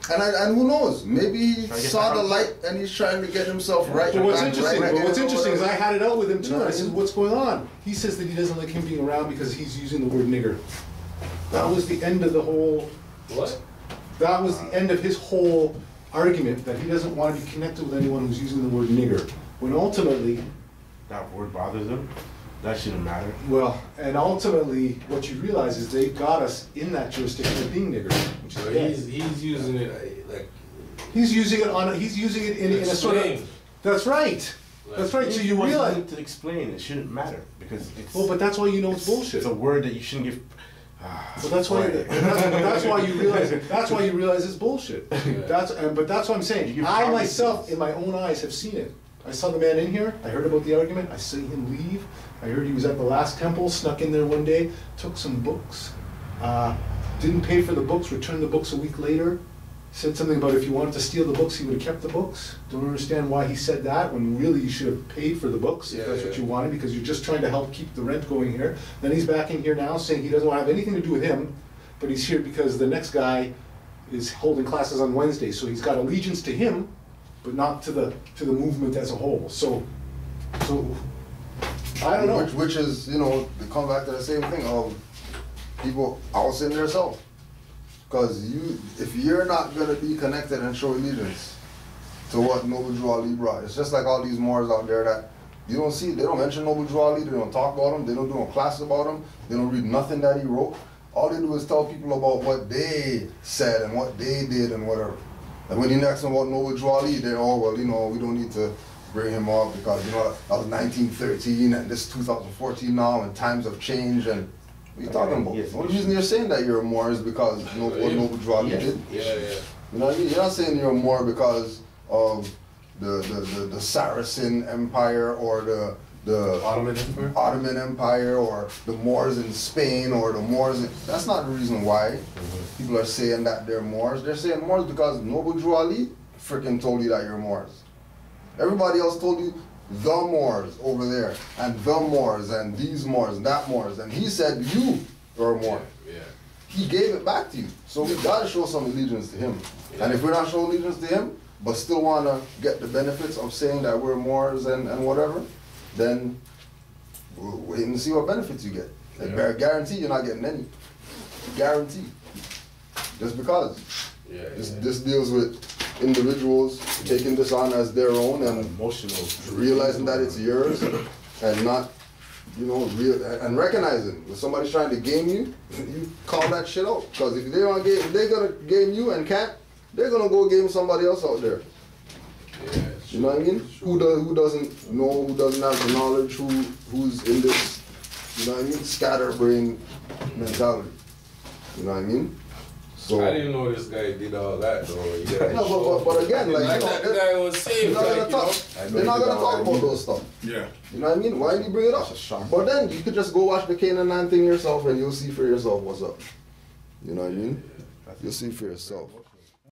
And who knows? Maybe he saw the light and he's trying to get himself right. But what's interesting is I had it out with him too. And I said, "What's going on?" He says that he doesn't like him being around because he's using the word nigger. That was the end of the whole. What? That was the end of his whole argument, that he doesn't want to be connected with anyone who's using the word nigger. When ultimately, that word bothers him. That shouldn't matter. Well, and ultimately, what you realize is they got us in that jurisdiction of being niggers. Which is he's using it like. He's using it in a sort of. That's right. Like, that's right. So you realize to explain it shouldn't matter because it's. Well, but that's why you know it's bullshit. It's a word that you shouldn't give. Well, that's why. That's why you realize. That's why you realize it's bullshit. But that's what I'm saying. I myself, in my own eyes, have seen it. I saw the man in here. I heard about the argument. I see him leave. I heard he was at the last temple, snuck in there one day, took some books, didn't pay for the books, returned the books a week later, said something about if you wanted to steal the books, he would have kept the books. Don't understand why he said that, when really you should have paid for the books, if that's what you wanted, because you're just trying to help keep the rent going here. Then he's back in here now saying he doesn't want to have anything to do with him, but he's here because the next guy is holding classes on Wednesday, so he's got allegiance to him, but not to the movement as a whole. So I don't know. Which is, you know, to come back to the same thing of people outsing themselves. Because if you're not gonna be connected and show allegiance to what Noble Drew Ali brought, it's just like all these Moors out there that you don't see. They don't mention Noble Drew Ali. They don't talk about him. They don't do no classes about him. They don't read nothing that he wrote. All they do is tell people about what they said and what they did and whatever. And when you ask them about Noble Drew Ali, they're well, you know, we don't need to bring him up because, you know, that was 1913 and this is 2014 now and times have changed and what are you talking about? The only reason you're saying that you're a Moor is because you know what Noble Drew Ali did. Yeah. You know what I mean? You're not saying you're a Moor because of the Saracen Empire or the Ottoman Empire or the Moors in Spain or the Moors that's not the reason why people are saying that they're Moors. They're saying Moors because Noble Drew Ali freaking told you that you're Moors. Everybody else told you the Moors over there and the Moors and these Moors and that Moors, and he said you are a Moor. Yeah. He gave it back to you. So we gotta show some allegiance to him. Yeah. And if we're not showing allegiance to him, but still wanna get the benefits of saying that we're Moors and whatever, then we'll wait and see what benefits you get. I guarantee you're not getting any. Guarantee. Just because. This deals with individuals taking this on as their own and emotional, realizing that it's yours and not, you know, and recognizing when somebody's trying to game you, you call that shit out. Because if they're gonna game you and can't, they're gonna go game somebody else out there. Yeah, you know what I mean? Who doesn't know, who doesn't have the knowledge, who's in this, you know what I mean, scatterbrain mentality. You know what I mean? So I didn't know this guy did all that though. Yeah, no, but again, like, you know, that guy was safe. They're not gonna talk about those stuff. Yeah. You know what I mean? Why did you bring it up? But then you could just go watch the Canaanland thing yourself and you'll see for yourself what's up. You know what I mean? You'll see for yourself.